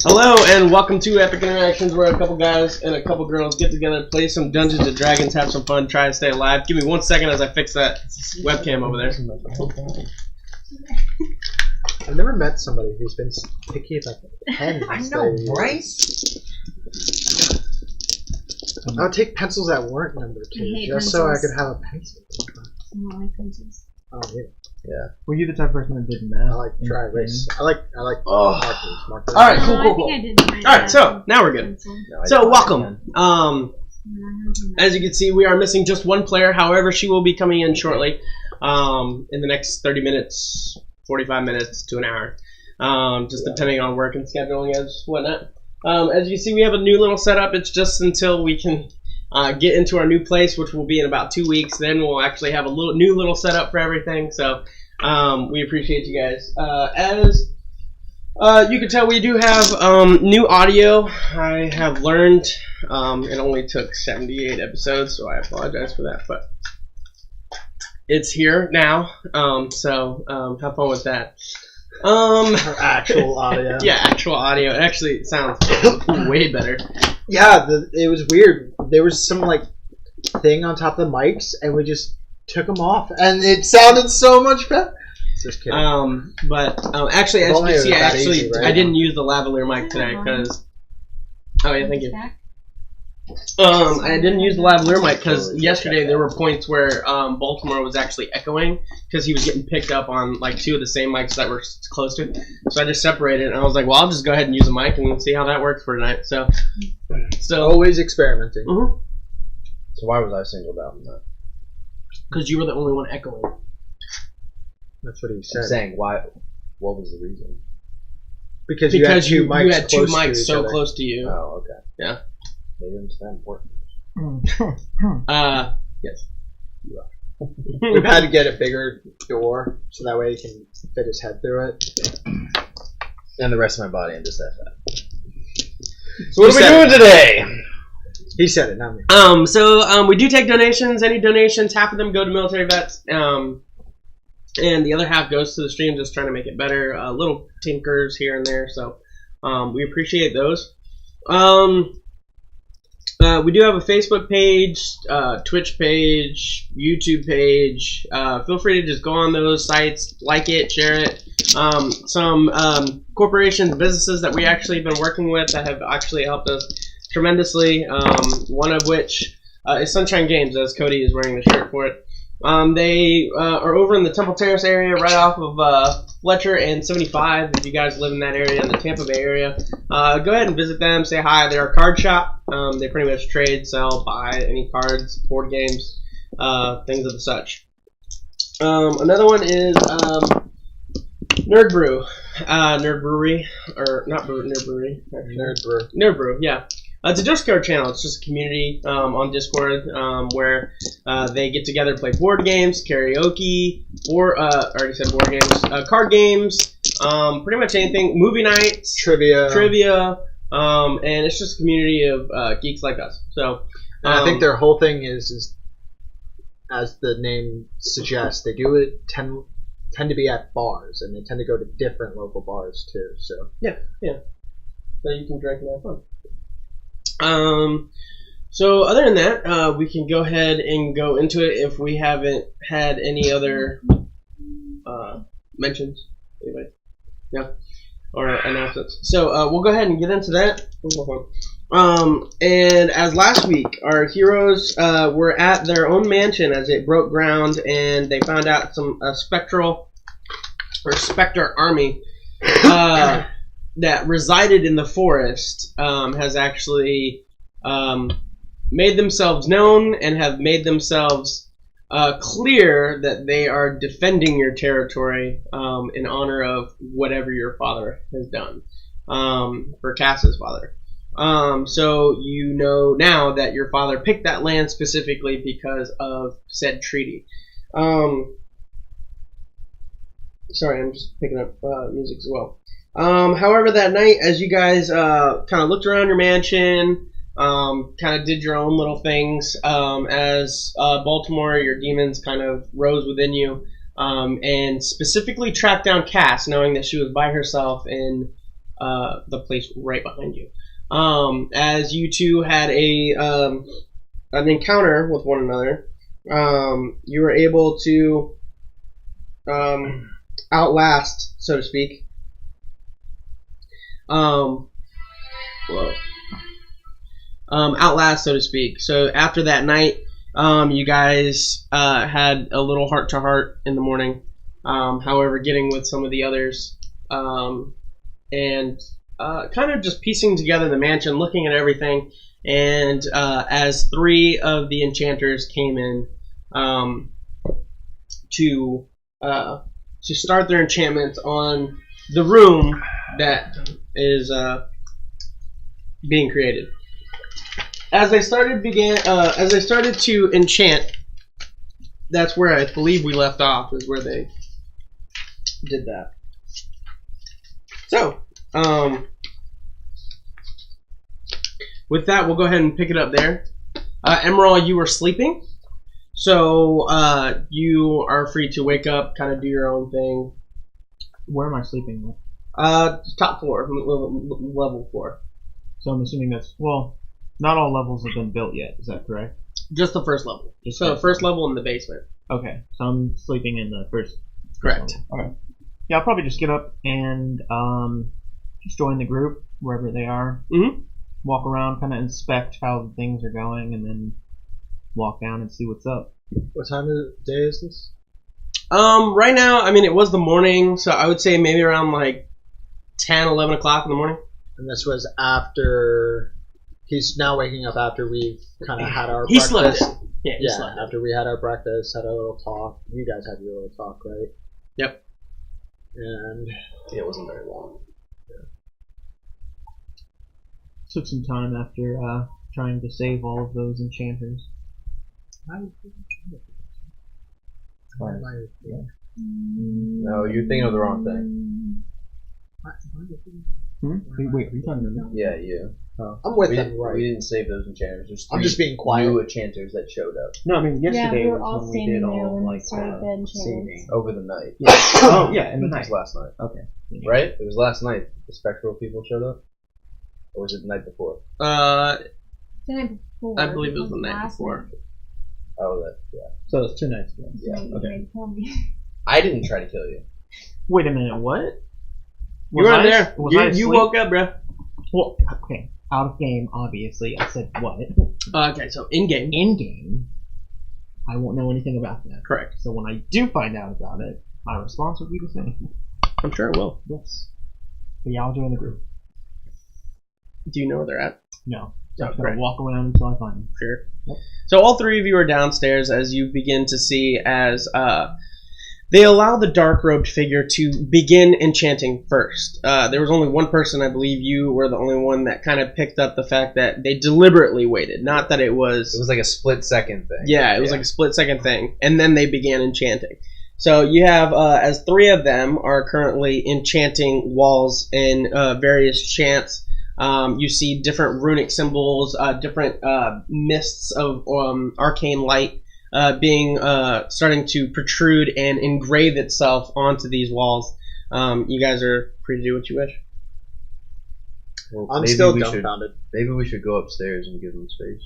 Hello and welcome to Epic Interactions, where a couple guys and a couple girls get together, play some Dungeons and Dragons, have some fun, try to stay alive. Give me 1 second as I fix that webcam over there. I've never met somebody who's been picky about pens. I know, right? I would take pencils that weren't numbered too, just so I could have a pencil. I don't like pencils. Oh yeah. Yeah. Were you the type of person that did math? I like dry erase. I like markers. Alright, cool. I think I did mine. Alright, so now we're good. So welcome. As you can see, we are missing just one player. However, she will be coming in shortly. In the next 30 minutes, 45 minutes to an hour. Just depending on work and scheduling as whatnot. As you see, we have a new little setup. It's just until we can get into our new place, which will be in about 2 weeks. Then we'll actually have a new little setup for everything. So we appreciate you guys. As you can tell, we do have new audio. I have learned it only took 78 episodes, so I apologize for that. But it's here now, so have fun with that. Actual audio. Yeah, actual audio. It actually sounds way better. Yeah, it was weird. There was some thing on top of the mics, and we just took them off, and it sounded so much better. Just kidding. Actually, as you can see, right? I didn't use the lavalier mic today because. Oh yeah, thank you. I didn't use the lavalier mic because yesterday there were points where Baltimore was actually echoing because he was getting picked up on two of the same mics that were close to it. So I just separated it, and I was like, well, I'll just go ahead and use a mic and see how that works for tonight. So always experimenting. Mm-hmm. So why was I singled out in that? Because you were the only one echoing. That's what he said. I'm saying, why? What was the reason? Because you had two mics so close to you. Oh, okay. Yeah. Maybe I'm just that important. Yes. We've had to get a bigger door so that way he can fit his head through it. And the rest of my body, I'm just that fat. So what are we doing today? He said it, not me. We do take donations. Any donations, half of them go to military vets. And the other half goes to the stream, just trying to make it better. Little tinkers here and there. So we appreciate those. We do have a Facebook page, Twitch page, YouTube page. Feel free to just go on those sites, like it, share it. Some corporations, businesses that we actually have been working with that have actually helped us tremendously. One of which is Sunshine Games, as Cody is wearing the shirt for it. They are over in the Temple Terrace area, right off of Fletcher and 75. If you guys live in that area, in the Tampa Bay area, go ahead and visit them. Say hi. They're a card shop. They pretty much trade, sell, buy any cards, board games, things of the such. Another one is Nerd Brew, Nerd Brewery, or not Nerd Brewery, actually. Nerd Brew, yeah. It's a Discord channel. It's just a community on Discord where they get together, play board games, karaoke, I already said board games, card games, pretty much anything, movie nights, trivia, and it's just a community of geeks like us. So I think their whole thing is, as the name suggests, they do it tend to be at bars, and they tend to go to different local bars too. So yeah. So you can drink and have fun. So other than that, we can go ahead and go into it if we haven't had any other mentions. Anybody? No? Or announcements. So we'll go ahead and get into that. And as last week, our heroes were at their own mansion as it broke ground, and they found out a spectre army that resided in the forest has actually made themselves known and have made themselves clear that they are defending your territory in honor of whatever your father has done for Cass's father. So you know now that your father picked that land specifically because of said treaty. Sorry, I'm just picking up music as well. However, that night, as you guys kind of looked around your mansion, kind of did your own little things, as Baltimore, your demons kind of rose within you, and specifically tracked down Cass, knowing that she was by herself in the place right behind you. As you two had an encounter with one another, you were able to outlast, so to speak. Outlast, so to speak. So after that night, you guys had a little heart-to-heart in the morning. However, getting with some of the others and kind of just piecing together the mansion, looking at everything. And as 3 of the enchanters came in to start their enchantments on the room that is being created. As they started to enchant, that's where I believe we left off, is where they did that. So, with that, we'll go ahead and pick it up there. Emerald, you were sleeping, so you are free to wake up, kind of do your own thing. Where am I sleeping with? Top floor, level 4. So I'm assuming that's, well, not all levels have been built yet, is that correct? Just the first level. Just So first level in the basement. Okay, so I'm sleeping in the first Correct. level. Okay. Yeah, I'll probably just get up and just join the group, wherever they are. Mm-hmm. Walk around, kind of inspect how the things are going, and then walk down and see what's up. What time of the day is this? Right now, I mean, it was the morning, so I would say maybe around like 10, 11 o'clock in the morning. And this was after... He's now waking up after we've kind of had our He breakfast. slept in. Yeah, he Yeah, slept in. after we had our breakfast, had a little talk. You guys had your little talk, right? Yep. And It wasn't very long. Took some time after trying to save all of those enchanters. No, you're thinking of the wrong thing. Wait, are you talking to me? Yeah, you. I'm with We them, didn't, right? we didn't save those enchanters. There's I'm 3 just being quiet. new enchanters that showed up No, I mean, yesterday we were was all when we did standing there all, when we like, started the enchantments. saving. over the night. Oh, yeah, in the It night. was last night. Okay. Right? It was last night the spectral people showed up? Or was it the night before? The night before. I believe it was the night last before. Oh, that, yeah. So it's 2 nights ago. Yeah, You okay. tried to tell me. I didn't try to kill you. Wait a minute, what? You weren't there. Was I You asleep? woke up, bro. Well, okay. Out of game, obviously. I said what? Okay, so in game. In game, I won't know anything about that. Correct. So when I do find out about it, my response would be the same. I'm sure it will. Yes. But yeah, I'll join the group. Do you know where they're at? No. So I'm Okay. gonna walk around until I find them. Sure. Yep. So all 3 of you are downstairs as you begin to see as they allow the dark-robed figure to begin enchanting first. There was only one person, I believe you were the only one that kind of picked up the fact that they deliberately waited. Not that it was... It was like a split-second thing. Yeah, it was like a split-second thing. And then they began enchanting. So you have, as 3 of them are currently enchanting walls in various chants. You see different runic symbols, different mists of arcane light being starting to protrude and engrave itself onto these walls. You guys are free to do what you wish. Well, I'm maybe still we should- dumbfounded. Maybe we should go upstairs and give them space.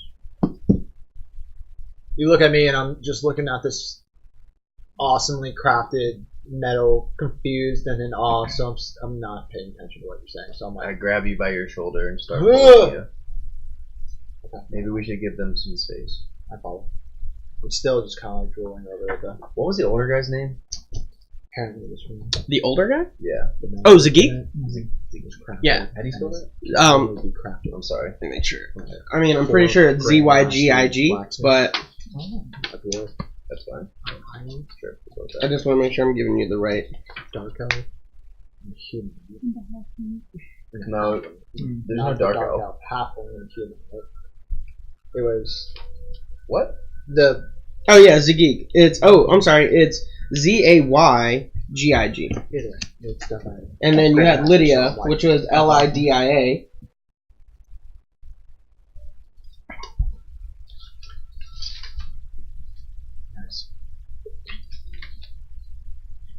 You look at me and I'm just looking at this awesomely crafted metal, confused and in awe, so I'm not paying attention to what you're saying. So I'm I like, grab you by your shoulder and start Ugh! pulling you. Okay. Maybe we should give them some space. I follow. I'm still just kind of like drooling over at the What was the older guy's name? apparently this room. The older guy? Yeah. Oh, Zagik? Was crafted. Yeah. How do you spell that? Um, Would be crafted. I'm sorry. Let me make sure. I mean, I'm pretty sure it's ZYGIG, but A dwarf, That's fine. Sure. We'll go with I that. just want to make sure I'm giving you the right. dark elf, and human. No, there's no Not dark the elf. halfling and human. Right? It was What? the Oh yeah, Zagik. I'm sorry. It's ZAYGIG. it's definitely. And then you had Lydia, which was LIDIA. Nice.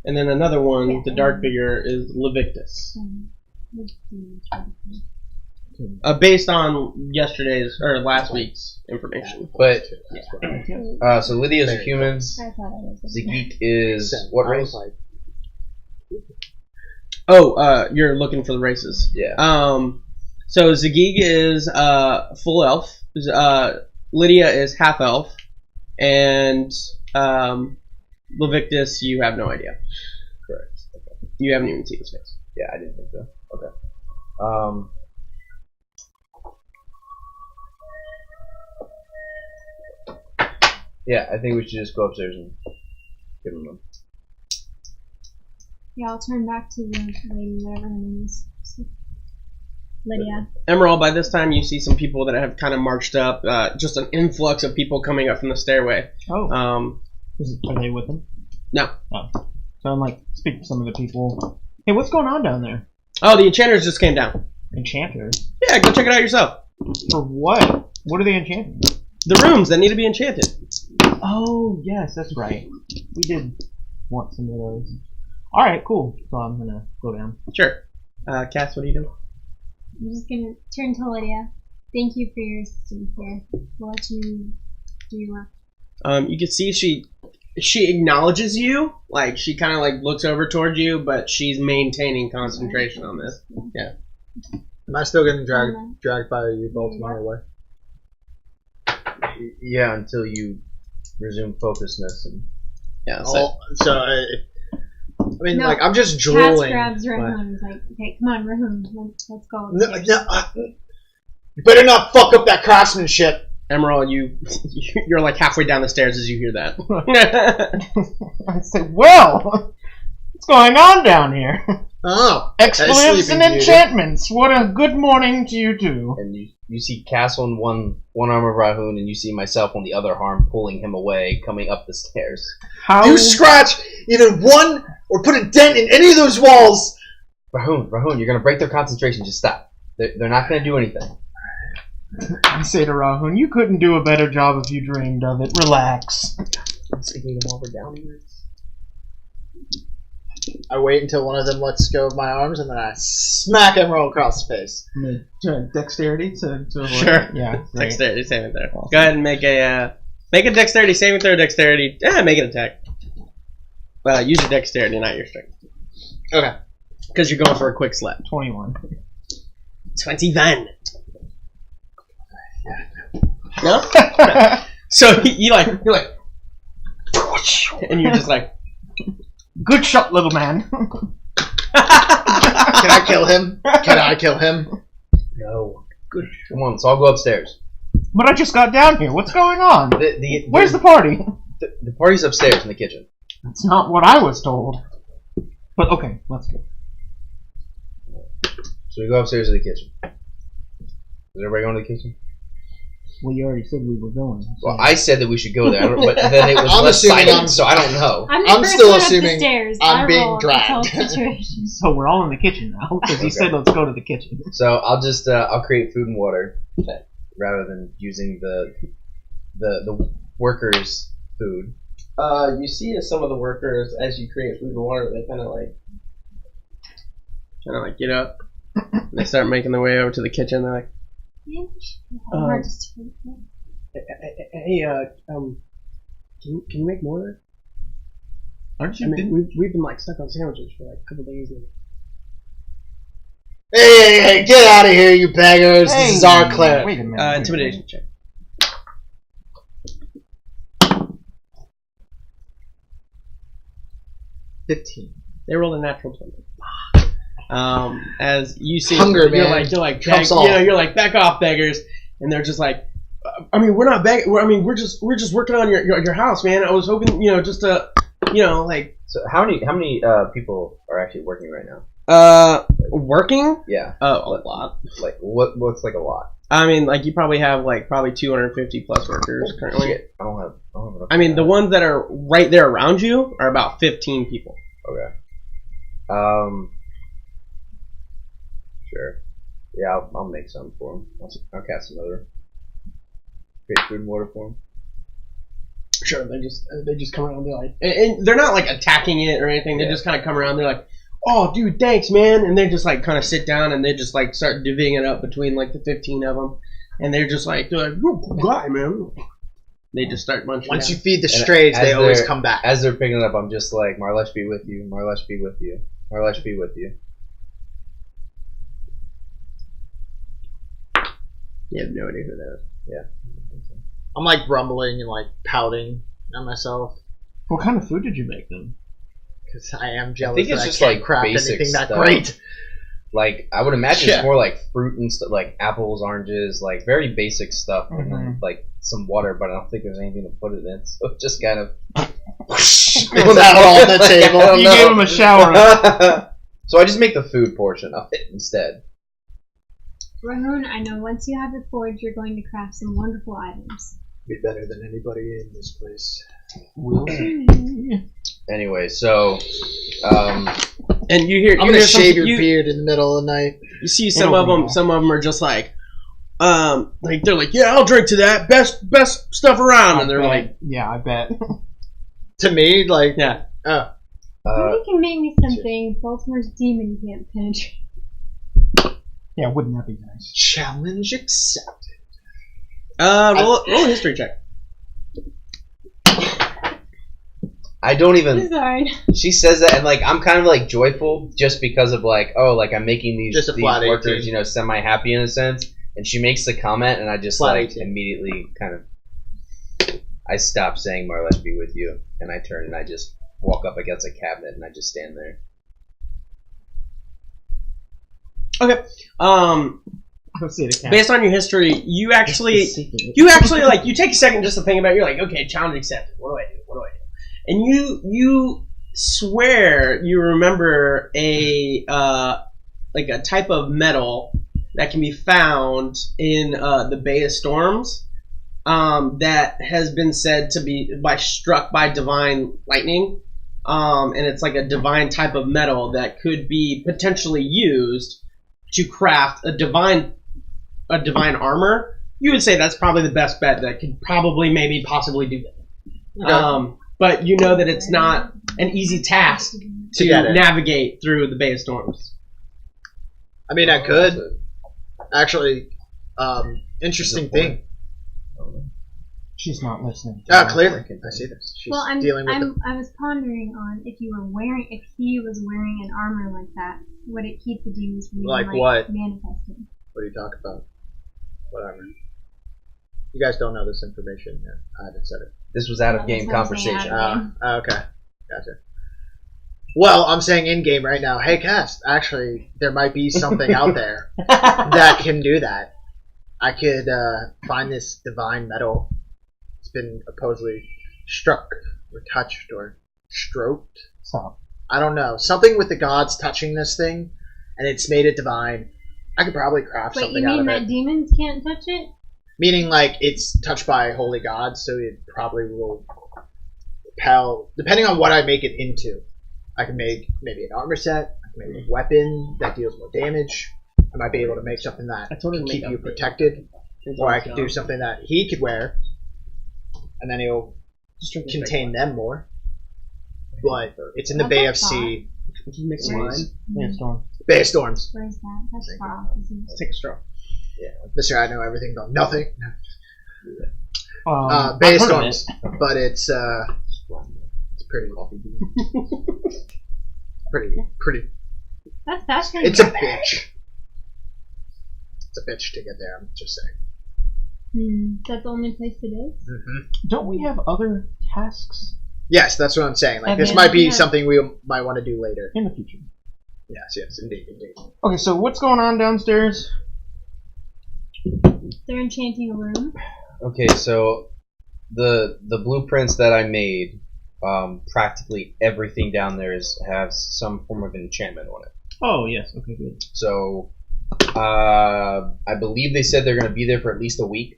And then another one, the dark figure, is Levictus. Based on yesterday's or last week's information. But so Lydia's a human. I thought I was. Zagik is what race? Oh, you're looking for the races. Yeah. So Zagig is full elf. Lydia is half elf, and Levictus, you have no idea. Correct. Okay. You haven't even seen his face. Yeah, I didn't think so. Okay. Yeah, I think we should just go upstairs and give him them. Yeah, I'll turn back to the lady, whatever her name is. Lydia. Emerald, by this time you see some people that have kind of marched up. Just an influx of people coming up from the stairway. Oh. Um, Are they with them? No. Oh. So I'm like, speak to some of the people. Hey, what's going on down there? Oh, the enchanters just came down. Enchanters? Yeah, go check it out yourself. For what? What are they enchanting? The rooms that need to be enchanted. Oh, yes, that's right. We did want some of those. Alright, cool. So I'm gonna go down. Sure. Cass, what are you doing? I'm just gonna turn to Lydia. Thank you for your assistance here. We'll let you do your work. You can see she acknowledges you. Like, she kind of like looks over toward you, but she's maintaining concentration on this. Yeah. Am I still getting dragged by you both my way? Yeah, until you resume focusedness and. Yeah. I mean, No, like, I'm just Cass drooling. grabs Rahun and is like, okay, come on, Rahun, let's go. No, you better not fuck up that craftsmanship. Emerald, you're like halfway down the stairs as you hear that. I said, well, what's going on down here? Oh. Expletives and enchantments. What a good morning to you two. And you see Cass on one arm of Rahun, and you see myself on the other arm pulling him away, coming up the stairs. How? You scratch even one or put a dent in any of those walls. Rahun, you're gonna break their concentration. Just stop. They're not gonna do anything. I say to Rahun, you couldn't do a better job if you dreamed of it. Relax. I wait until one of them lets go of my arms, and then I smack Emerald across the face. Dexterity to avoid Sure. it? Yeah. Great. Dexterity saving throw. Awesome. Go ahead and make a dexterity saving throw. Dexterity. Yeah, make an attack. Well, use your dexterity, not your strength. Okay. Because you're going for a quick slap. 21. 21. No? So you're like, and you're just like, good shot, little man. Can I kill him? Can I kill him? No. Good. Come on, let's all go upstairs. But I just got down here. What's going on? Where's the party? The party's upstairs in the kitchen. That's not what I was told. But okay, let's go. So we go upstairs to the kitchen. Is everybody going to the kitchen? Well, you already said we were going. So. Well, I said that we should go there, but then it was I'm less assuming silent, so I don't know. I'm still up the assuming stairs. I'm I being roll to dragged. tell the situation. So we're all in the kitchen now, because he said let's go to the kitchen. So I'll just I'll create food and water rather than using the workers' food. you see as some of the workers, as you create food and water, they kind of like get up. And they start making their way over to the kitchen. They're like, hey, can you make more? Aren't you? I mean, we've been like stuck on sandwiches for like a couple days now. Hey, get out of here, you beggars! Hey, this is our cleric. Wait a minute. Intimidation check. 15. They rolled a natural 20. As you see, Hunger, you're man. like, Comes beg, off. you're like, back off, beggars, and they're just like, I mean, we're not begging. We're just working on your house, man. I was hoping, just to, like. So how many people are actually working right now? Working? Yeah. A lot. Like what's like a lot? I mean, like you probably have like probably 250 plus workers currently. Shit. I don't have enough. I mean, the ones that are right there around you are about 15 people. Okay. Sure. Yeah, I'll make some for them. I'll cast another. Create food and water for them. Sure, they just come around. They're like, and they're not like attacking it or anything. They Yeah. just kind of come around. They're like, oh, dude, thanks, man. And they just like kind of sit down and they just like start divvying it up between like the 15 of them. And they're like, you're a good guy, man. They just start munching. Once down. you feed the strays, they always come back. As they're picking it up, I'm just like, Marlesh be with you, Marlesh be with you, Marlesh be with you. You have no idea who that is. Yeah. I'm like rumbling and like pouting at myself What kind of food did you make them? because I am jealous. think it's that just I can't like craft basic anything that stuff. great. Like, I would imagine Yeah. it's more like fruit and stuff, like apples, oranges, like very basic stuff, and then like some water, but I don't think there's anything to put it in, so it just kind of Spills out on the table. I don't You know. gave him a shower. So I just make the food portion of it instead. Rahun, I know once you have your forge, you're going to craft some wonderful items. Be better than anybody in this place. We'll see. Anyway, so And you hear, I'm you gonna hear some- shave your you, beard in the middle of the night. You see some It'll of be them. all. Some of them are just like they're like, yeah, I'll drink to that. Best stuff around. And they're like, yeah, I bet. To me, like, yeah. oh, You can make me something Baltimore's demon can't penetrate. Yeah, wouldn't that be nice? challenge accepted. Roll a history check. I don't even. Sorry. She says that, and like I'm kind of like joyful just because of like, oh, like I'm making these, Just a these flat workers, 18. you know, semi happy in a sense. And she makes the comment, and I just Flat like 18. immediately kind of. I stop saying Marlesh be with you, and I turn and I just walk up against a cabinet and I just stand there. Okay. Go see the cat. Based on your history, you actually like you take a second just to think about it. You're like, okay, challenge accepted. What do I do? What do I do? And you swear you remember a like a type of metal that can be found in the Bay of Storms that has been said to be struck by divine lightning, and it's like a divine type of metal that could be potentially used to craft a divine armor. You would say that's probably the best bet that could probably maybe possibly do that. Okay. But you know that it's not an easy task to get it. navigate through the Bay of Storms. I mean, I could. Actually, interesting thing. She's not listening. Ah, clearly. I see this. She's Well, dealing with I was pondering on if he was wearing an armor like that, would it keep the demons from Like even, what? manifesting? What are you talking about? Whatever. You guys don't know this information yet. I haven't said it. This was out of Oh, game that's what I'm saying, conversation. out of Okay. Gotcha. Well, I'm saying in game right now, hey, Cast, actually, there might be something out there that can do that. I could find this divine metal. It's been supposedly struck or touched or stroked. Stop. I don't know. Something with the gods touching this thing, and it's made it divine. I could probably craft Wait, something you out mean of that it. demons can't touch it? Meaning, like, it's touched by holy gods, so it probably will repel. Depending on what I make it into, I can make maybe an armor set, I can make a weapon that deals more damage. I might be able to make something that I totally can make keep you up protected, or I could do something that he could wear, and then he'll contain them more. But it's in the Not Bay that of far. Sea. Mix Where- wine. Yeah, Storm. Bay of Storms. Where's that? That's Thank far off, isn't it? Take a straw. Mr. I know everything about nothing. Bay I've of heard of Storms. it. But it's pretty pretty. That's fascinating. It's a bitch. It's a bitch to get there, I'm just saying. That's the only place it is? Don't we have other tasks Yes, that's what I'm saying. Like, And this then- might be yeah. something we might want to do later. in the future? Yes, indeed. Okay, so what's going on downstairs? They're enchanting a room. Okay, so the blueprints that I made, practically everything down there has some form of enchantment on it. Oh, yes. Okay, good. So I believe they said they're going to be there for at least a week.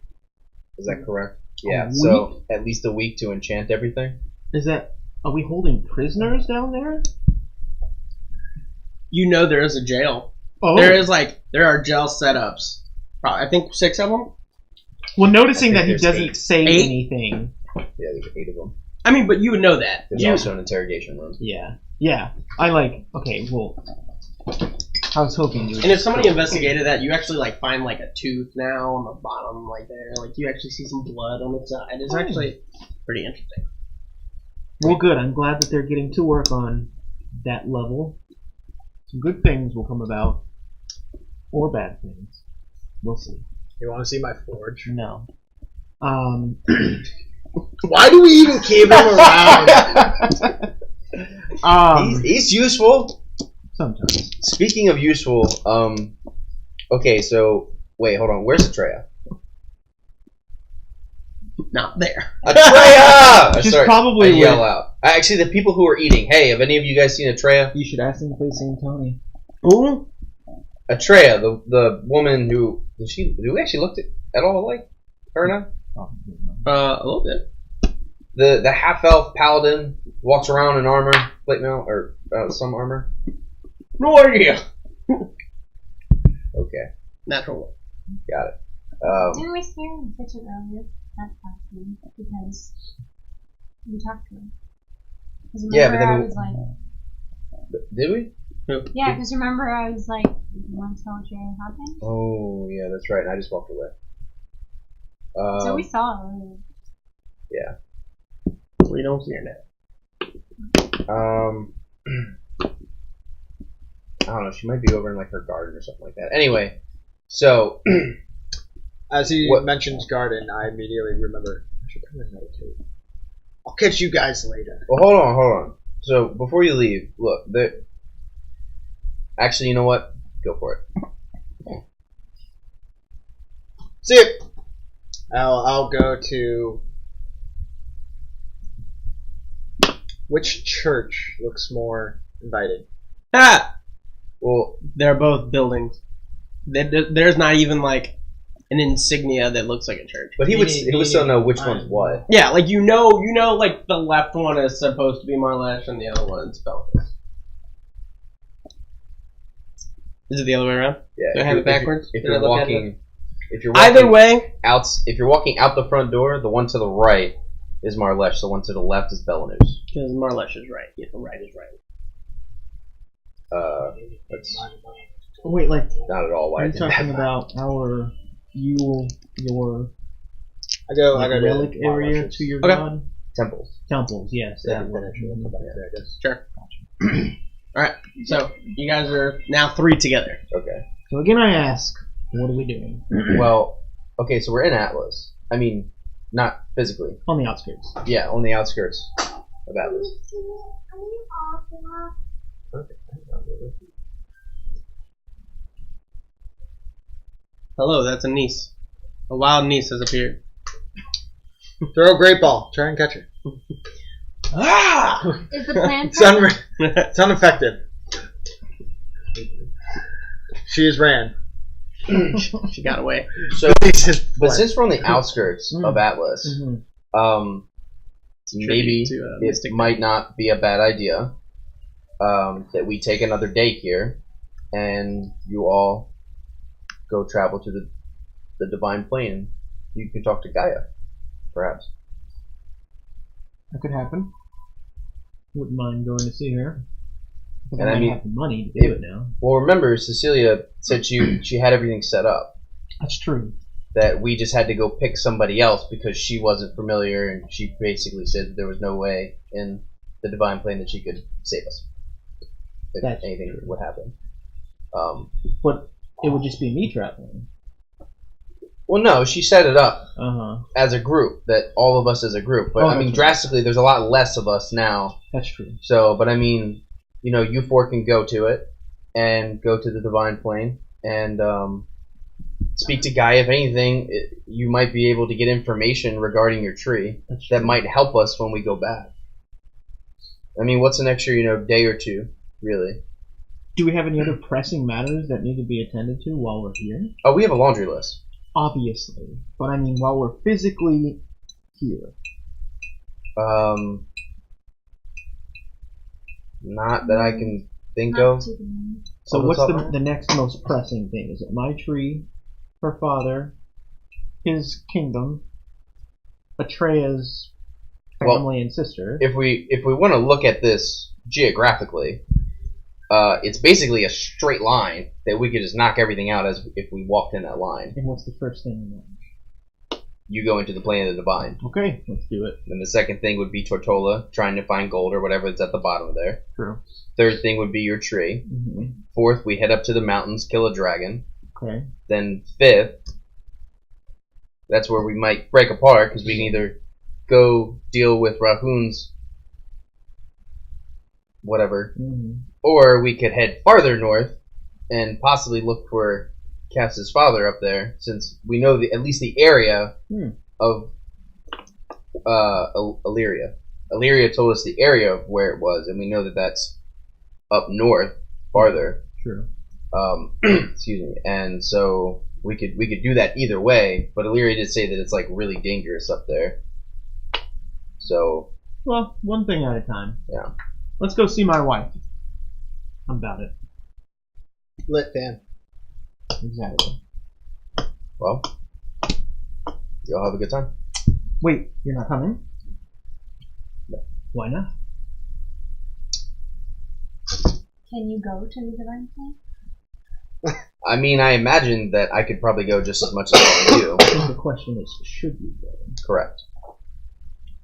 Is that correct? Yeah. So at least a week to enchant everything. Are we holding prisoners down there? You know there is a jail. Oh. There are jail setups. Probably, I think 6 of them. Well, noticing I that he think there's doesn't 8. say 8? anything. Yeah, there's 8 of them. I mean, but you would know that. There's also an interrogation room. Yeah. Yeah, okay, well, I was hoping you would. And if somebody investigated that, you actually like find like a tooth now on the bottom, like there, like you actually see some blood on the side. It's actually pretty interesting. Well, good. I'm glad that they're getting to work on that level. Some good things will come about, or bad things. We'll see. You want to see my forge? No. Why do we even keep him around? He's useful. Sometimes. Speaking of useful, okay, so wait, hold on. Where's Atreya? Not there. Atreya! She's Sorry, probably I yell out. Actually, the people who are eating. Hey, have any of you guys seen Atreya? You should ask them if they've seen Tony. Who? Atreya, the woman who do we actually look at all like her and I? A little bit. The half elf paladin walks around in armor, plate mail or some armor. No idea. Okay, Natural one. got it. Didn't we see her in the kitchen earlier? That classroom because we talked to her. Yeah, but then I we- was like, Did we? yeah, because remember I was like, you want to tell what happened? Oh yeah, that's right. And I just walked away. So we saw her earlier. Yeah. We don't see her now. I don't know. She might be over in like her garden or something like that. Anyway, so As he What- mentions garden, I immediately remember I should come and meditate. I'll catch you guys later. well, hold on. So before you leave, look. Actually, you know what? Go for it. See ya. I'll go to which church looks more inviting. Ah! Well, They're both buildings. There's not even like an insignia that looks like a church. but he would still know which one's what. Yeah, like you know, like the left one is supposed to be Marlesh and the other one's Belfast. Is it the other way around? Yeah. Do I have it backwards? If Did I you're look at walking, Either way, if you're walking out the front door, the one to the right is Marlesh. The one to the left is Belanus. because Marlesh is right. Yeah, the right is right. That's Wait, like, not at all why are I you did talking that. about your I go relic to area Marlesh's. to your Okay. god? Temples. Temples, yes. Yeah, That one. finish it. We'll come back to that, I guess. Sure. Alright, so you guys are now 3 together. Okay. So again, I ask, what are we doing? Well, okay, so we're in Atlas. I mean, not physically. On the outskirts. Yeah, on the outskirts of Atlas. Perfect. Hello, that's a niece. A wild niece has appeared. Throw a great ball. Try and catch her. Ah! Is the plan It's ineffective. She has ran. She got away. So, But but since we're on the outskirts Mm. of Atlas, Mm-hmm. maybe to, it Mystic might not be a bad idea that we take another day here and you all go travel to the Divine Plane. You can talk to Gaia, perhaps. That could happen. Wouldn't mind going to see her. But And I I might mean, have the money to do it now. Well, remember, Cecilia said she had everything set up. That's true. That we just had to go pick somebody else because she wasn't familiar, and she basically said that there was no way in the Divine Plane that she could save us if That's anything true. would happen. But it would just be me traveling. Well, no, she set it up Uh-huh. as a group, that all of us as a group. But Oh, I mean, that's drastically, there's a lot less of us now. That's true. So, but I mean, you know, you four can go to it and go to the Divine Plane and speak to Gaia. If anything, you might be able to get information regarding your tree That's true. that might help us when we go back. I mean, what's an extra, day or two, really? Do we have any other pressing matters that need to be attended to while we're here? Oh, we have a laundry list. Obviously. But I mean, while we're physically here. Not that I can think Not of. too bad. So Oh, what's that's all- the next most pressing thing? Is it my tree, her father, his kingdom, Atreya's family and sister. If we want to look at this geographically, it's basically a straight line that we could just knock everything out as if we walked in that line. And what's the first thing you know? You go into the plane of the divine. Okay, let's do it. Then the second thing would be Tortola, trying to find gold or whatever that's at the bottom of there. True. Third thing would be your tree. Mm-hmm. Fourth, we head up to the mountains, kill a dragon. Okay. Then fifth, that's where we might break apart, because we can either go deal with Rahun's whatever, or we could head farther north and possibly look for Cass's father up there, since we know at least the area of Illyria. Illyria told us the area of where it was, and we know that that's up north, farther. True. Excuse me. And so we could do that either way, but Illyria did say that it's like really dangerous up there. So, well, one thing at a time. Yeah. Let's go see my wife. I'm about it. Lit fam. Exactly. Well, y'all have a good time. Wait, you're not coming? No. Why not? Can you go to the Divine Plane? I mean, I imagine that I could probably go just as much as you. I think the question is, should you go? Correct.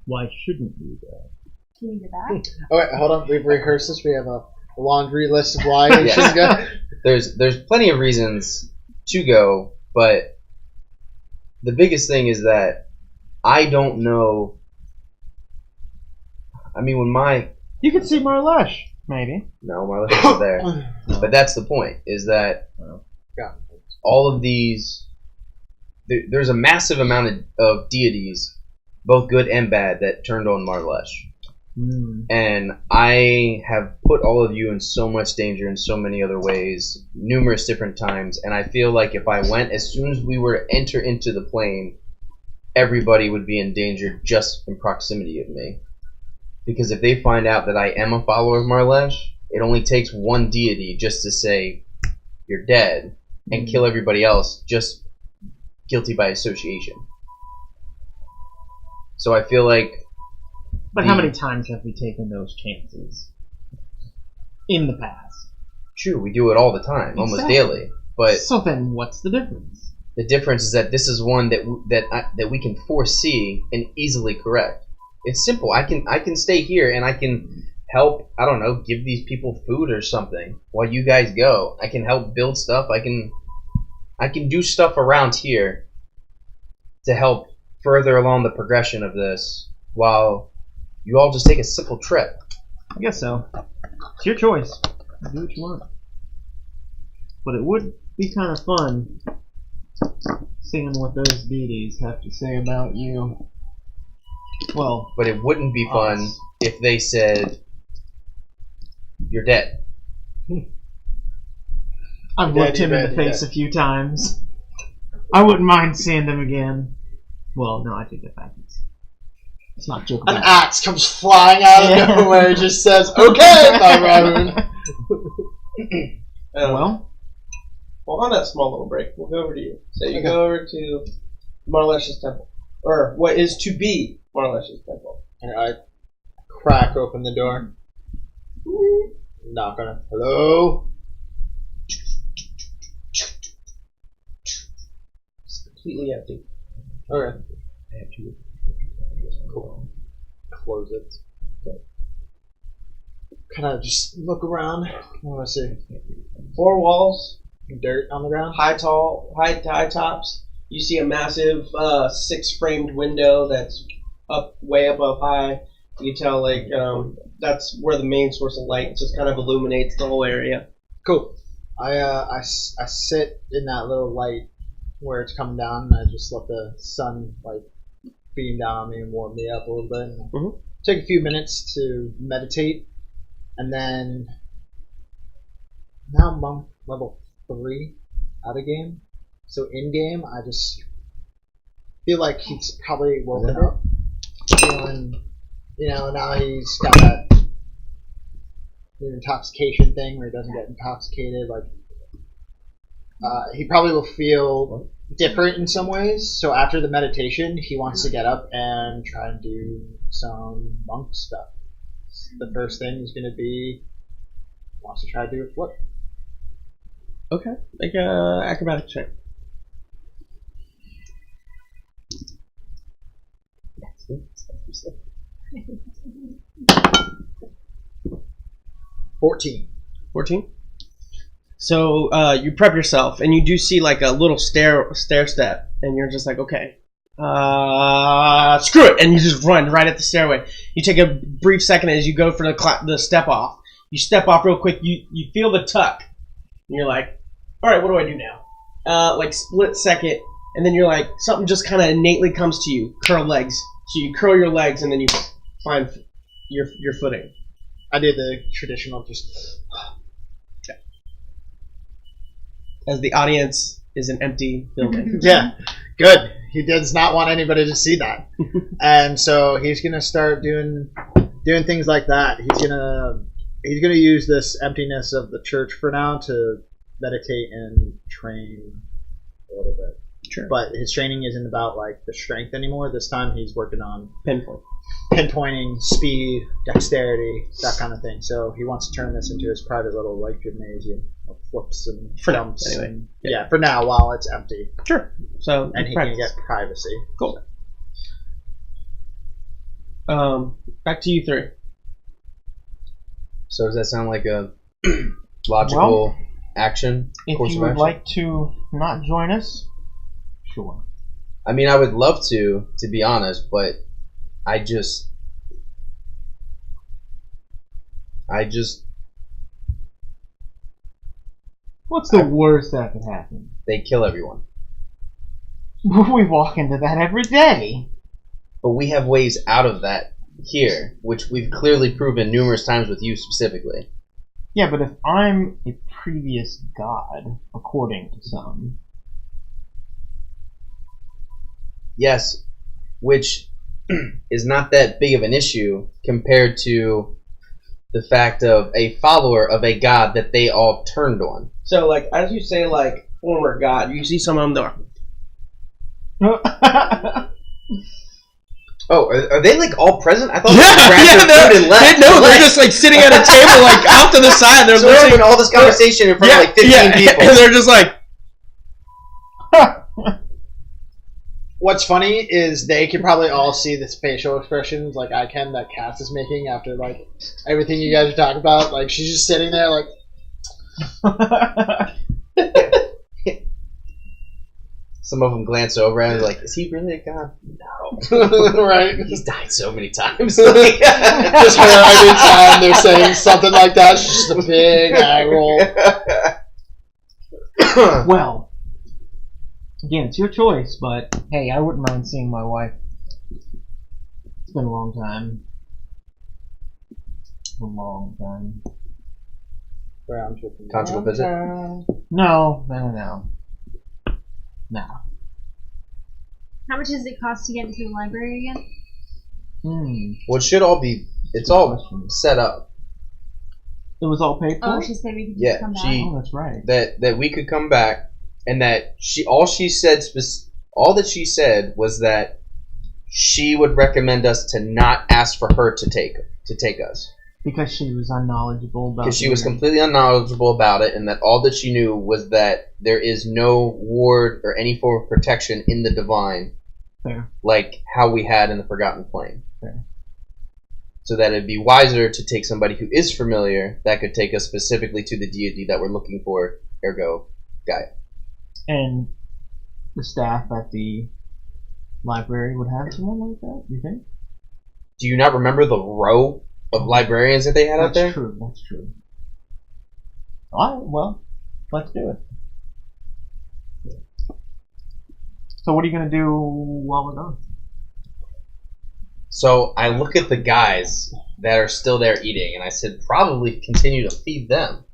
Why shouldn't you go? Can you go back? Oh wait, hold on. We've rehearsed this. We have a laundry list of why we Yes. should go. There's plenty of reasons to go, but the biggest thing is that I don't know. I mean, You could see Marlesh, maybe. no, my list is there, but that's the point. Is that all of these? There's a massive amount of deities, both good and bad, that turned on Marlesh. And I have put all of you in so much danger in so many other ways, numerous different times, and I feel like if I went, as soon as we were to enter into the plane, everybody would be in danger just in proximity of me. Because if they find out that I am a follower of Marlesh, it only takes one deity just to say, you're dead, and kill everybody else, just guilty by association. So I feel like... But how many times have we taken those chances? In the past. True, we do it all the time, almost Exactly. daily. But So then what's the difference? the difference is that this is one that we can foresee and easily correct. It's simple. I can stay here and I can help, I don't know, give these people food or something while you guys go. I can help build stuff. I can do stuff around here to help further along the progression of this while you all just take a simple trip. I guess so. It's your choice. Do what you want. But it would be kind of fun seeing what those deities have to say about you. Well, But it wouldn't be fun us. if they said, you're dead. I've Daddy, looked him in the daddy, face a few times. I wouldn't mind seeing them again. Well, no, I take that back. It's not joke An about axe comes flying out of Yeah. nowhere and just says, "Okay, my Rahun." Well, On that small little break, we'll go over to you. So you go over to Marlesh's temple. Or what is to be Marlesh's temple. And I crack open the door. Knock on it. Hello? It's completely empty. Okay. Cool. Close it. Okay. Kind of just look around. What do I see? 4 walls, Dirt on the ground? high tops. You see a massive 6-framed window that's up way above high. You can tell that's where the main source of light just kind of illuminates the whole area. Cool. I sit in that little light where it's coming down, and I just let the sun beam down on me and warm me up a little bit. And take a few minutes to meditate, and then now I'm on level 3 out of game. So in game, I just feel like he's probably woken up, feeling, now he's got that intoxication thing where he doesn't get intoxicated. He probably will feel different in some ways. So after the meditation, he wants to get up and try and do some monk stuff. The first thing is going to be wants to try to do a flip. Okay, make a acrobatic check. $14. 14. So you prep yourself, and you do see like a little stair step, and you're just like, okay, screw it, and you just run right at the stairway. You take a brief second as you go for the step off. You step off real quick. You feel the tuck, and you're like, all right, what do I do now? Like split second, and then you're like, something just kind of innately comes to you. Curl legs. So you curl your legs, and then you find your footing. I did the traditional just. As the audience is an empty building. Yeah, good. He does not want anybody to see that, and so he's gonna start doing things like that. He's gonna use this emptiness of the church for now to meditate and train a little bit. Sure. But his training isn't about like the strength anymore. This time he's working on pinpointing, speed, dexterity, that kind of thing. So he wants to turn this into his private little like gymnasium of flips and jumps. Anyway. And, yeah, for now while it's empty. Sure. So And he can get privacy. Cool. Back to you three. So does that sound like a logical action? If Course you of would action? like to not join us, sure. I mean, I would love to be honest, but I just What's the worst that could happen? they kill everyone. We walk into that every day. But we have ways out of that here, which we've clearly proven numerous times with you specifically. Yeah, but if I'm a previous god, according to some, Yes, which is not that big of an issue compared to the fact of a follower of a god that they all turned on. So, like, as you say, like, former god, you see some of them Oh, are they like all present? I thought Yeah, they grabbed their food and left. they're just like sitting at a table, like off to the side. They're So they're having listening. all this conversation in front of like 15 people. And they're just like, What's funny is they can probably all see the facial expressions like I can that Cass is making after like everything you guys are talking about. Like she's just sitting there like Some of them glance over and like, is he really a god? No. right. He's died so many times. Just her every time they're saying something like that. It's just a big eye roll. well, again, it's your choice, but hey, I wouldn't mind seeing my wife. It's been a long time. A long time. Conjugal visit? No. How much does it cost to get into the library again? Well, it should all be, it's all set up. It was all paid for? Oh, she said we could just Yeah, come back. she- Oh, that's right. That we could come back, and that all that she said was that she would recommend us to not ask for her to take us. Because she was unknowledgeable about Because she was completely unknowledgeable about it, and that all that she knew was that there is no ward or any form of protection in the divine, Fair. like how we had in the Forgotten Plane. Fair. So that it'd be wiser to take somebody who is familiar that could take us specifically to the deity that we're looking for, ergo Gaia. And the staff at the library would have someone like that, you think? Do you not remember the row of librarians that they had out there? That's true. Alright, well, let's do it. So what are you going to do while we're gone? So I look at the guys that are still there eating, and I said, probably continue to feed them.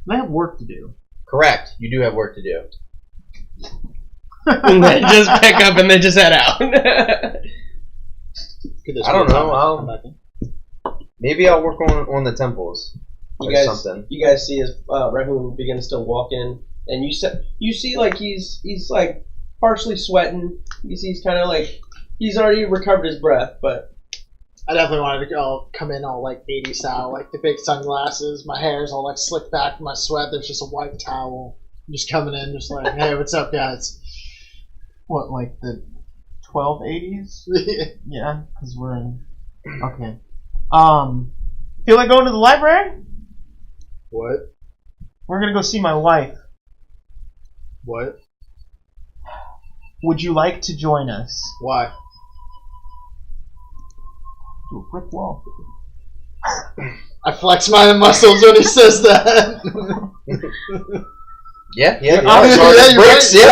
They have work to do. Correct. You do have work to do. and they just pick up and they just head out. I don't know. Maybe I'll work on the temples or something. You guys see as Rahul begins to walk in, and you see like he's like partially sweating. You see he's kind of like he's already recovered his breath, but I definitely wanted to come in all like 80s style, like the big sunglasses. My hair's all like slicked back from my sweat. There's just a white towel. I'm just coming in, just like, hey, what's up, guys? What, like the 1280s? Yeah, because we're in. Okay. Feel like going to the library? What? We're gonna go see my wife. What? Would you like to join us? Why? To a brick wall. I flex my muscles when he says that. Yeah. you're Bricks, right.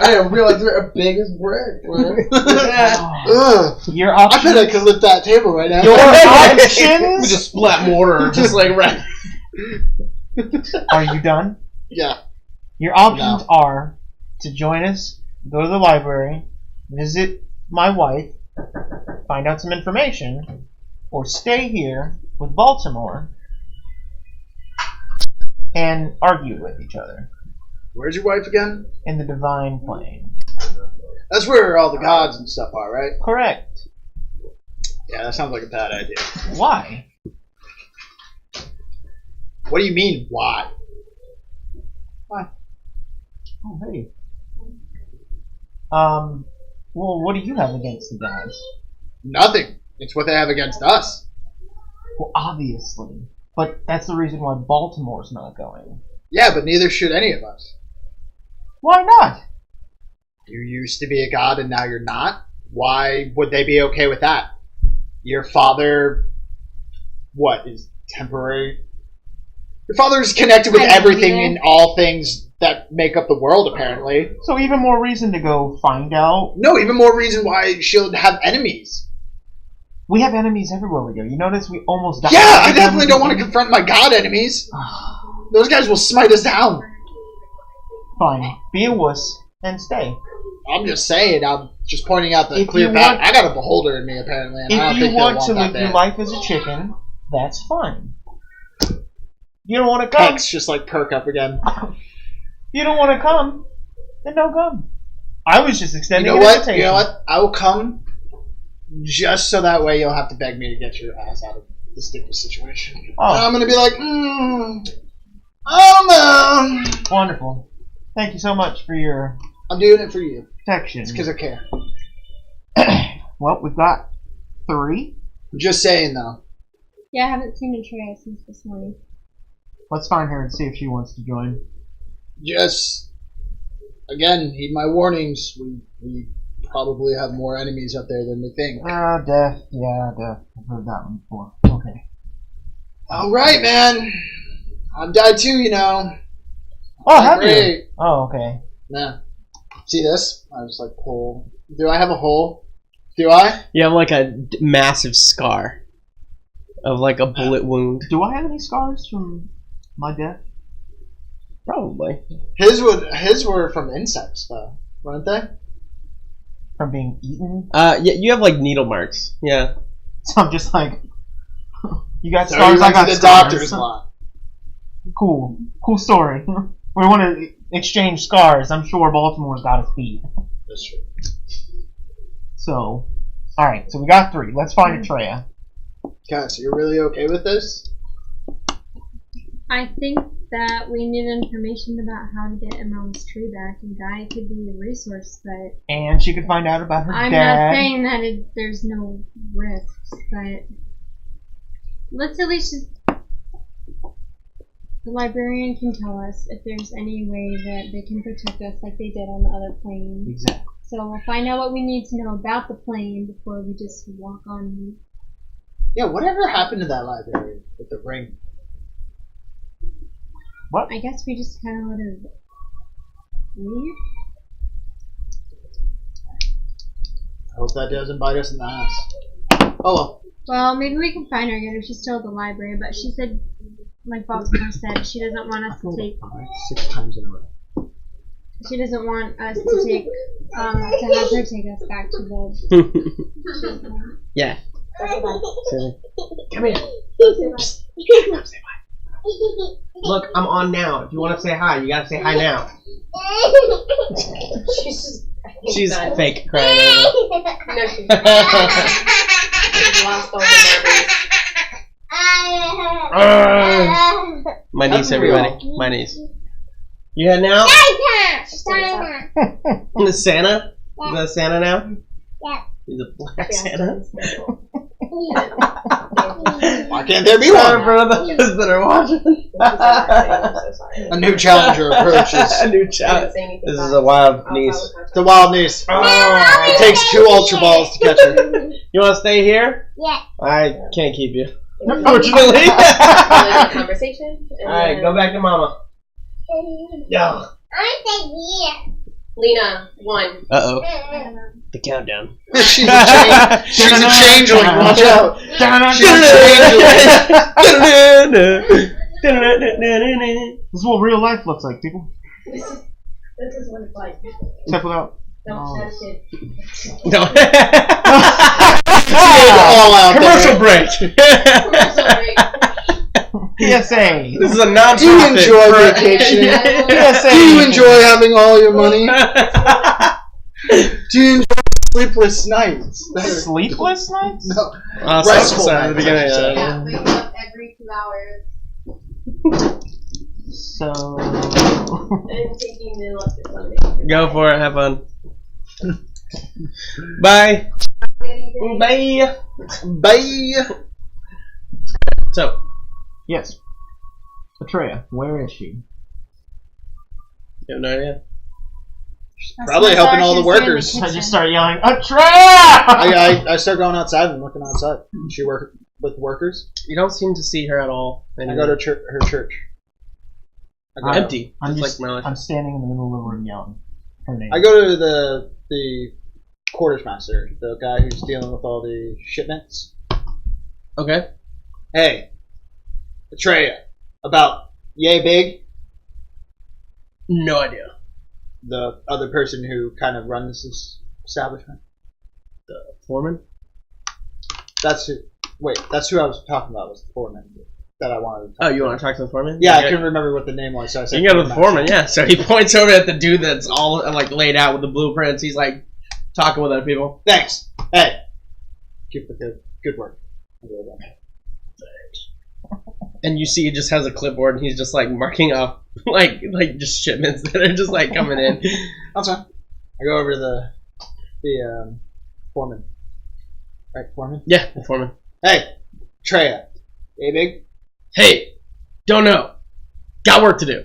I didn't realize they're as big as brick. Ugh. Your I options. bet I could lift that table right now. Your We options. just splat mortar, just like right. Are you done? Yeah. Your options are to join us, go to the library, visit my wife, find out some information, or stay here with Baltimore and argue with each other Where's your wife again? in the Divine Plane. That's where all the gods and stuff are, right? Correct. Yeah, that sounds like a bad idea. Why? What do you mean, why? Oh, hey. Well, what do you have against the gods? Nothing. It's what they have against us. Well, obviously. But that's the reason why Baltimore's not going. Yeah, but neither should any of us. Why not? You used to be a god and now you're not? Why would they be okay with that? Your father, what, is temporary? Your father's connected with I don't everything either. and all things that make up the world, apparently. So even more reason to go find out. No, even more reason why she'll have enemies. We have enemies everywhere we go. You notice we almost died. Yeah, I definitely don't want to confront my god enemies. Those guys will smite us down. Fine. Be a wuss and stay. I'm just saying, I'm just pointing out the If clear you path. want- I got a beholder in me, apparently, and I If don't you think they'll want to want live that your bad. life as a chicken, that's fine. You don't want to come. Hex just like perk up again. You don't want to come, then don't come. I was just You extending know an what? invitation. You know what? I will come just so that way you'll have to beg me to get your ass out of this sticky situation. Oh. And I'm gonna be like, oh no. Wonderful. Thank you so much for your I'm doing it for you. protection. It's because I care. Well, we've got 3. Just saying though. Yeah, I haven't seen Atreya since this morning. Let's find her and see if she wants to join. Just again, heed my warnings. We probably have more enemies out there than we think. Death. Yeah, death. I've heard that one before. Okay. Alright, man. I've died too, you know. Oh, have you? Great. Oh, okay. Nah. See this? I just like pull. Do I have a hole? Do I? You have like a massive scar of like a bullet wound. Do I have any scars from my death? Probably. His were from insects though, weren't they? From being eaten? Yeah, you have like needle marks. Yeah. So I'm just like, you got So scars, you I went got to the scars. doctor's lot. Cool. Cool story. We want to exchange scars. I'm sure Baltimore's got his beat. That's true. So, alright, so we got 3. Let's find Atreya. Okay, so you're really okay with this? I think that we need information about how to get Emerald's tree back, and Guy could be a resource, but And she could find out about her I'm dad. not saying that there's no risks, but let's at least just... The librarian can tell us if there's any way that they can protect us like they did on the other plane. Exactly. So we'll find out what we need to know about the plane before we just walk on. Yeah, whatever happened to that library with the ring? I guess we just kind of let her leave. I hope that doesn't bite us in the ass. Oh well. Well, maybe we can find her again if she's still at the library, but she said, like Baltimore said, she doesn't want us to take... 6 times in a row. She doesn't want us to take, to have her take us back to the... Yeah. Come here. Look, I'm on now. If you want to say hi, you gotta say hi now. She's She's fake crying. No, she's lost all the My niece, everybody. My niece. You heading out? The Santa? Is that Santa now? Yeah. He's a black Santa? Why can't there be Sorry one? for those that are watching. A new challenger approaches. A new challenge. This is a wild niece. The wild niece. It takes 2 Ultra Balls to catch her. You want to stay here? Yeah. I can't keep you. Really conversation. Alright, go back to mama. Yeah. Lena, 1. Uh-oh. The countdown. She's a changeling. Watch out. She's a changeling. This is what real life looks like, people. This is what it's like. Except without. Don't touch it. No. All out Commercial there. break. Commercial break. PSA. This is a non-profit. Do you enjoy vacationing? PSA. Do you enjoy having all your money? Do you enjoy sleepless nights? Sleepless nights? No. Restful at the nights, beginning. I should say. Yeah, wake up every 2 hours So. and taking the electric lemonade. Go for it. Have fun. Bye. Bye. Bye. So, Yes. Atreya, where is she? you have no idea. Probably helping all the workers. I just start yelling, Atreya! I start going outside and looking outside. She work with workers. You don't seem to see her at all. I go to her church. Empty. I'm just just, like my life. I'm standing in the middle of the room yelling her name. I go to the quarters master, the guy who's dealing with all the shipments. Okay. Hey, Atreya, about yay big, No idea. the other person who kind of runs this establishment. The foreman? That's who. Wait, that's who I was talking about. Was the foreman that I wanted to talk Oh, you want to talk to the foreman? Yeah, I Okay. couldn't remember what the name was, so I said. You can go to the foreman, yeah. So he points over at the dude that's all like laid out with the blueprints. He's like talking with other people. Thanks. Hey, keep the good work. And you see he just has a clipboard and he's just like marking up like just shipments that are just like coming in. That's fine. I go over to the foreman. Right, foreman. Yeah, the foreman. Hey, Atreya, yay big. Hey, don't know. Got work to do.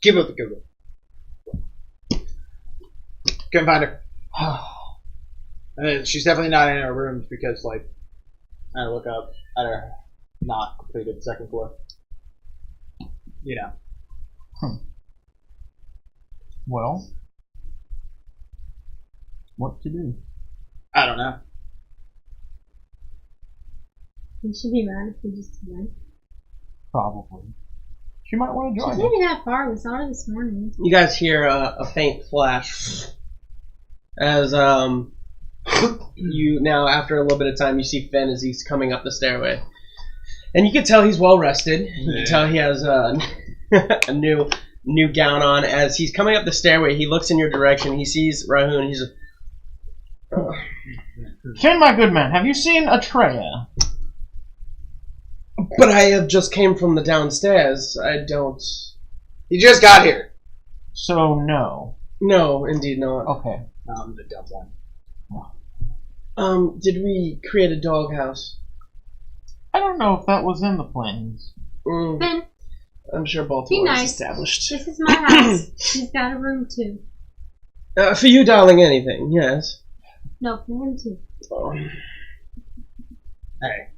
Keep up the good work. Couldn't find her. And then she's definitely not in her rooms because, like, I look up at her not completed second floor. You know. Well, what to do? I don't know. You should be mad if we just went. Probably. She might want to She's join not us. even that far. We saw her this morning. You guys hear a faint flash as you now after a little bit of time you see Finn as he's coming up the stairway, and you can tell he's well rested. You can tell he has a new gown on. As he's coming up the stairway, he looks in your direction. He sees Rahun. He's Finn, my good man, have you seen Atreya? but I have just came from the downstairs. I don't. You just got here. So, no. No, indeed not. Okay. I'm the dumb one. Did we create a doghouse? I don't know if that was in the plans. Finn, I'm sure be Baltimore is nice. established. This is my house. He's got a room too. For you, darling, anything, yes. No, for him too. Oh. Hey.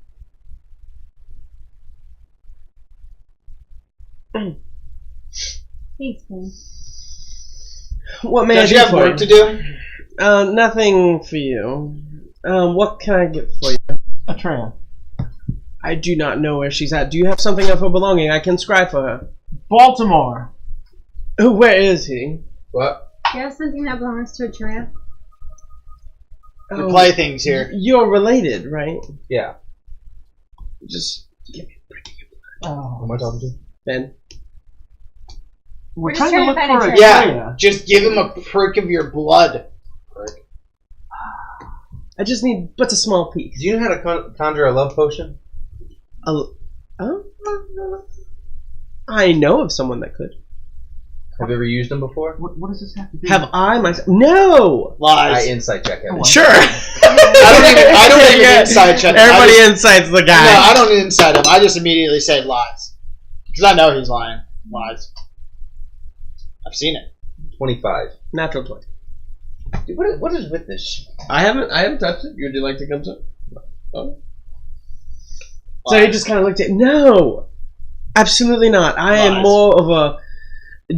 Thanks, Finn. What may I Don't do you have for work you? to do? Nothing for you. What can I get for you? Atreya. I do not know where she's at. Do you have something of her belonging I can scribe for her? Baltimore. Where is he? What? Do you have something that belongs to Atreya? The playthings here. You're related, right? Yeah. Just give me a break. Who Oh. am I talking to? Ben. We're just trying to trying to look find for Atreya. Atreya. Yeah, just give him a prick of your blood. Prick. I just need but a small piece. Do you know how to conjure a love potion? I know of someone that could. Have you ever used them before? What does this have to do? Have I myself? No. Lies. Insight check him. Sure. I don't even inside check him. Everybody insights the guy. No, I don't inside him. I just immediately say lies. Because I know he's lying. Lies. I've seen it. 25. Natural 20. Dude, what is with this shit? I haven't touched it. Would you like to come to it? Oh. So he just kind of looked at. No, absolutely not. I am Lies. more of a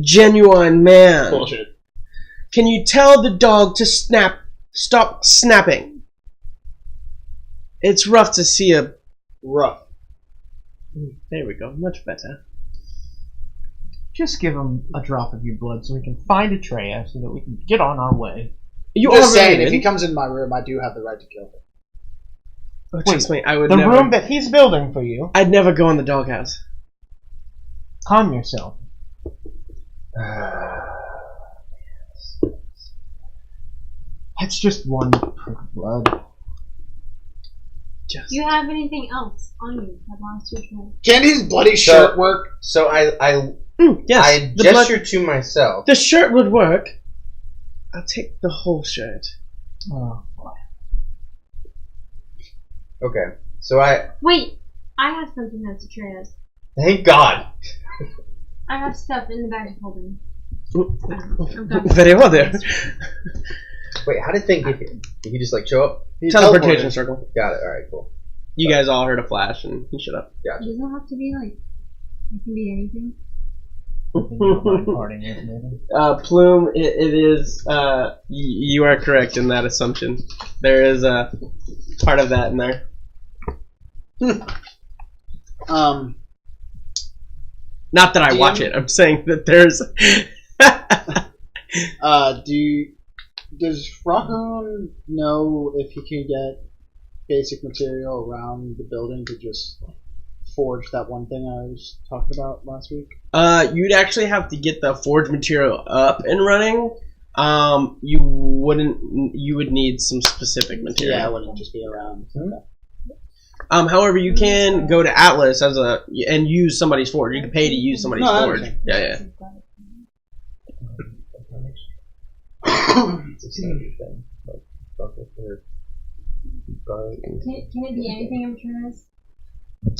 genuine man. Bullshit. Can you tell the dog to stop snapping? It's rough to see a. Rough. There we go. Much better. Just give him a drop of your blood so we can find Atreya so that we can get on our way. You Just already saying, did. if he comes in my room, I do have the right to kill him. Oh, trust me, I would The never. room that he's building for you. I'd never go in the doghouse. Calm yourself. That's just one prick of blood. Just. Do you have anything else on you that belongs to Atreya? Can his bloody shirt work? So I Yes. I the gesture blood- to myself. The shirt would work. I'll take the whole shirt. Oh, boy. Okay. So I Wait, I have something that's Atreya's. thank God. I have stuff in the bag of holding. Very well there. Wait, how did Fink get here? Did he just like show up? Teleportation circle. Got it. All right, cool. You guys all heard a flash and he shut up. It doesn't have to be like, it can be anything. Parting it, maybe. Plume, it is, you are correct in that assumption. There is a part of that in there. Not that I watch it, I'm saying that there's... Does Rocco know if he can get basic material around the building to just forge that one thing I was talking about last week? You'd actually have to get the forge material up and running. You would need some specific material. Yeah, it wouldn't just be around. However, you can go to Atlas and use somebody's forge. You can pay to use somebody's forge. Yeah. Can it be anything of Atreya's?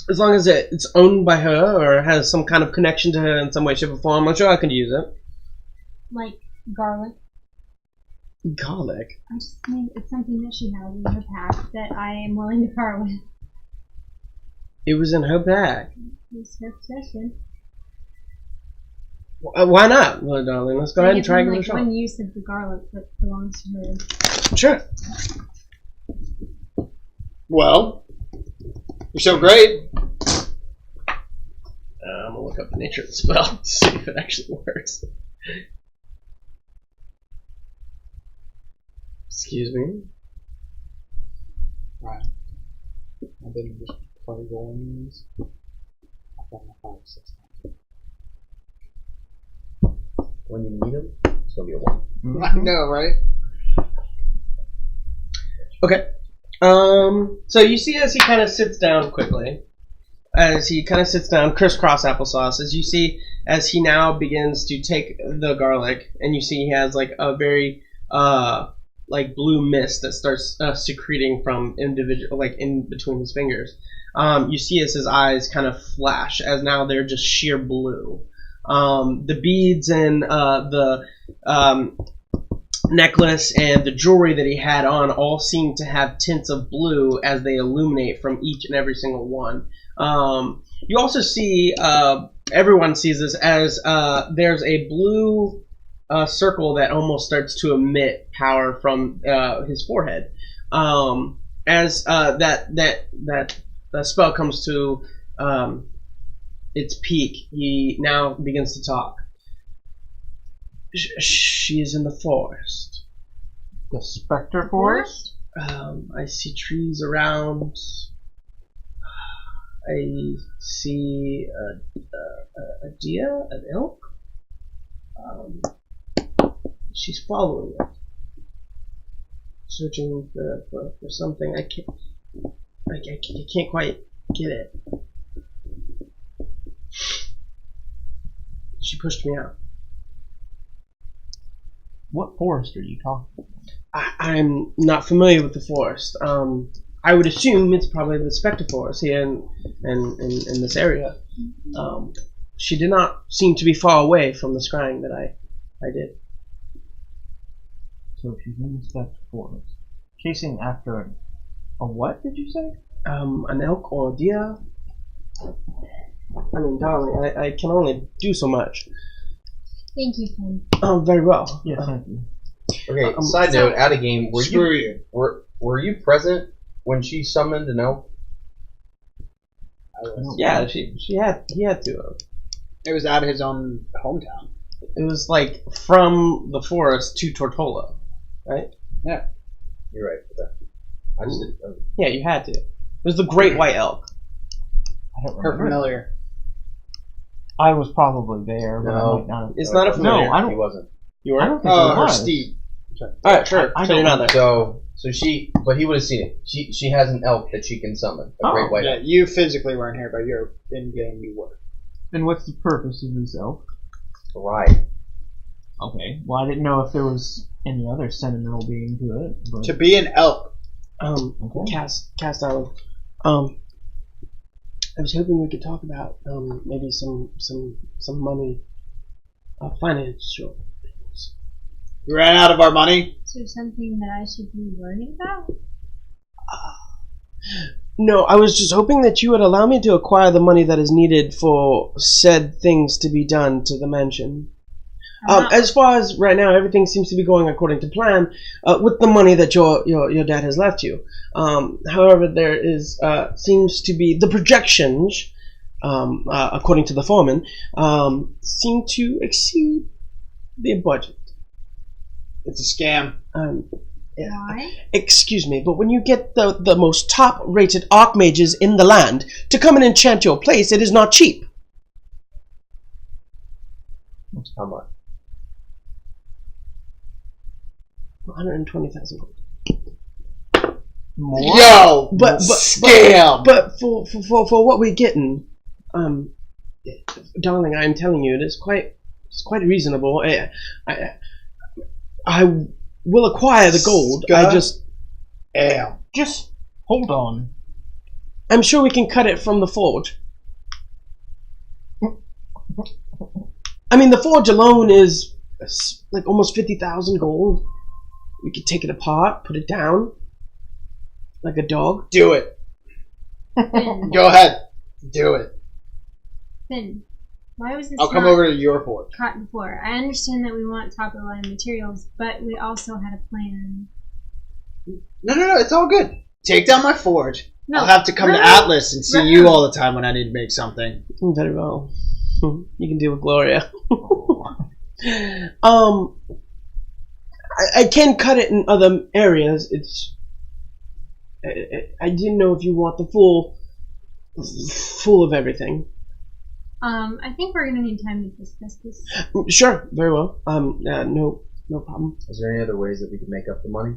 As long as it's owned by her or has some kind of connection to her in some way, shape, or form, I'm sure I can use it. Like garlic? Garlic? I just think it's something that she has in her pack that I am willing to part with. It was in her bag. It's her possession. Why not, little darling? Let's go ahead and try and give it a like shot. one use of the garlic that belongs to her. Sure. Well, you're so great. I'm gonna look up the nature of the spell to see if it actually works. Excuse me. Right. I've been just playing rolling these. I've got my 5, 6. When you need him, it's gonna be a 1. I know, right? Okay. So you see as he kind of sits down quickly, crisscross applesauce, as you see as he now begins to take the garlic, and you see he has like a very like blue mist that starts secreting from in between his fingers. You see as his eyes kind of flash as now they're just sheer blue. The beads and the necklace and the jewelry that he had on all seem to have tints of blue as they illuminate from each and every single one. You also see, everyone sees this as there's a blue circle that almost starts to emit power from his forehead. As that spell comes to its peak, he now begins to talk. She is in the forest. The Spectre Forest? I see trees around. I see a deer, an elk. She's following it. searching for something. I can't quite get it. She pushed me out. What forest are you talking about? I'm not familiar with the forest. I would assume it's probably the Spectre Forest here in this area. She did not seem to be far away from the scrying that I did. So she's in the Spectre Forest. Chasing after a what, did you say? An elk or a deer. I mean, darling, I can only do so much. Thank you, Finn. Very well. Yes, thank you. Okay, side note, out of game, Screw you. were you present when she summoned an elk? Yeah, he had to. It was out of his own hometown. It was like from the forest to Tortola, right? Yeah. You're right. I just didn't. Yeah, you had to. It was the Great White Elk. I don't Her remember. familiar. I was probably there, but No. I might not have. It's not a familiar. No, I don't. He wasn't. You I weren't? don't think Oh, it her was. steed. Alright, sure. I So you're not there. So but he would have seen it. She has an elk that she can summon. A great white Yeah, elk. you physically weren't here, but you're in game. You were. And what's the purpose of this elk? Right. Okay. Well, I didn't know if there was any other sentimental being to it. But To be an elk. Okay. Cast Island. I was hoping we could talk about maybe some money, financial things. You ran out of our money. Is there something that I should be worried about? No, I was just hoping that you would allow me to acquire the money that is needed for said things to be done to the mansion. As far as right now, everything seems to be going according to plan with the money that your dad has left you. However, there is seems to be the projections, according to the foreman, seem to exceed the budget. It's a scam. Why? Excuse me, but when you get the most top-rated archmages in the land to come and enchant your place, it is not cheap. How much? 120,000 gold. More? Yo, But scam. But for what we're getting, darling, I am telling you, it's quite reasonable. I will acquire the gold. Just hold on. I'm sure we can cut it from the forge. I mean, the forge alone is like almost 50,000 gold. We could take it apart, put it down, like a dog. Do it. Finn, Go ahead. Do it. Finn, why was this I'll come not over to your forge. caught before? I understand that we want top of the line materials, but we also had a plan. No. It's all good. Take down my forge. No, I'll have to come to Atlas and see you all the time when I need to make something. Very well. You can deal with Gloria. I can cut it in other areas. I didn't know if you want the full of everything. I think we're gonna need time to discuss this. Sure, very well. No problem. Is there any other ways that we could make up the money?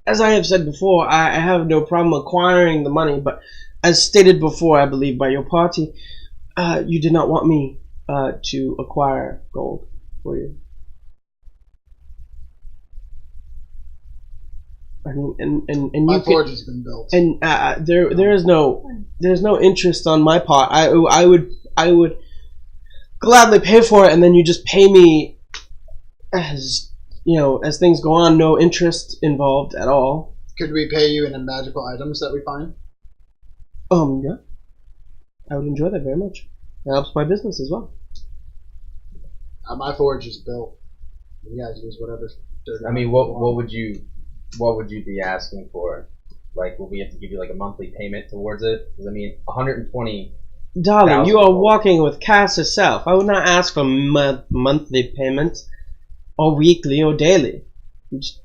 As I have said before, I have no problem acquiring the money, but as stated before, I believe by your party, you did not want me to acquire gold for you. I mean, and My you forge has been built. and there's no interest on my part. I would gladly pay for it, and then you just pay me as as things go on. No interest involved at all. Could we pay you in the magical items that we find? Yeah, I would enjoy that very much. It helps my business as well. My forge is built. You guys use whatever. I mean, what would you be asking for? Like, will we have to give you like a monthly payment towards it? Because I mean, 120. Darling, you are gold. walking with Cass herself. I would not ask for monthly payments, or weekly, or daily. You just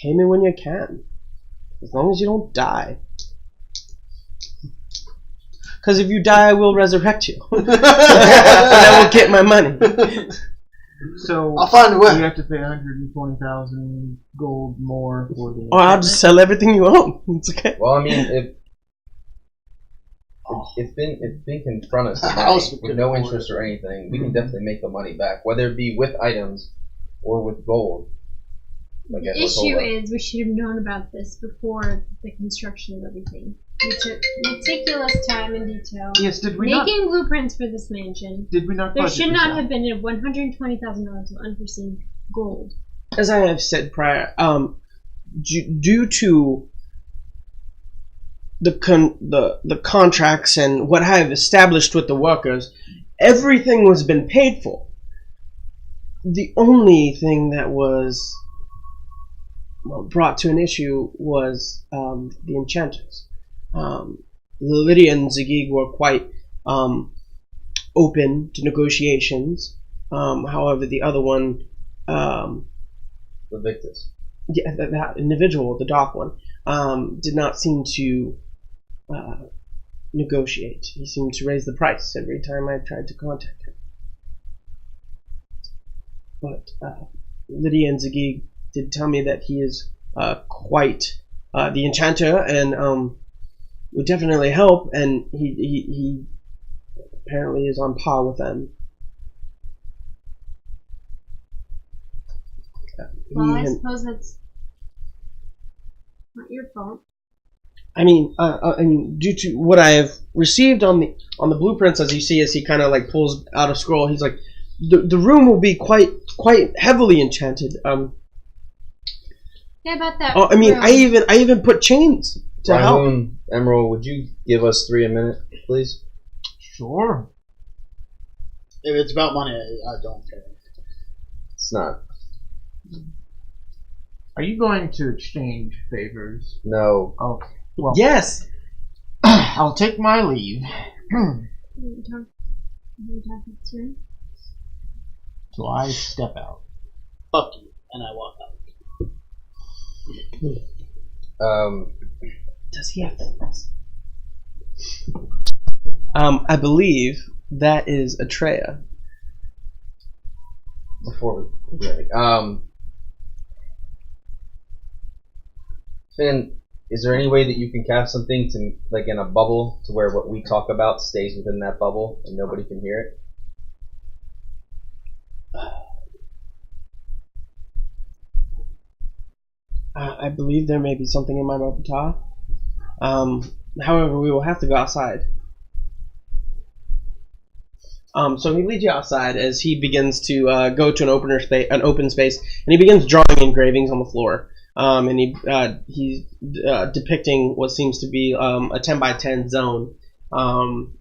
pay me when you can, as long as you don't die. Because if you die, I will resurrect you, and I will get my money. So I'll find a you way. have to pay 120,000 gold more for the. Or I'll just sell everything you own. It's okay. Well, I mean, if Finn can front us House tonight we with couldn't no afford interest or anything, we can definitely make the money back, whether it be with items or with gold. Like The Edward told issue us. is we should have known about this before the construction of everything. We took meticulous time and detail. Yes, did we not? Making blueprints for this mansion. Did we not? There budget should this not out? have been $120,000 of unforeseen gold. As I have said prior, due to the contracts and what I have established with the workers, everything was been paid for. The only thing that was brought to an issue was the enchanters. Lydia and Zigig were quite open to negotiations. However, the other one, The Victus. yeah, that individual, the dark one, did not seem to negotiate. He seemed to raise the price every time I tried to contact him. But Lydia and Zigig did tell me that he is quite the enchanter and would definitely help, and he apparently is on par with them. Well, I He- suppose that's not your fault. I mean, due to what I have received on the blueprints, as you see, as he kind of like pulls out a scroll, he's like, the room will be quite heavily enchanted. Yeah, about that. I mean, room. I even put chains to help. Rahoon, Emerald, would you give us 3 a minute, please? Sure. If it's about money, I don't care. It's not. Are you going to exchange favors? No. Okay. Well, Yes. I'll take my leave. You talk to him? So I step out. Fuck you. And I walk out. Does he have friends? I believe that is Atreya. Before we Finn, is there any way that you can cast something to like in a bubble to where what we talk about stays within that bubble and nobody can hear it? I believe there may be something in my repertoire. However, we will have to go outside. So he leads you outside as he begins to go to an open space, and he begins drawing engravings on the floor. And he's depicting what seems to be a 10 by 10 zone,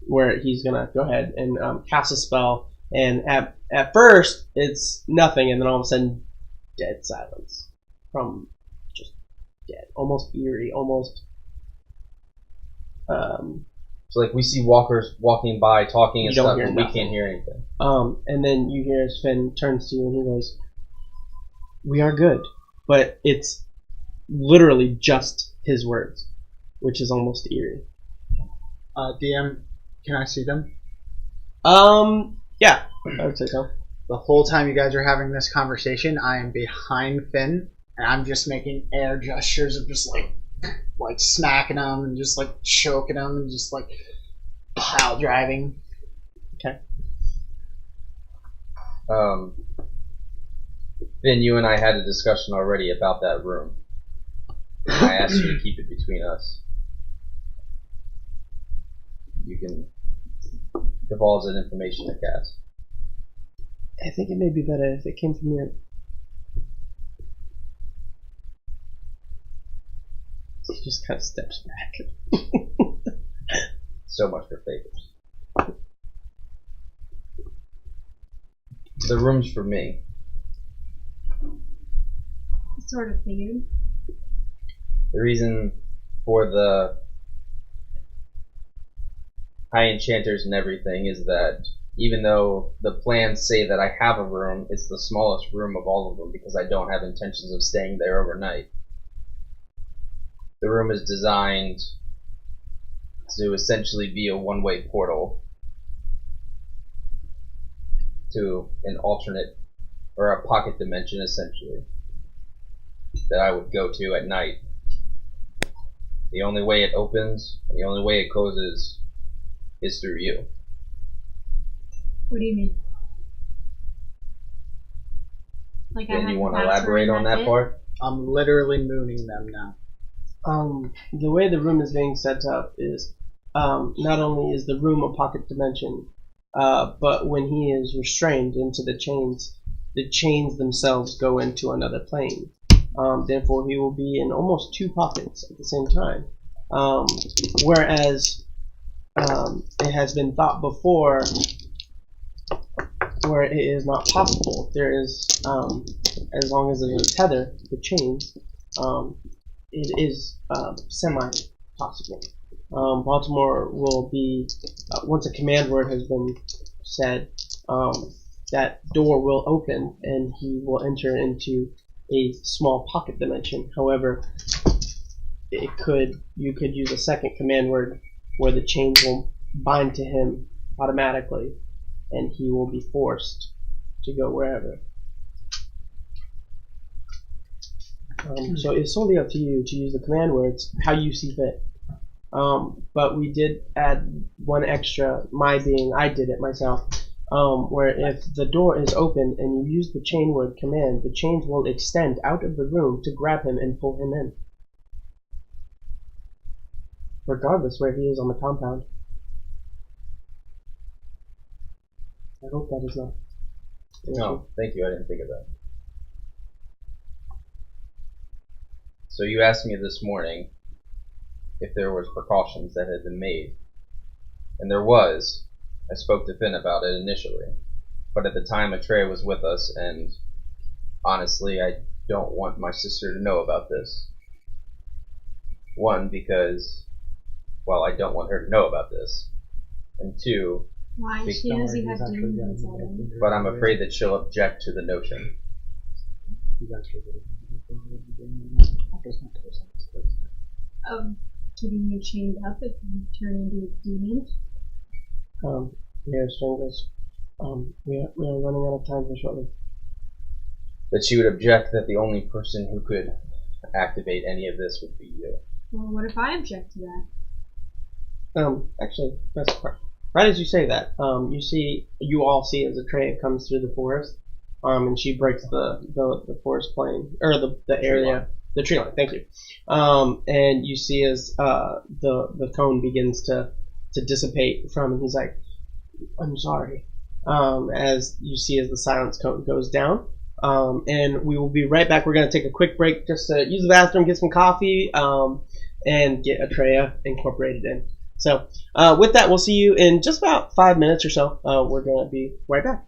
where he's gonna go ahead and cast a spell. And at first it's nothing, and then all of a sudden, dead silence from just dead, almost eerie, almost. So like we see walkers walking by talking and You don't stuff, hear and we nothing. can't hear anything. And then you hear as Finn turns to you and he goes, "We are good," but it's literally just his words, which is almost eerie. DM, can I see them? Yeah, I would say so. The whole time you guys are having this conversation, I am behind Finn, and I'm just making air gestures of just like smacking him and just like choking him and just like pile driving. Finn, you and I had a discussion already about that room. And I asked you to keep it between us. You can divulge that information to Cass. I think it may be better if it came from you. He just kind of steps back. So much for favors. The room's for me. Sort of figured. The reason for the high enchanters and everything is that even though the plans say that I have a room, it's the smallest room of all of them because I don't have intentions of staying there overnight. The room is designed to essentially be a one-way portal to an alternate or a pocket dimension essentially, that I would go to at night. The only way it opens, and the only way it closes, is through you. What do you mean? Like I And had you to want to pass elaborate her on and that that's it? part? I'm literally mooning them now. The way the room is being set up is not only is the room a pocket dimension, but when he is restrained into the chains themselves go into another plane. Therefore, he will be in almost two pockets at the same time. Whereas it has been thought before where it is not possible. There is, as long as there's a tether, the chains, it is semi-possible. Baltimore will be, once a command word has been said, that door will open and he will enter into a small pocket dimension. However, you could use a second command word where the chains will bind to him automatically and he will be forced to go wherever. So it's solely up to you to use the command words how you see fit. But we did add one extra, I did it myself, where if the door is open and you use the chain word command, the chains will extend out of the room to grab him and pull him in, regardless where he is on the compound. I hope that is not. No, thank you, I didn't think of that. So you asked me this morning if there was precautions that had been made. And there was. I spoke to Finn about it initially. But at the time, Atreya was with us, and honestly, I don't want my sister to know about this. One, because, well, I don't want her to know about this. And two, Why? She knows you have demons inside him. but I'm afraid that she'll object to the notion. Keeping you chained up if you turn into a demon. Strangers. We are running out of time for shortly. That she would object that the only person who could activate any of this would be you. Well, what if I object to that? Actually, that's right as you say that. You all see as Atreya comes through the forest, and she breaks the forest plane or the area, the tree line. Thank you. And you see as the cone begins to dissipate from him. He's like, "I'm sorry." As you see as the silence cone goes down. And we will be right back. We're going to take a quick break just to use the bathroom, get some coffee, and get Atreya incorporated in. So with that, we'll see you in just about 5 minutes or so. We're going to be right back.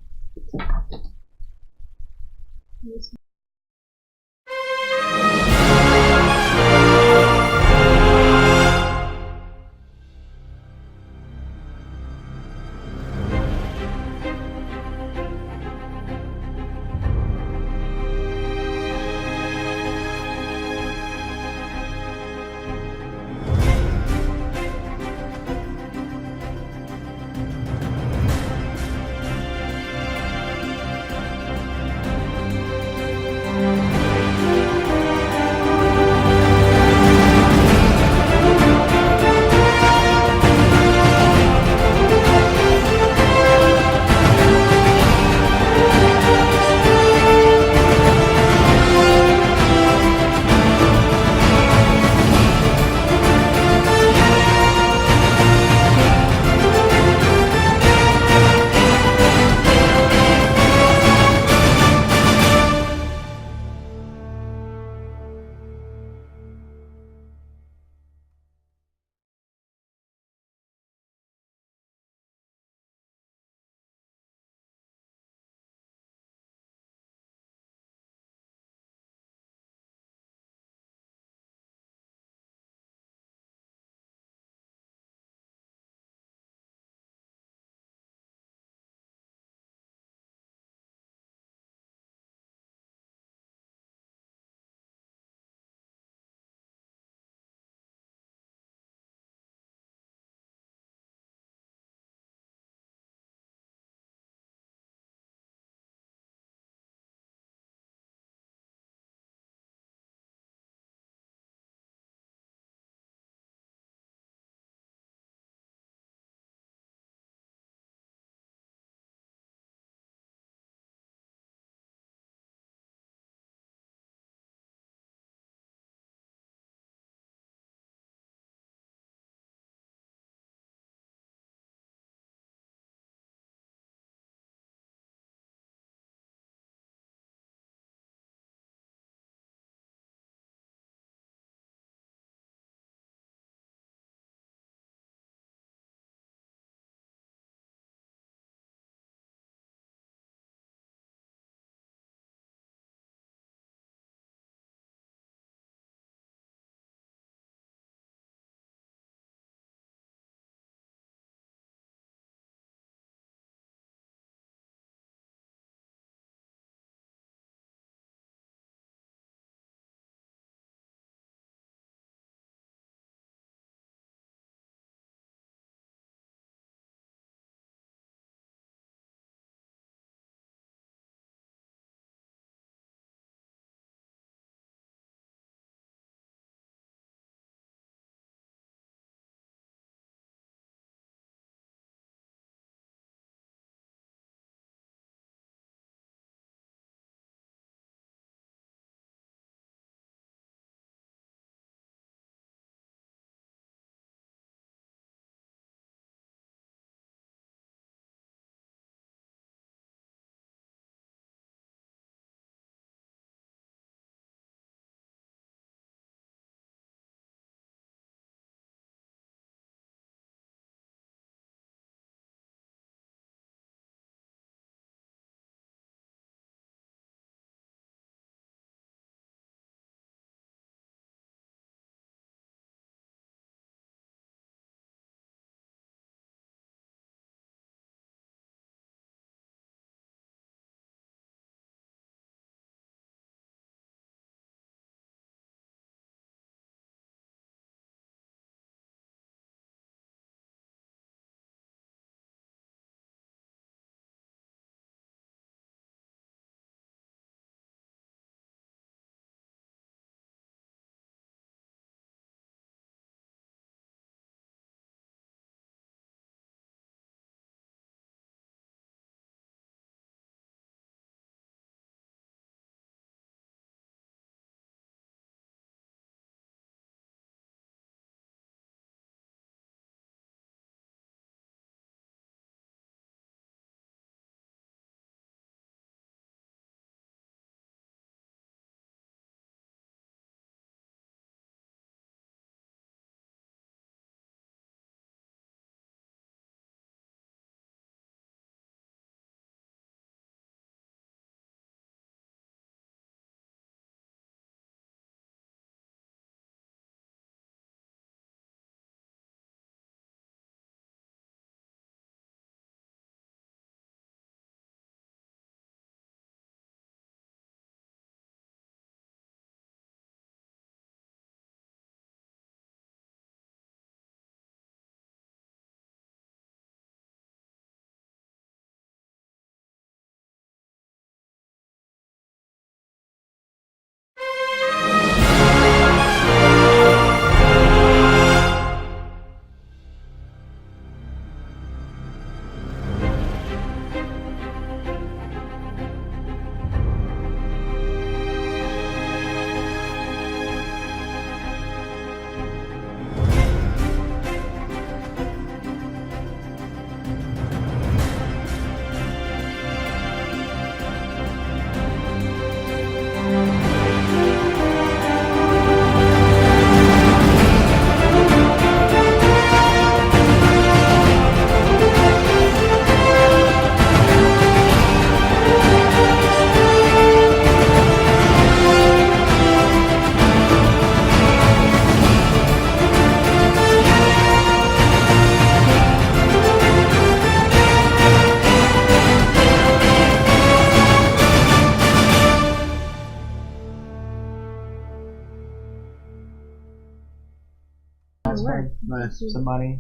Let's work. find somebody.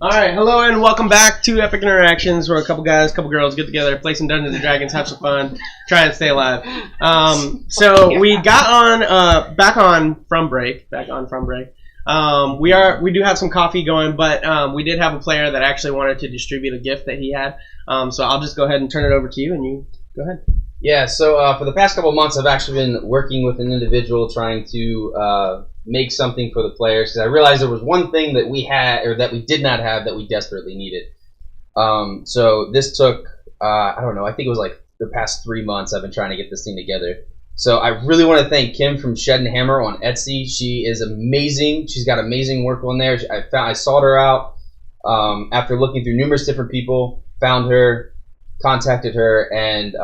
All right, hello and welcome back to Epic Interactions, where a couple guys, couple girls get together, play some Dungeons and Dragons, have some fun, try and stay alive. So we got on back on from break. We do have some coffee going, but we did have a player that actually wanted to distribute a gift that he had. So I'll just go ahead and turn it over to you, and you go ahead. Yeah, so for the past couple of months, I've actually been working with an individual trying to make something for the players, because I realized there was one thing that we had, or that we did not have, that we desperately needed. So this took, I don't know, I think it was like the past 3 months I've been trying to get this thing together. So I really want to thank Kim from Shed and Hammer on Etsy. She is amazing. She's got amazing work on there. I sought her out after looking through numerous different people, found her, contacted her, and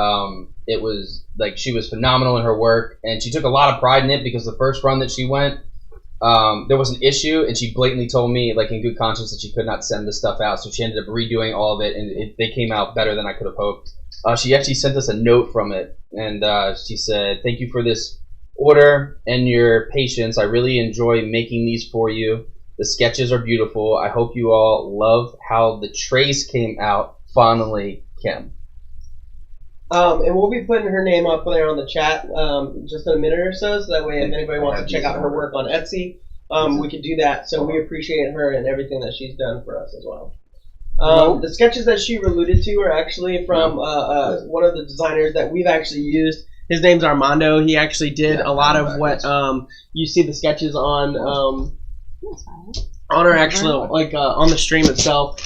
it was like she was phenomenal in her work, and she took a lot of pride in it, because the first run that she went, there was an issue, and she blatantly told me, like in good conscience, that she could not send this stuff out, so she ended up redoing all of it, and they came out better than I could have hoped. She actually sent us a note from it, and she said, "Thank you for this order and your patience. I really enjoy making these for you. The sketches are beautiful. I hope you all love how the trays came out. Fondly, Kim." And we'll be putting her name up there on the chat just in a minute or so that way if anybody wants to check out her work on Etsy, we could do that. So we appreciate her and everything that she's done for us as well. The sketches that she alluded to are actually from one of the designers that we've actually used. His name's Armando. He actually did a lot of what you see the sketches on our actual, like on the stream itself.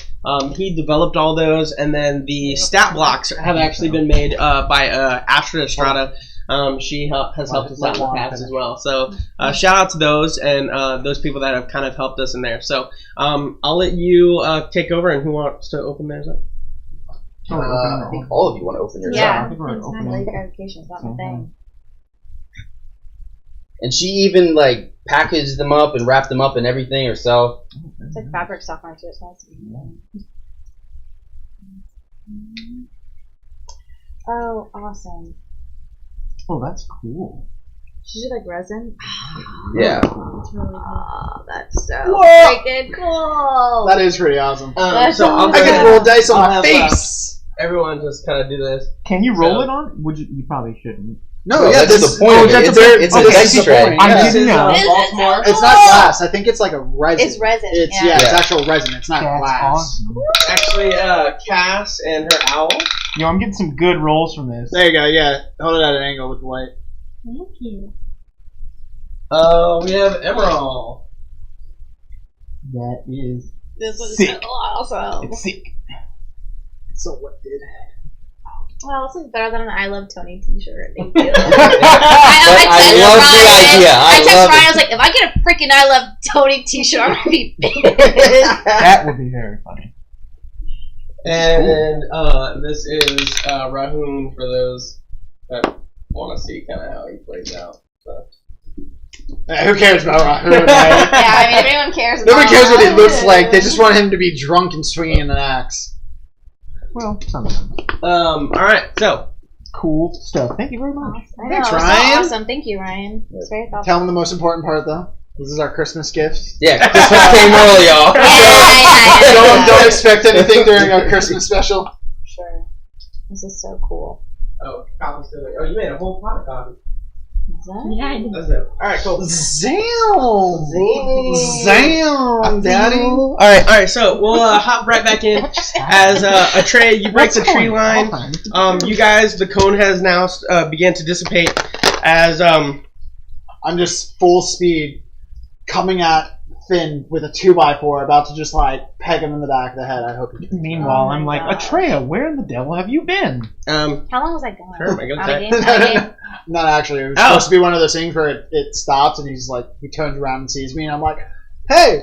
He developed all those, and then the stat blocks have actually been made by Astra Estrada. She has helped us out in the past as well. So shout out to those and those people that have kind of helped us in there. So I'll let you take over, and who wants to open theirs up? I think all of you want to open yours Yeah, up. late gratification is not my thing. And she even like packaged them up and wrapped them up and everything herself. It's like fabric stuff on it, so it's nice. Oh, awesome. Oh, that's cool. Should you like resin? Yeah. That's really cool. Oh, that's so Whoa! freaking cool. That is pretty awesome. That's So I'll so go I ahead can and roll dice on I'll my have, face. everyone just kind of do this. Can you roll So- it on? Would you? You probably shouldn't. No, No, yeah, that's this, the point of it. It's a this dice is the tray. point, I'm yeah. This is kidding now. This is Baltimore. so It's not glass. I think it's like a resin. It's resin. It's yeah. it's actual resin. It's not That's glass. awesome. Actually, Cass and her owl. Yo, I'm getting some good rolls from this. There you go. Yeah, hold it at an angle with the light. Thank you. We have Emerald. That is This was sick. so awesome. It's sick. So what did? Well, this is better than an I Love Tony t-shirt. Thank you. I love the idea. I I texted love Ryan, I it. was like, if I get a freaking I Love Tony t-shirt, I'm going to be pissed. That would be very funny. And this is Rahun for those that want to see kind of how he plays out. So. Who cares about Rahul? Yeah, I mean, if anyone cares Nobody cares what he Rahul. looks like. They just want him to be drunk and swinging an axe. Well, sometimes. All right, so Cool stuff. Thank you very much. I know, Thanks, it was Ryan. So awesome. Thank you, Ryan. It's very thoughtful. Tell them the most important part, though. This is our Christmas gift. Yeah, Christmas came early, y'all. Don't expect anything during our Christmas special. Sure. This is so cool. coffee's still there. Oh, you made a whole pot of coffee. Is that? Yeah, I did. That's it. All right, cool. Zam, Daddy. All right. So we'll hop right back in as a tray. You break the tree line. You guys, the cone has now began to dissipate as I'm just full speed coming at Finn with a 2x4, about to just like peg him in the back of the head. I hope he can. Meanwhile, Oh my I'm like, God. Atreya, where in the devil have you been? How long was I gone? Sure, make it Out of check. game? Out of game? Not actually. It was supposed to be one of those things where it stops and he's like, he turns around and sees me and I'm like, hey,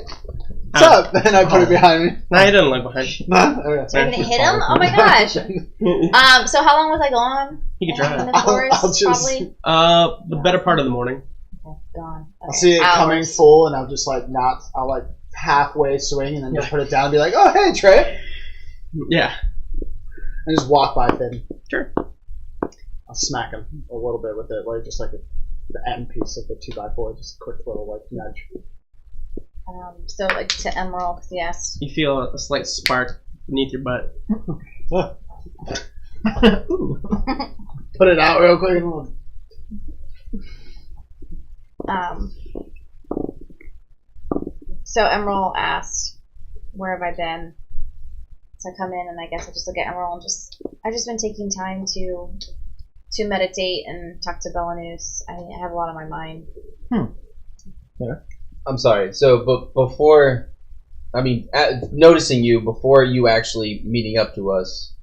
what's up? And I put it behind me. No, he doesn't look behind you. Huh? Okay. So I'm gonna hit him? Oh my gosh. So how long was I gone? You can try In it. the forest, I'll just- probably. The better part of the morning. Okay, gone. I'll Okay. see it coming Hours. full and I'll just like I'll like halfway swing and then just put it down and be like, oh hey Trey, Yeah. and just walk by Finn. Sure. I'll smack him a little bit with it, like just like the end piece of the 2x4, just a quick little like nudge. So like to Emerald, because he asked. You feel a slight spark beneath your butt. Ooh. Put it out real quick. So Emerald asked, "Where have I been?" So I come in and I guess I just look at Emerald and I've just been taking time to meditate and talk to Belanus. I have a lot on my mind. I'm sorry. So, but before, noticing you before you actually meeting up to us,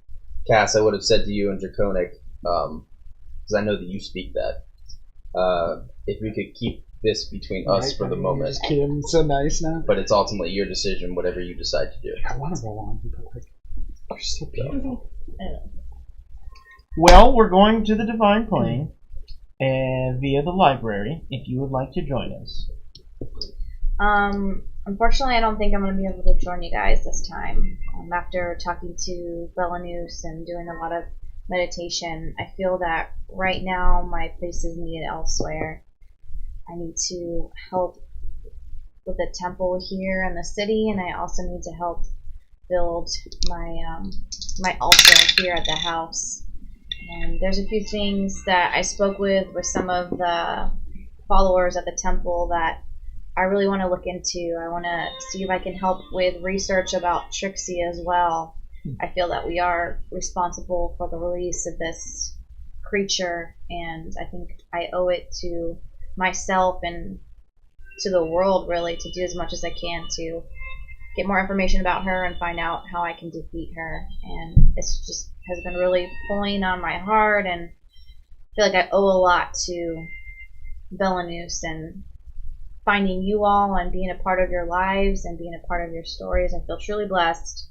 Cass, I would have said to you in Draconic, because I know that you speak that. If we could keep this between us for the moment. Just keep him so nice now. But it's ultimately your decision, whatever you decide to do. I want to roll on him, but like, you're so beautiful. Well, we're going to the Divine Plane and via the library. If you would like to join us. Unfortunately, I don't think I'm going to be able to join you guys this time. After talking to Belanus and doing a lot of meditation, I feel that right now my place is needed elsewhere. I need to help with the temple here in the city, and I also need to help build my my altar here at the house. And there's a few things that I spoke with some of the followers at the temple that I really want to look into. I want to see if I can help with research about Trixie as well. I feel that we are responsible for the release of this creature, and I think I owe it to myself and to the world, really, to do as much as I can to get more information about her and find out how I can defeat her. And it's just has been really pulling on my heart, and I feel like I owe a lot to Belanus and finding you all and being a part of your lives and being a part of your stories. I feel truly blessed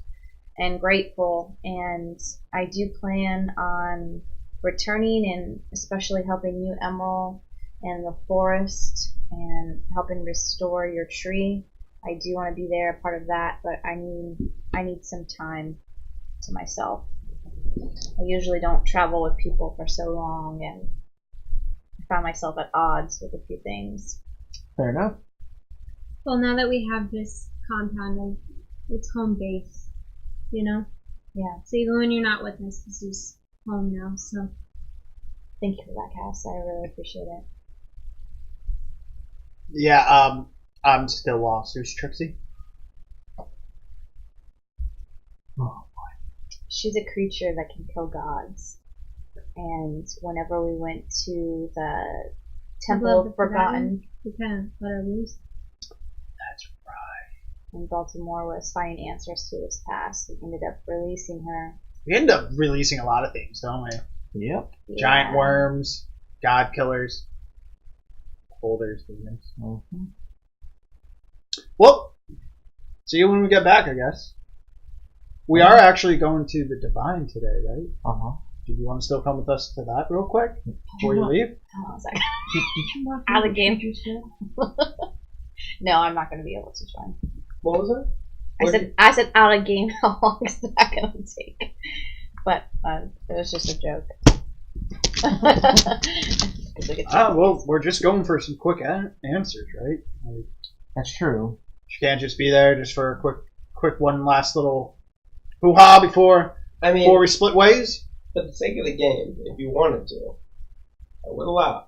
and grateful, and I do plan on returning and especially helping you, Emerald, in the forest and helping restore your tree. I do want to be there, a part of that, but I need some time to myself. I usually don't travel with people for so long, and I find myself at odds with a few things. Fair enough. Well, now that we have this compound, it's home base, you know? Yeah. So even when you're not with us, this is home now, so. Thank you for that, Cass. I really appreciate it. Yeah, I'm still lost. Who's Trixie? Oh, She's a creature that can kill gods. And whenever we went to the Temple of Forgotten, we kind of let her loose. That's right. and Baltimore was finding answers to his past, we ended up releasing her. We end up releasing a lot of things, don't we? Yep. Giant worms, god killers, holders, demons. Mm-hmm. Well, see you when we get back, I guess. We are actually going to the Divine today, right? Uh-huh. Do you want to still come with us to that real quick before you leave? Oh, I was like, Did you not out of the game. you said? No, I'm not going to be able to join. What was it? I said out of game. How long is that going to take? But it was just a joke. Well, we're just going for some quick answers, right? Like, That's true. you can't just be there just for a quick one last little hoo-ha before we split ways. For the sake of the game, if you wanted to, I would allow.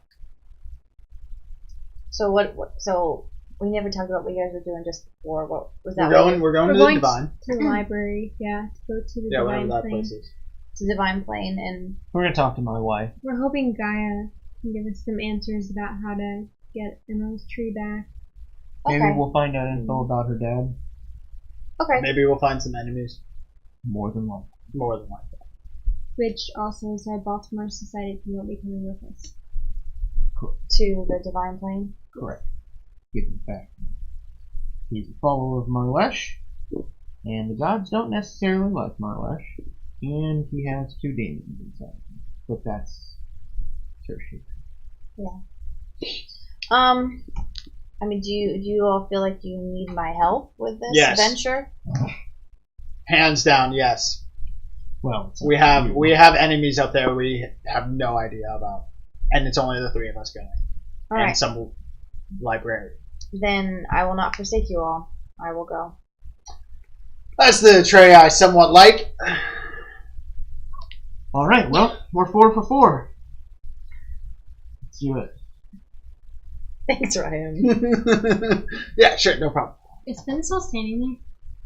So So we never talked about what you guys were doing just before. What was that? We're going to the Divine. To the library, yeah, to go to the Yeah, Divine whatever that Plane. place is. To Divine Plane, and We're going to talk to my wife. We're hoping Gaia can give us some answers about how to get Emerald's tree back. okay, Maybe we'll find out info about her dad. okay. Maybe we'll find some enemies. More than one. More than likely. Which also said Baltimore's decided he won't be coming with us. To the Divine Plane. Correct. Give him back. He's a follower of Marlesh, and the gods don't necessarily like Marlesh, and he has 2 demons inside him. But that's tertiary. I mean, do you all feel like you need my help with this Yes. venture? Hands down, yes. Well, We have enemies out there we have no idea about, and it's only the 3 of us going, All and right. some library. then I will not forsake you all. I will go. That's the tray I somewhat like. Alright, well, we're 4 for 4. Let's do it. Thanks, Ryan. Yeah, sure, no problem. Is Finn still standing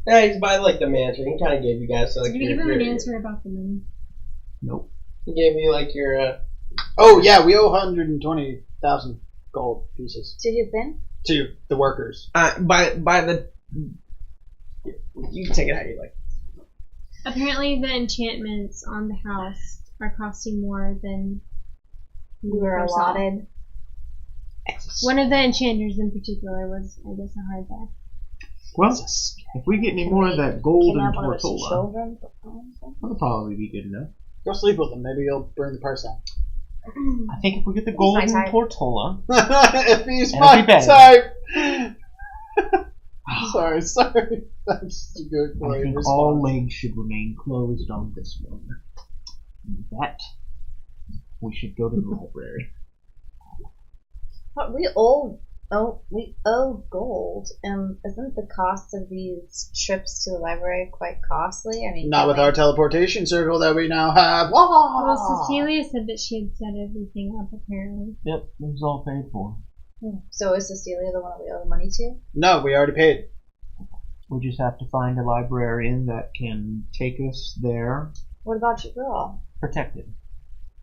Yeah, he's by like the mansion. He kind of gave you guys there? like Did we give your, him an your- answer about the money? Nope. He gave you like your. Oh, yeah, we owe 120,000 gold pieces To who, Finn? to the workers. By the. You can take it how you like. Apparently, the enchantments on the house are costing more than We were foresaw. allotted. One of the enchanters in particular was, I guess, a hard back. Well, if we get any more of that gold Came and out one of his tortola, children. that'll probably be good enough. Go sleep with them. Maybe you'll bring the price down. I think if we get the gold my and type. tortola, If he's It'll my be better. type. sorry. That's just a good I way think to all respond. legs should remain closed on this one. And that, we should go to the library. But we owe gold. Isn't the cost of these trips to the library quite costly? I mean, Not with our teleportation circle that we now have. Wah! Well, Cecilia said that she had set everything up, apparently. Yep, it was all paid for. So is Cecilia the one that we owe the money to? No, we already paid. We just have to find a librarian that can take us there What about your girl? protected.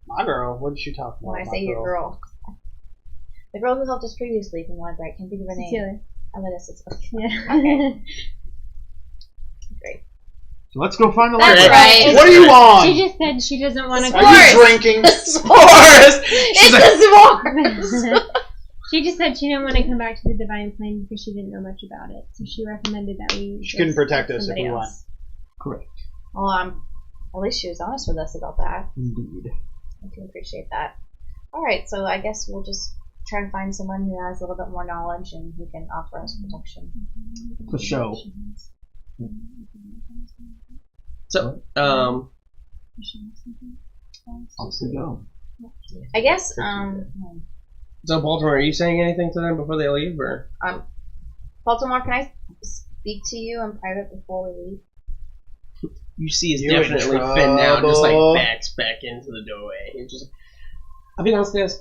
My girl, what did she talk about? When I my say your girl. The girl who helped us previously from the library. I can't think of her name. Cecilia. I let us. Yeah. Okay. Great. So let's go find the That's library. right. What do you want? She just said she doesn't want to Are you drinking? S'mores! It's a s'mores! She just said she didn't want to come back to the Divine Plane because she didn't know much about it. So she recommended that we. She couldn't just protect get us if somebody we else. Correct. Well, at least she was honest with us about that. Indeed. I can appreciate that. Alright, so I guess we'll just try to find someone who has a little bit more knowledge and who can offer us protection. For show. So, Off we go. I guess, so Baltimore, are you saying anything to them before they leave, or? Baltimore, can I speak to you in private before we leave? You see, is You in definitely Finn now, just trouble. like backs back into the doorway. He's just, I'll be downstairs.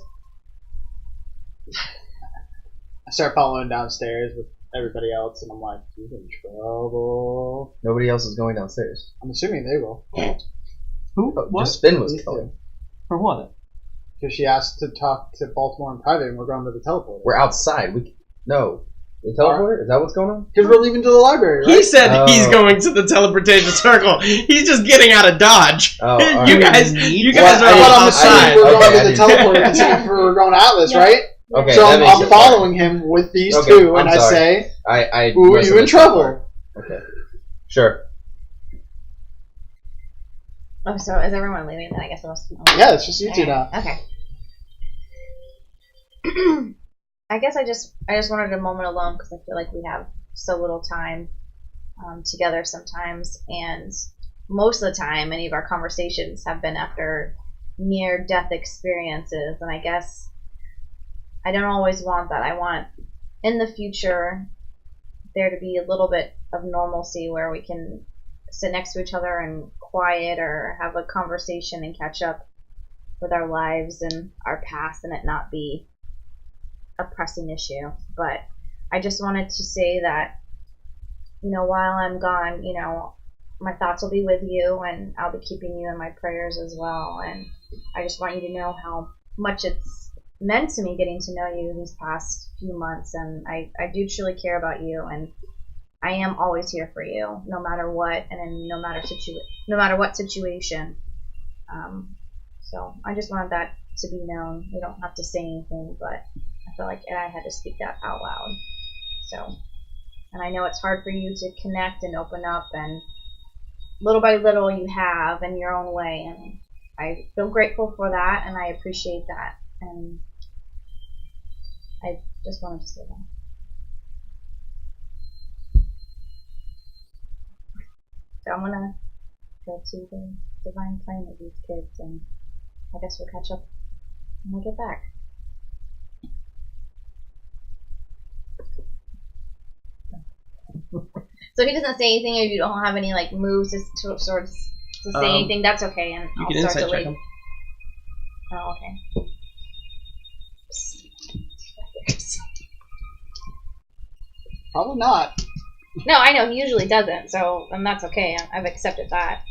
I start following downstairs with everybody else, and I'm like, you're in trouble. Nobody else is going downstairs. I'm assuming they will. Who? Oh, What? just Finn was These going. two. For what? Because she asked to talk to Baltimore in private, and we're going to the teleporter. We're outside. No. The teleporter? Is that what's going on? Because we're leaving to the library, He right? said Oh. he's going to the teleportation circle. He's just getting out of Dodge. Oh, all you right. guys Well, are but all I'm assuming outside. we're Okay, going I to the didn't- teleporter because we're going to Atlas, Yeah. right? Okay, So that makes I'm it following him with these Okay, two, I'm and I sorry. say, I "Ooh, messed you up in the trouble?" part. Okay. Sure. Oh, so is everyone leaving then? I guess we'll Yeah, it's just you two now. Okay. I guess I just wanted a moment alone because I feel like we have so little time together sometimes, and most of the time, many of our conversations have been after near-death experiences, and I guess I don't always want that. I want, in the future, there to be a little bit of normalcy where we can sit next to each other and quiet or have a conversation and catch up with our lives and our past and it not be a pressing issue. But I just wanted to say that, while I'm gone, my thoughts will be with you and I'll be keeping you in my prayers as well. And I just want you to know how much it's meant to me getting to know you these past few months. And I do truly care about you, and I am always here for you, no matter what, and in no matter what situation. So I just wanted that to be known. You don't have to say anything, but I feel like I had to speak that out loud. So, and I know it's hard for you to connect and open up, and little by little you have in your own way, and I feel grateful for that, and I appreciate that, and I just wanted to say that. So I'm gonna go to the Divine Plane with these kids, and I guess we'll catch up when I get back. So if he doesn't say anything, or you don't have any like moves to sort of to say anything, that's okay, and You I'll can start insight to check lead. him. Oh, okay. Probably not. No, I know he usually doesn't, so and that's okay. I've accepted that.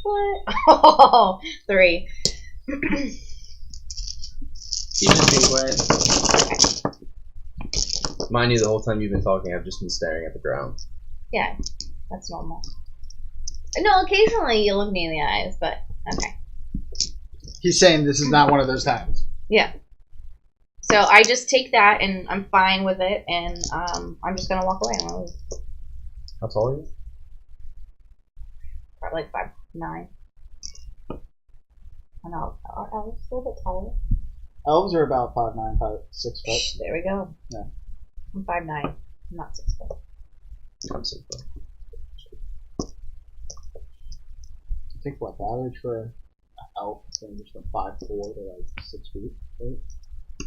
What? Oh, 3. He's just being quiet. Mind you, the whole time you've been talking, I've just been staring at the ground. Yeah, that's normal. No, occasionally you look me in the eyes, but okay. He's saying this is not one of those times. Yeah. So I just take that, and I'm fine with it, and I'm just gonna walk away. I'm gonna leave. How tall are you? Probably like 5'9". I know. Are elves a little bit taller? Elves are about 5'9", 6 foot. There we go. Yeah. I'm 5'9". I'm not 6 foot. I'm 6 foot. I think what the average for an elf ranges from 5'4" to like 6 feet, right?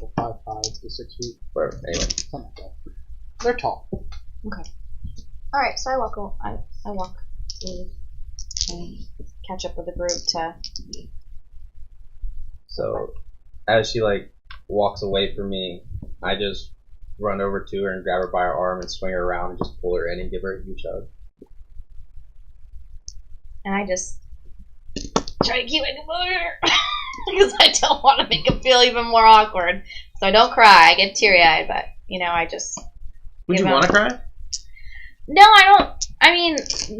Or 5'5" to 6 feet, Whatever. Anyway. something like that. They're tall. Okay. All right. So I walk. I walk. Leave. And catch up with the group to. So, as she like walks away from me, I just run over to her and grab her by her arm and swing her around and just pull her in and give her a huge hug. And I just try to keep my composure because I don't want to make it feel even more awkward. So I don't cry. I get teary-eyed, but I just. Would you want to cry? No, I don't. I mean,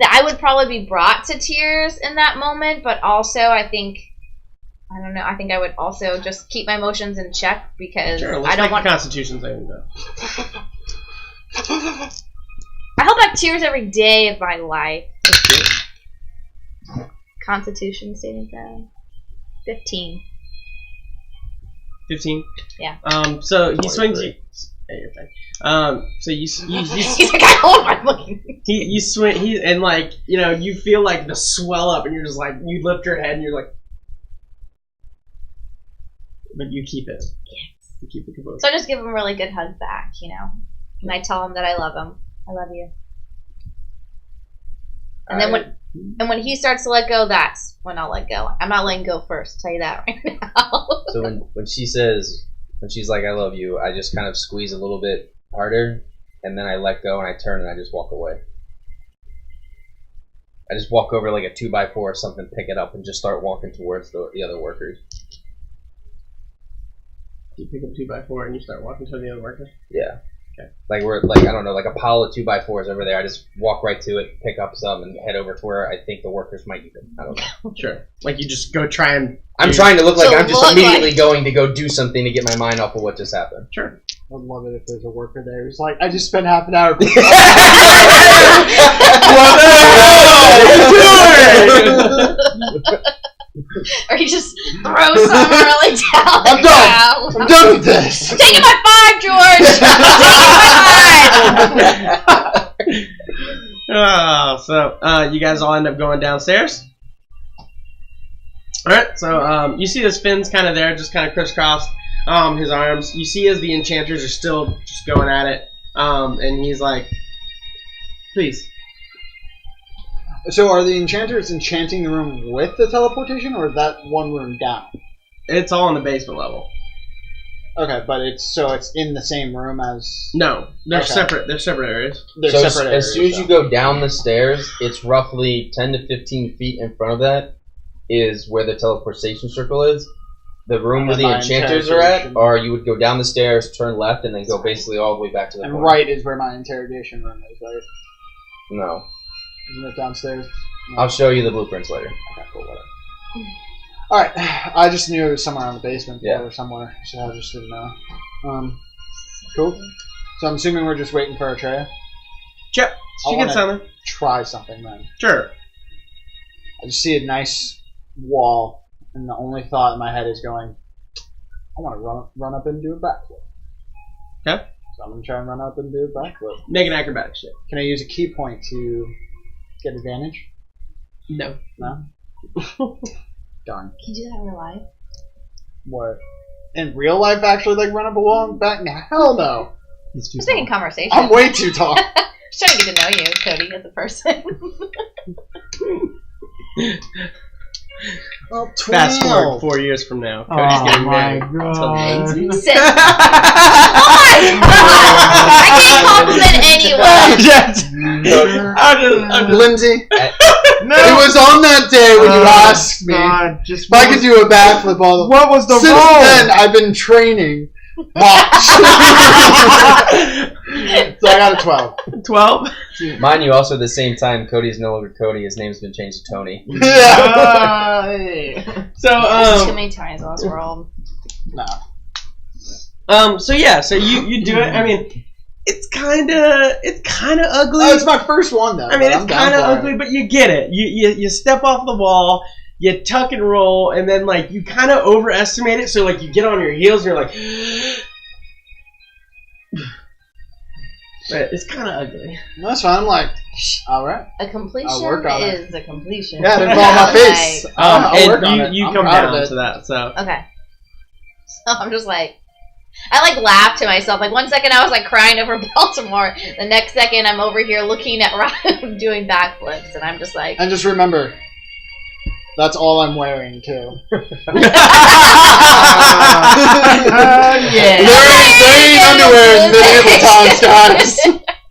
I would probably be brought to tears in that moment, but also I think. I don't know. I think I would also just keep my emotions in check because Sure, let's I don't make want. a Constitution saving throw. I hope I have tears every day of my life. Constitution saving throw. 15. 15. Yeah. So he swings you. Yeah, you're fine. So you He's like, I'm looking. you swing. And like you feel like the swell up, and you're just like you lift your head, and you're like. But you keep it. Yes. You keep it composed. So I just give him a really good hug back, and I tell him that I love him. I love you. And then when he starts to let go, that's when I'll let go. I'm not letting go first. I'll tell you that right now. So when she's like, I love you, I just kind of squeeze a little bit harder, and then I let go, and I turn, and I just walk away. I just walk over like a 2x4 or something, pick it up, and just start walking towards the other workers. You pick up 2x4 and you start walking to the other worker? Yeah. Okay. Like I don't know, like a pile of 2x4s over there. I just walk right to it, pick up some, and head over to where I think the workers might use them. I don't know. Sure. Like you just go try and... I'm trying to look like So I'm just look immediately like- going to go do something to get my mind off of what just happened. Sure. I'd love it if there's a worker there who's like, I just spent half an hour. Or you just throw some really down. I'm done. I'm done with this. Taking my 5, George. Taking my 5. So you guys all end up going downstairs. Alright, so you see his fins kind of there, just kind of crisscrossed his arms. You see as the enchanters are still just going at it, and he's like, please. So are the enchanters enchanting the room with the teleportation, or is that one room down? It's all in the basement level. Okay, but it's in the same room as... No, they're Okay. separate. They're separate areas. They're So separate areas, as soon as you so. go down the stairs, it's roughly 10 to 15 feet in front of that is where the teleportation circle is. The room where the My enchanters are at, interrogation. or you would go down the stairs, turn left, and then go basically all the way back to the And corner. right is where my interrogation room is, right? No. Isn't it downstairs? No. I'll show you the blueprints later. Okay, cool, whatever. Alright, I just knew it was somewhere on the basement floor Yeah. or somewhere, so I just didn't know. Cool. So I'm assuming we're just waiting for Atreya. Yep, she I gets wanna- on there. Try something then. Sure. I just see a nice wall, and the only thought in my head is going, I want to run up and do a backflip. Okay. So I'm going to try and run up and do a backflip. Make an acrobatics check. Can I use a key point to get advantage? No. No? Darn. Can you do that in real life? What? In real life, actually, like run up a wall and back? Hell no! He's too Just making tall. conversation. I'm way too tall. Just trying to get to know you, Cody, as a person. Oh, Fast forward 12. 4 years from now. Cody's Oh getting my married. god. I can't compliment anyone. Lindsay, No. it was on that day when you asked me God, just if I could do a backflip. What was the Since roll? then, I've been training much. So I got a 12. 12? Mind you, also at the same time, Cody is no longer Cody. His name's been changed to Tony. Yeah. So, There's too many Tonys in this world. No. so yeah, so you do it. I mean, it's kind of ugly. Oh, it's my first one though. I mean, but I'm it's down kind of for it. ugly, but you get it. You step off the wall, you tuck and roll, and then like you kind of overestimate it. So like you get on your heels and you're like, but it's kind of ugly. No, that's fine. I'm like, all right. A completion I'll work on it. is a completion. Yeah, it didn't fall on my face. Right. I'll work on And it. you I'm come proud of down it. to that. So Okay. So I'm just like, I like laugh to myself. Like 1 second I was like crying over Baltimore. The next second I'm over here looking at Ryan doing backflips, and I'm just like, And just remember, that's all I'm wearing too. yeah. There ain't underwear in medieval times, guys.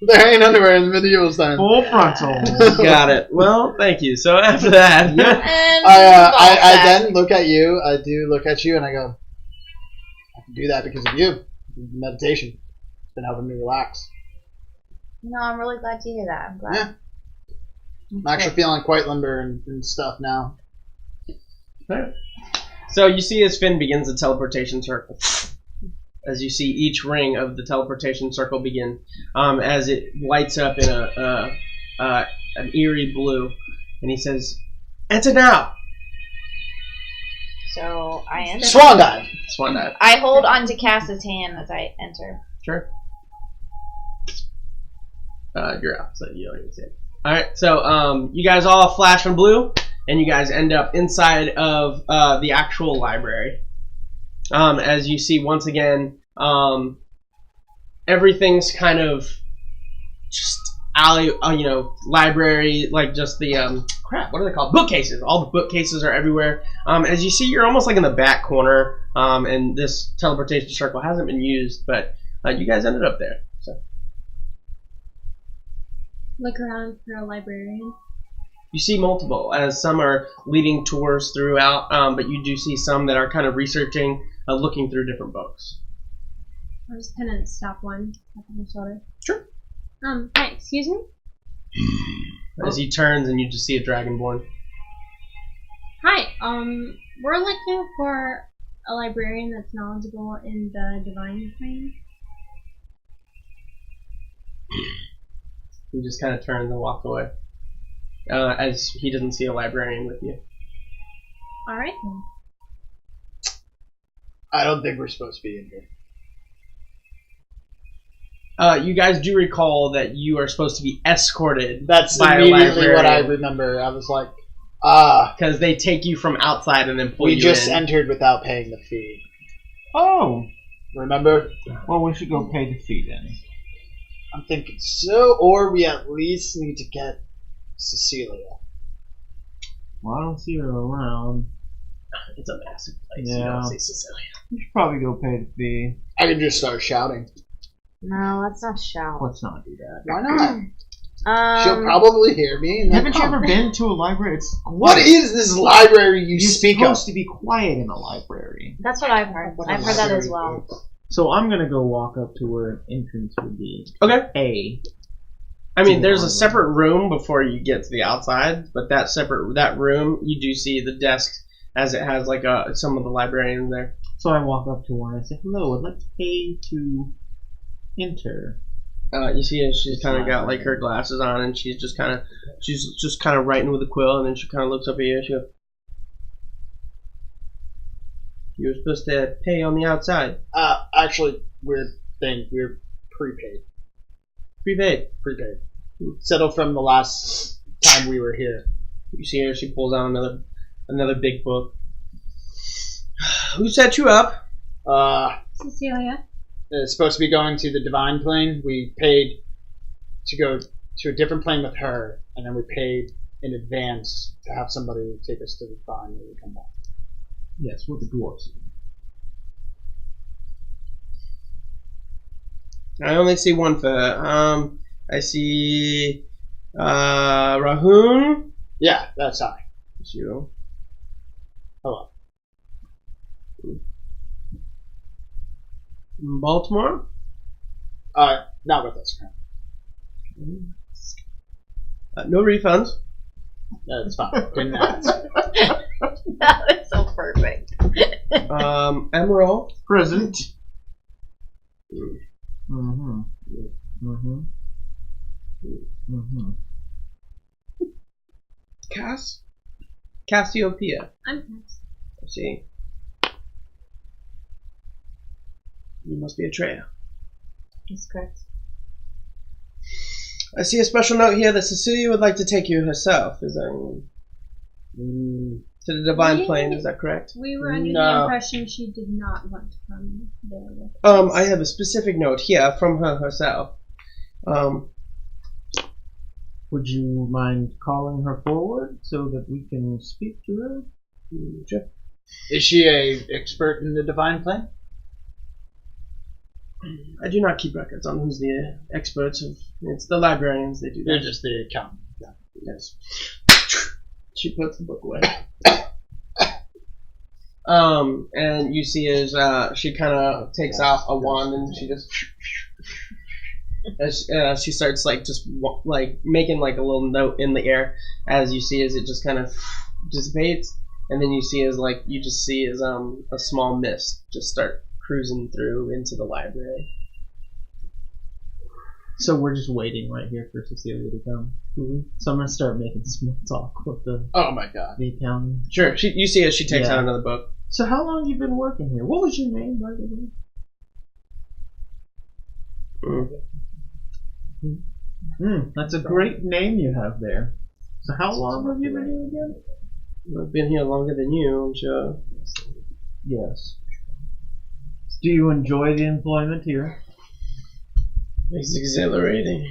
There ain't underwear in medieval times. Full frontal. got it. Well, thank you. So after that, And I then look at you. I do look at you, and I go, I can do that because of you. Meditation. It's been helping me relax. No, I'm really glad to hear that. I'm glad. Yeah. I'm actually feeling quite limber and stuff now. so you see as Finn begins the teleportation circle. As you see each ring of the teleportation circle begin, as it lights up in an eerie blue, and he says, "Enter now." So I enter. Swan dive. Swan dive. I hold onto Cass's hand as I enter. Sure. You're out, so you don't even see it. All right, so you guys all flash from blue, and you guys end up inside of the actual library. As you see once again, everything's kind of just library, like just the crap. What are they called? Bookcases. All the bookcases are everywhere. As you see, you're almost like in the back corner, and this teleportation circle hasn't been used, but you guys ended up there. So Look around for a librarian. you see multiple, as some are leading tours throughout, but you do see some that are kind of researching, looking through different books. I'll just kind of stop one, tap on the shoulder. Sure. Hi, excuse me? As he turns, and you just see a dragonborn. Hi, we're looking for a librarian that's knowledgeable in the Divine Plane. He just kind of turns and walks away, as he doesn't see a librarian with you. Alright then. I don't think we're supposed to be in here. You guys do recall that you are supposed to be escorted. That's by a immediately what I librarian, remember. I was like, because they take you from outside and then pull we you just in. entered without paying the fee. Oh. Remember? Well, we should go pay the fee then. I'm thinking so, or we at least need to get Cecilia. Well, I don't see her around. It's a massive place. You Yeah. don't see Cecilia. We should probably go pay the fee. I can just start shouting. No, let's not shout. Let's not do that. Why not? She'll probably hear me. And then Haven't you ever been to a library? It's What is this library you You're speak of? supposed to be quiet in a library. That's what I've heard. I've heard that as well. So I'm gonna go walk up to where an entrance would be. Okay. A. I mean, there's a separate room before you get to the outside, but that room, you do see the desk as it has like some of the librarians there. So I walk up to one and I say, "Hello, I'd like to pay to enter." You see, she's kind of got like her glasses on, and she's just kind of writing with a quill, and then she kind of looks up at you. And she goes, "You were supposed to pay on the outside." Actually, we're prepaid. Prepaid. Settled from the last time we were here. You see her. She pulls out another big book. Who set you up? Cecilia. is supposed to be going to the Divine Plane. We paid to go to a different plane with her, and then we paid in advance to have somebody take us to the Divine when we come back. Yes, with the dwarves. I only see one for her. I see Rahun. Yeah, that's I. It's you. Hello. Baltimore. Not with us currently. No refunds. That's fine. Didn't ask. That was so perfect. Emerald. Present. Mm-hmm. Mm-hmm. Mm-hmm. Cassiopeia. I'm Cass. I see. You must be a Treya. That's correct. I see a special note here that Cecilia would like to take you herself. Is that to the Divine Plane? Is that correct? We were under the No. impression she did not want to come there with us. I have a specific note here from her herself. Would you mind calling her forward so that we can speak to her? Sure. Is she a expert in the Divine Plane? I do not keep records on who's the experts of. It's the librarians. They do that. You're just the accountant. Yeah. Yes. She puts the book away. And you see as she kind of takes out a wand and she just as she starts like just like making like a little note in the air. As you see as it just kind of dissipates, and then you see as like you just see as a small mist just start cruising through into the library. So we're just waiting right here for Cecilia to come. Mm-hmm. So I'm gonna start making small talk with Oh my god. the accountant. Sure. You see as she takes Yeah. out another book. So how long have you been working here? What was your name, by the way? That's a great name you have there. So how long have you been here again? I've been here longer than you, I'm sure. Yes. Do you enjoy the employment here? It's exhilarating.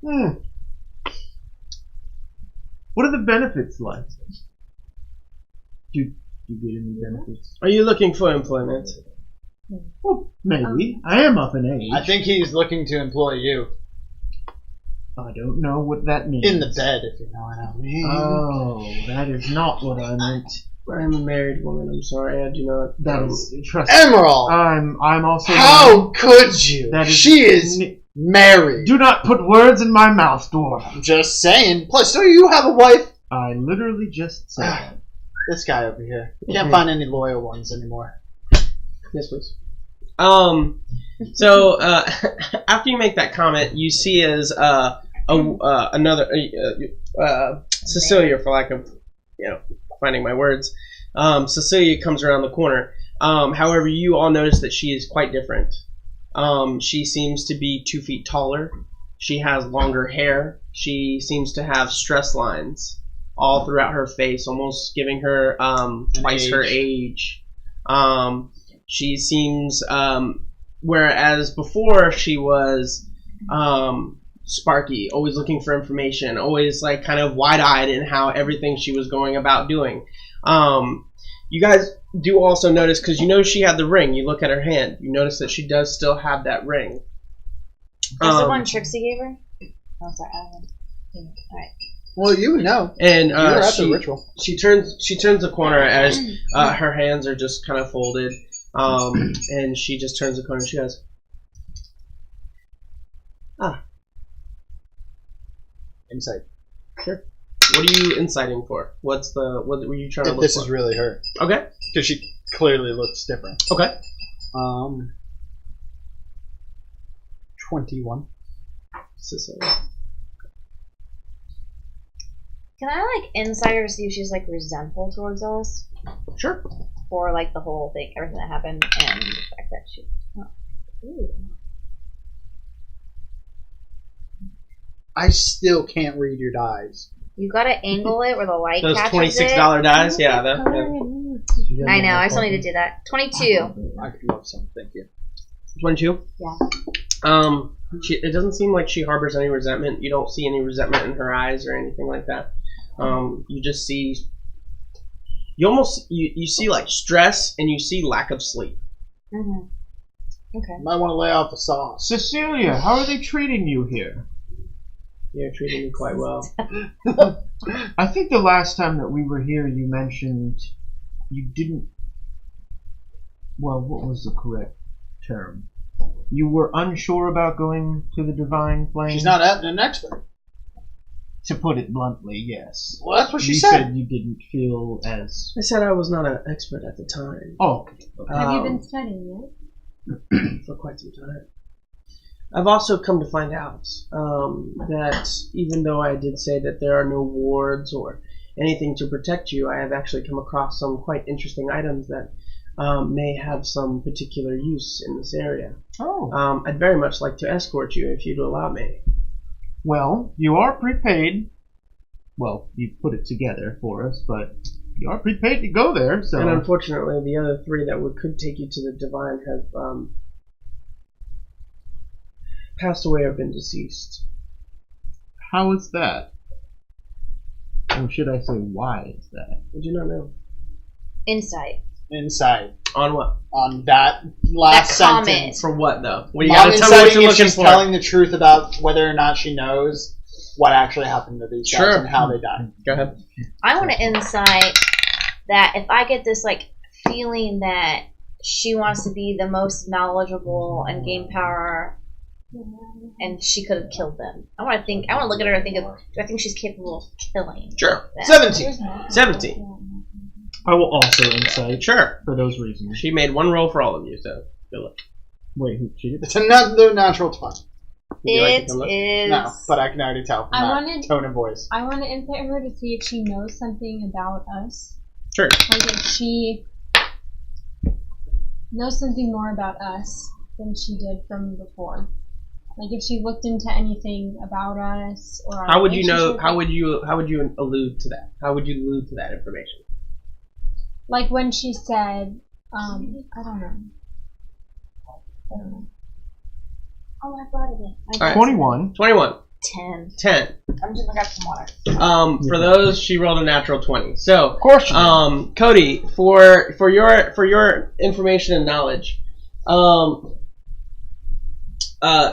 What are the benefits like? Do you get any benefits? Are you looking for employment? Well, maybe. I am up in age. I think he's looking to employ you. I don't know what that means. In the bed, if you know what I mean. Oh, that is not what I meant. I'm a married woman, I'm sorry, I do not. That is trust. Emerald! I'm also. How could you? That is She is married. Do not put words in my mouth, dwarf. I'm just saying. Plus, don't you have a wife? I literally just said that. This guy over here. Can't find any loyal ones anymore. Yes, please. So after you make that comment, you see as another Cecilia, for lack of finding my words, Cecilia comes around the corner. However, you all notice that she is quite different. She seems to be 2 feet taller. She has longer hair. She seems to have stress lines all throughout her face, almost giving her twice her age. She seems, whereas before she was sparky, always looking for information, always like kind of wide-eyed in how everything she was going about doing. You guys do also notice, because you know she had the ring, you look at her hand, you notice that she does still have that ring. That's the one Trixie gave her? Oh, sorry. Alright. Well, you know. And You're at the ritual. she turns the corner as her hands are just kind of folded, and she just turns the corner and she goes, Insight. Sure. What are you inciting for? What were you trying to If look this for? is really her. Okay. Because she clearly looks different. Okay. 21. Cecilia. Can I insight her to see if she's resentful towards us? Sure. For the whole thing, everything that happened, and the fact that she. Oh. Ooh. I still can't read your dies. You gotta angle it where the light Those catches $26 it. dice, yeah. I know. I still need to do that. 22. I could love some. Thank you. 22? Yeah. It doesn't seem like she harbors any resentment. You don't see any resentment in her eyes or anything like that. You just see, you see like stress, and you see lack of sleep. Mm-hmm. Okay. Might want to lay off the sauce. Cecilia, how are they treating you here? You're treating me quite well. I think the last time that we were here, you mentioned you didn't. Well, what was the correct term? You were unsure about going to the Divine Plane? She's not an expert. To put it bluntly, yes. Well, that's what she You said. you didn't feel as... I said I was not an expert at the time. Oh. Have you been studying For quite some time. I've also come to find out that even though I did say that there are no wards or anything to protect you, I have actually come across some quite interesting items that may have some particular use in this area. Oh. I'd very much like to escort you if you'd allow me. Well, you are prepaid. Well, you put it together for us, but you are prepaid to go there, so... And unfortunately, the other three that could take you to the Divine have passed away or been deceased. How is that? Or should I say, why is that? I do not know. Insight. Insight On what? on that last That comment. sentence. For what, though? Well, you My gotta tell me what insight you're if looking she's for. telling the truth about whether or not she knows what actually happened to these guys Sure. and how they died. Go ahead. I want to insight that if I get this like feeling that she wants to be the most knowledgeable and gain power, and she could have killed them. I want to look at her and think of, do I think she's capable of killing Sure. them? 17. 17. I will also insight Sure. for those reasons. She made one roll for all of you, so good luck. Wait, who cheated? It's another natural 20. Would you like to It come look? is. No, but I can already tell from I that wanted- tone and voice. I want to insight her to see if she knows something about us. Sure. Like if she knows something more about us than she did from before. Like if she looked into anything about us or our How would you know? relationship. How would you allude to that? How would you allude to that information? Like when she said, I don't know. Oh, I brought it in. All right. 21. 21. 10. 10. I'm just gonna get some water. For those, she rolled a natural 20. So, Of course you did. Cody, for your information and knowledge,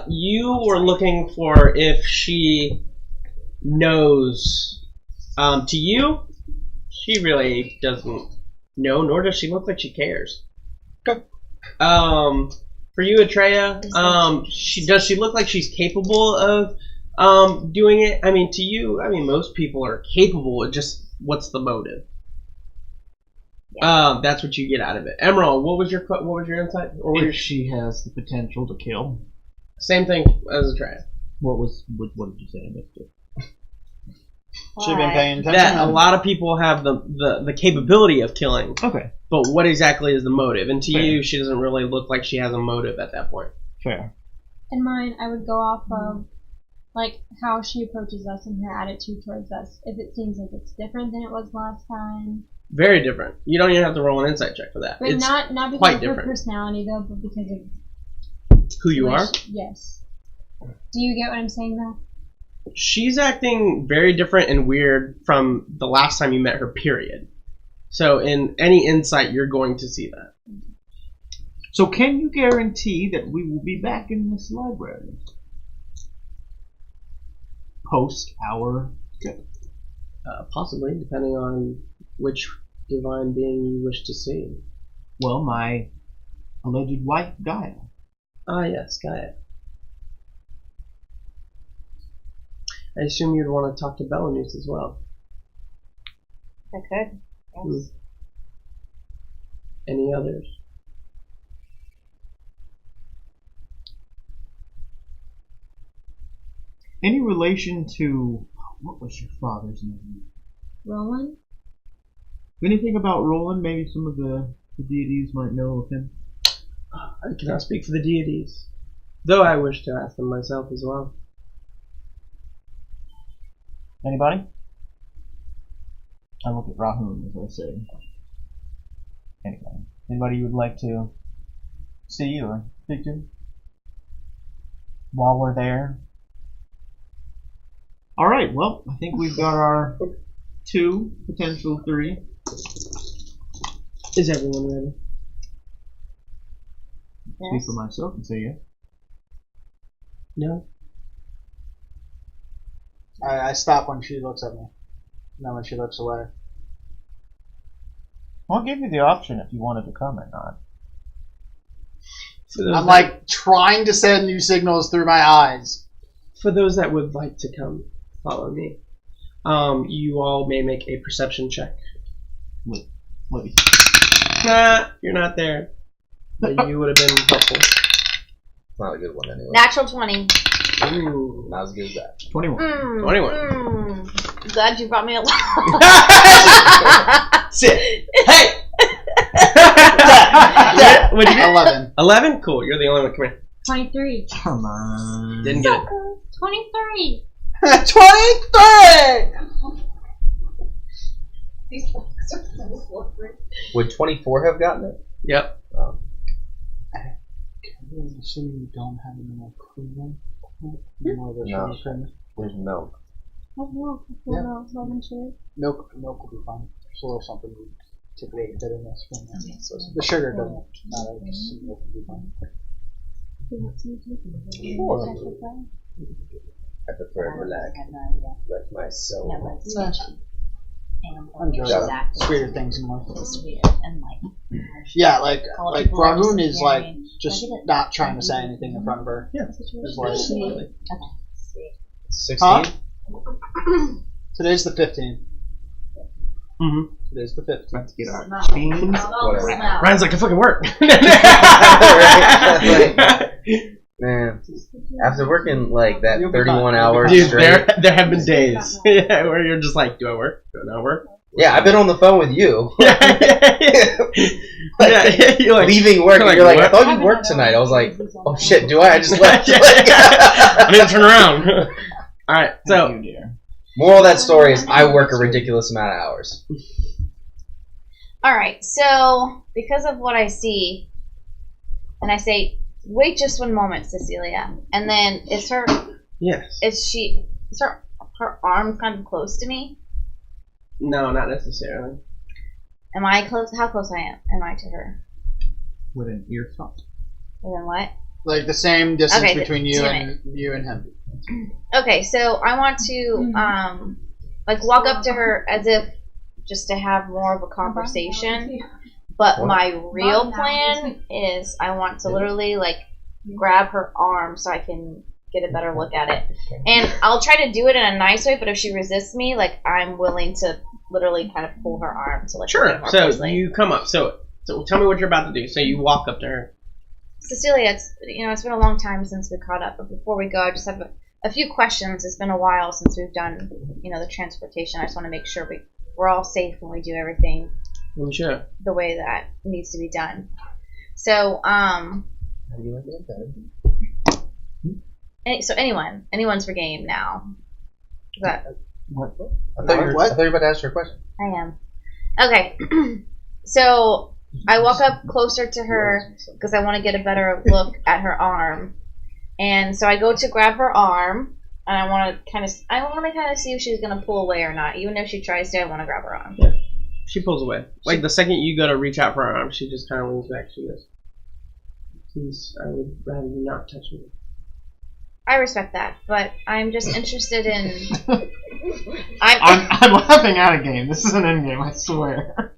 you were looking for if she knows. To you, she really doesn't know, nor does she look like she cares. Okay. For you, Atreya, does she look like she's capable of doing it? I mean, to you, most people are capable. It's just what's the motive? Yeah. That's what you get out of it. Emerald, what was your insight? Or what If she has the potential to kill. same thing as Atreya. What did you say? I missed it. She's been paying attention. That a lot of people have the capability of killing, Okay, but what exactly is the motive? And to Fair. you, she doesn't really look like she has a motive at that point. fair. In mine, I would go off of like how she approaches us and her attitude towards us. If it seems like it's different than it was last time, Very different. You don't even have to roll an insight check for that. but It's not because quite of her different. personality though, but because of who you are. Yes. Do you get what I'm saying though? She's acting very different and weird from the last time you met her, period. So in any insight, you're going to see that. So can you guarantee that we will be back in this library? Post our trip. Possibly, depending on which divine being you wish to see. Well, my alleged wife, Gaia. Ah, yes, Gaia. I assume you'd want to talk to Belanus as well. I could. Yes. Any others? Any relation to... What was your father's name? Roland? Anything about Roland? Maybe some of the deities might know of him. I cannot speak for the deities, though I wish to ask them myself as well. Anybody? I look at Rahun, as I say. Anybody? Anybody you would like to see or speak to while we're there. All right. Well, I think we've got our 2, potential 3. Is everyone ready? Speak for myself and say yes. No. I stop when she looks at me. And then when she looks away. I'll give you the option if you wanted to come or not. I'm like trying to send you signals through my eyes. For those that would like to come follow me, you all may make a perception check. Wait. Nah, you're not there. But you would have been helpful. It's not a good one anyway. Natural 20. Ooh. Not as good as that. 21. 21. Glad you brought me along. Sit. Hey! What'd you get? 11. 11? Cool, you're the only one. Come here. 23. Come on. Didn't get it. 23. 23! Would 24 have gotten it? Yep. Assuming you don't have any more cream. No. There's no. Yeah. Milk will be fine. Just a little something to create bitterness from that. The sugar doesn't matter. Just milk will be fine. I prefer it black. Like my soul. Enjoy Exactly. sweeter things in life. It's weird and like. Yeah, like Bramoon is Yeah, like I mean, just I get it. not trying to say anything in front of her. Yeah. It's like, Absolutely. 16? huh? Today's the 15th. Mm-hmm. Today's the 15th. Let's get our Smell. chains. Whatever. Ryan's like, I fucking work. Man, after working like that You'll be 31 fine. hours Dude, straight. there have been days yeah, where you're just like, do I work? Do I not work? Yeah, I've been on the phone with you. Yeah, you're like, Leaving work, and like, you're like, I what? thought you worked tonight. I was like, oh shit, do I? I just left. I need to turn around. All right, so Thank you, dear. Moral of that story is I work a ridiculous amount of hours. Alright, so because of what I see, and I say, wait just one moment, Cecilia. And then is her arm kind of close to me? No, not necessarily. Am I close? How close am I to her? With an earshot. Within what? Like the same distance Okay, between you damn and him. Okay, so I want to like walk up to her as if just to have more of a conversation. But my real plan is I want to literally like grab her arm so I can get a better look at it. And I'll try to do it in a nice way, but if she resists me, like I'm willing to literally kind of pull her arm to like Sure. So you come up. So tell me what you're about to do. So you walk up to her. Cecilia, it's been a long time since we caught up, but before we go, I just have a few questions. It's been a while since we've done, the transportation. I just want to make sure we're all safe when we do everything Sure. the way that needs to be done. So, How do you like that? so anyone's for game now. Is that What? I thought you were What? about to ask her a question. I am. Okay. So I walk up closer to her because I want to get a better look at her arm. And so I go to grab her arm, and I want to kind of see if she's gonna pull away or not. Even if she tries to, I want to grab her arm. Yeah. She pulls away. Like the second you go to reach out for her arm, she just kind of leans back. She goes, "Please, I would rather you not touch me." I respect that, but I'm just interested in. I'm laughing at a game. This is an end game, I swear.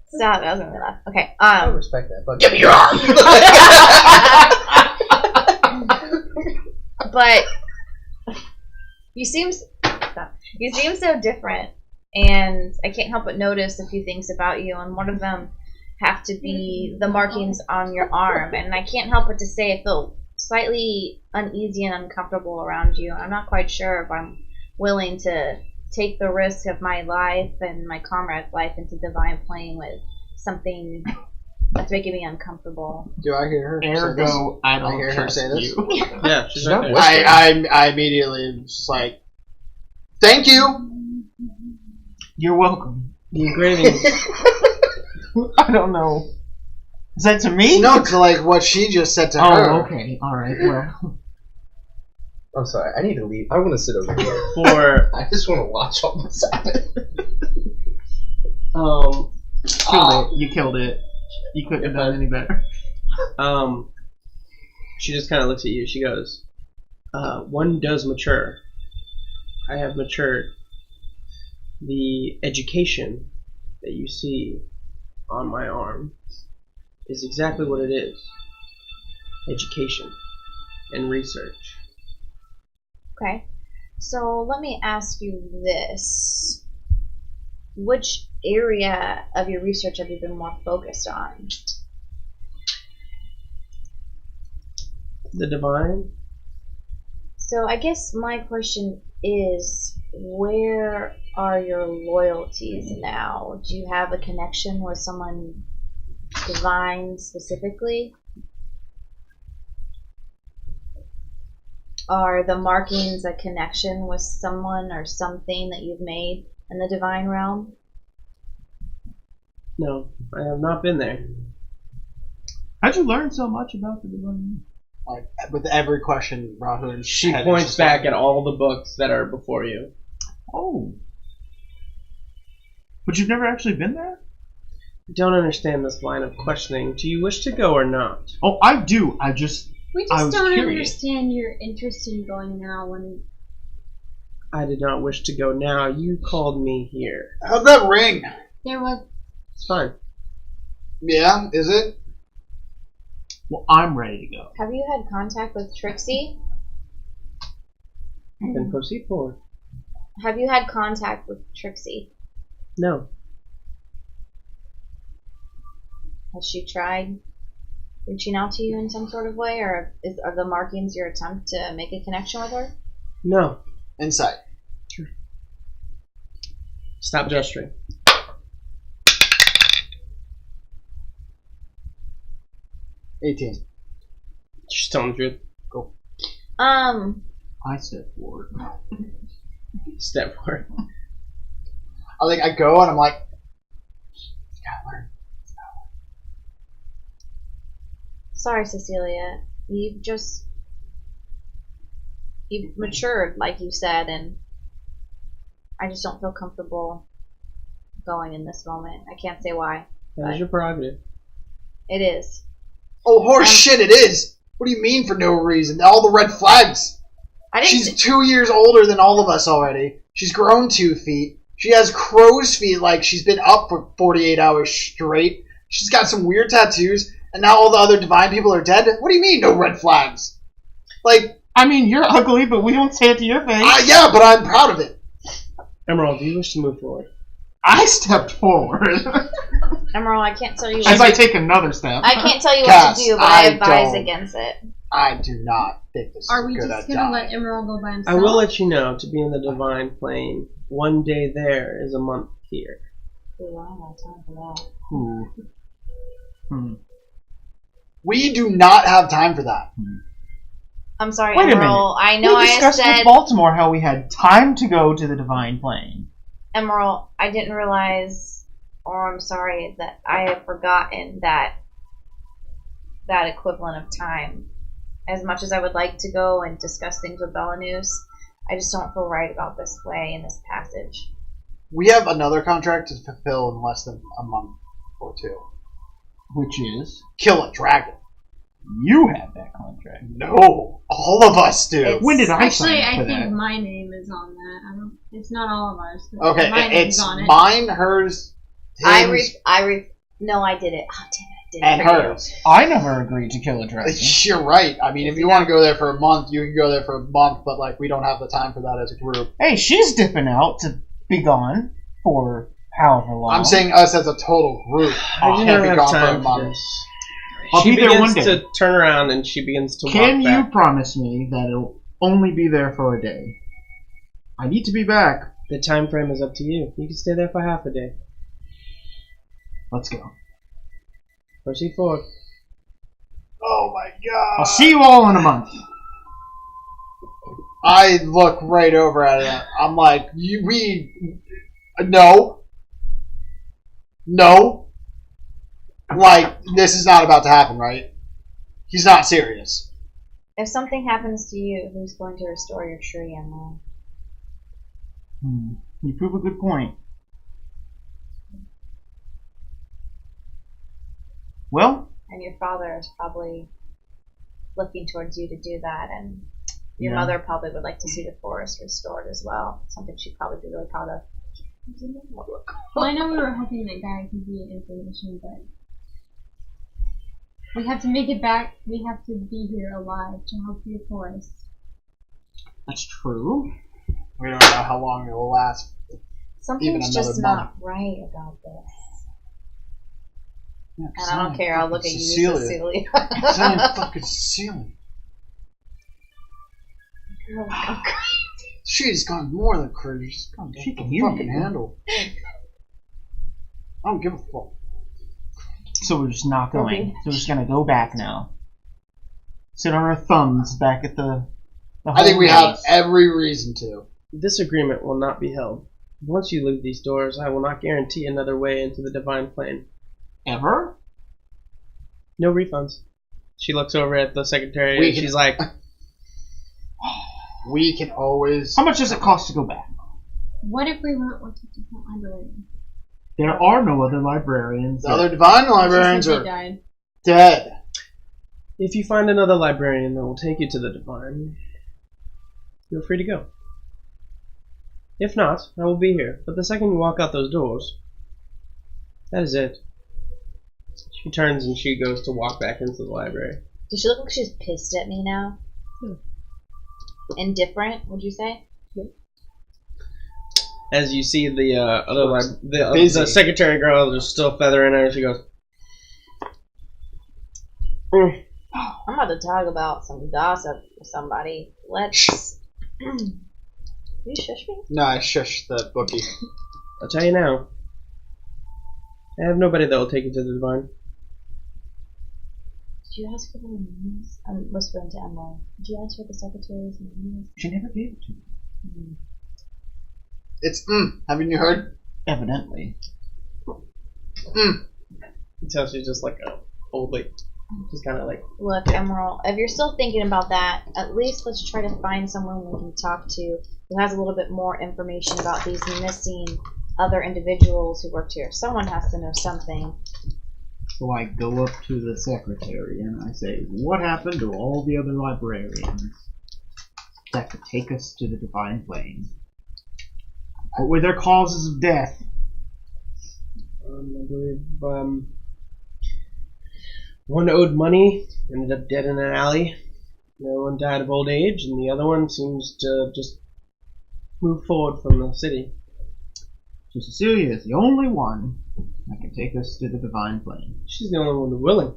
Stop! I was gonna laugh. Okay. I respect that, but give me your arm. But you seem so different, and I can't help but notice a few things about you, and one of them have to be the markings on your arm, and I can't help but to say I feel slightly uneasy and uncomfortable around you. I'm not quite sure if I'm willing to take the risk of my life and my comrade's life into Divine Plane with something that's making me uncomfortable. Do I hear her say this? Ergo, I don't hear her trust say this. you. Yeah, she's not right there. whispering. I immediately just like, thank you. You're welcome. The engraving. I don't know Is that to me? No, to like what she just said to her. Oh, okay. All right. Well, I'm sorry. I need to leave. I want to sit over here. For I just want to watch all this happen. killed it. You killed it. You couldn't have done any better. She just kind of looks at you. She goes, "One does mature. I have matured. The education that you see on my arm is exactly what it is. Education and research." Okay. So let me ask you this. Which area of your research have you been more focused on? The divine? So I guess my question is, where are your loyalties now? Do you have a connection with someone divine specifically? Are the markings a connection with someone or something that you've made in the divine realm? No, I have not been there. How'd you learn so much about the divine? Like with every question, Rahul. She points back at all the books that are before you. Oh. But you've never actually been there? I don't understand this line of questioning. Do you wish to go or not? Oh, I do. I We was just don't curious. understand your interest in going now when I did not wish to go now. You called me here. How'd that ring? there was. It's fine. Yeah, is it? Well, I'm ready to go. Have you had contact with Trixie? Then proceed forward. Have you had contact with Trixie? No. Has she tried reaching out to you in some sort of way, or are the markings your attempt to make a connection with her? No. Insight. Stop gesturing. 18. She's telling the truth. I step forward. Step forward. I go and I'm like, you gotta learn. Sorry, Cecilia. You've matured, like you said, and I just don't feel comfortable going in this moment. I can't say why. That is your prerogative. It is. Oh, horse shit, it is! What do you mean for no reason? All the red flags! I didn't. She's 2 years older than all of us already. She's grown 2 feet. She has crow's feet like she's been up for 48 hours straight. She's got some weird tattoos, and now all the other divine people are dead? What do you mean, no red flags? Like, I mean, you're ugly, but we don't say it to your face. yeah, but I'm proud of it. Emerald, do you wish to move forward? I stepped forward. Emerald, I can't tell you As what I take another step. I can't tell you Cass, what to do, but I I advise don't. against it. I do not think this Are is we a good just idea. gonna let Emerald go by I himself? will let you know, to be in the divine plane, one day there is a month here. Ooh, I don't have time for that. Ooh. Hmm. We do not have time for that. I'm sorry, Wait a Emerald. I know we I discussed said with Baltimore how we had time to go to the divine plane. Emerald. I didn't realize, or I'm sorry that I have forgotten that equivalent of time. As much as I would like to go and discuss things with Belanus, I just don't feel right about this way in this passage. We have another contract to fulfill in less than a month or two. Which is? Kill a dragon. You have that contract. No, all of us do. It's- When did I Actually, sign up I for think that? my name is on that. I don't. It's not all of ours. but Okay, my name's it's on it. mine, hers, his, No, I did it. Oh, damn it. I did and it for you. hers. I never agreed to kill a dragon. You're right. I mean, if you want to go there for a month, you can go there for a month, but like we don't have the time for that as a group. Hey, she's dipping out to be gone for however long. I'm saying us as a total group. I do can't not be have gone for a time for month. this. I'll She be there begins one day. to turn around and she begins to Can walk you back. promise me that it'll only be there for a day? I need to be back. The time frame is up to you. You can stay there for half a day. Let's go. Proceed forward. Oh my god! I'll see you all in a month. I look right over at it. I'm like, no. Like, this is not about to happen, right? He's not serious. If something happens to you, who's going to restore your tree, Emerald? You prove a good point. Well, And your father is probably looking towards you to do that, and your Yeah. mother probably would like to see the forest restored as well. Something she'd probably be really proud of. Well, I know we were hoping that Guy could be information, but we have to make it back. We have to be here alive to help your forest. that's true. We don't know how long it will last. Something's another just not right about this. Yeah, And I don't care, I'll look at you, Cecilia. It's only fucking Cecilia. She's gone more than crazy. She's gone She can the hear fucking you. handle. I don't give a fuck. So we're just not going. So we're just gonna go back now. Sit on our thumbs back at the I think we have every reason to. This agreement will not be held. Once you leave these doors, I will not guarantee another way into the Divine Plane. Ever? No refunds. She looks over at the secretary We and can- she's like, We can always. How much does it cost to go back? What if we went with a different librarian? There are no other librarians. The other divine librarians She said are they died. dead. if you find another librarian that will take you to the Divine, feel free to go. If not, I will be here. But the second you walk out those doors, that is it. She turns and she goes to walk back into the library. Does she look like she's pissed at me now? Indifferent, would you say? As you see the Busy. the secretary girl is still feathering her, and she goes, "Mm, I'm about to talk about some gossip with somebody. Let's. You shush me? No, I shush the bookie. I'll tell you now. I have nobody that will take you to the Divine. Did you ask for their names? I'm whispering to Emerald. Did you ask for the secretary's names? She never gave it to me. It's Haven't you heard? Evidently. You tell she's just like a old lady. She's kind of like, Look, Emerald, if you're still thinking about that, at least let's try to find someone we can talk to who has a little bit more information about these missing other individuals who worked here. Someone has to know something. So I go up to the secretary and I say, what happened to all the other librarians that could take us to the Divine Plane? What were their causes of death? I believe one owed money, ended up dead in an alley. The other one died of old age, and the other one seems to just move forward from the city. So Cecilia is the only one that can take us to the Divine Plane. She's the only one willing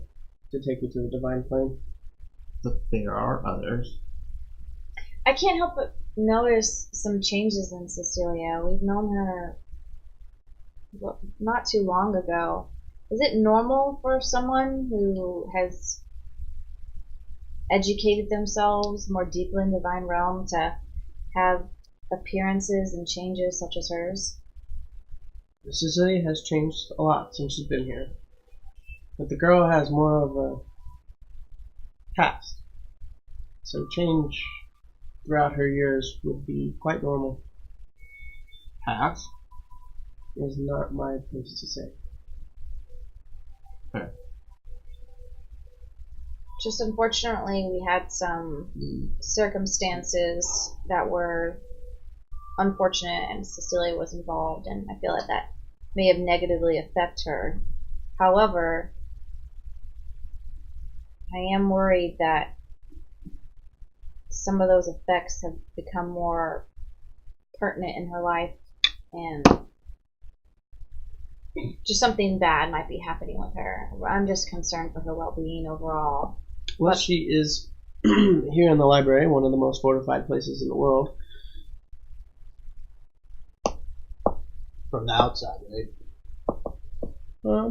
to take you to the Divine Plane. But there are others. I can't help but notice some changes in Cecilia. We've known her not too long ago. Is it normal for someone who has educated themselves more deeply in the divine realm to have appearances and changes such as hers? Cecilia has changed a lot since she's been here. But the girl has more of a past. So change throughout her years would be quite normal. Past? Is not my place to say. Okay. Just unfortunately, we had some circumstances that were unfortunate, and Cecilia was involved, and I feel that may have negatively affected her. However, I am worried that some of those effects have become more pertinent in her life, and just something bad might be happening with her. I'm just concerned for her well-being overall. Well, she is here in the library, one of the most fortified places in the world. From the outside, right?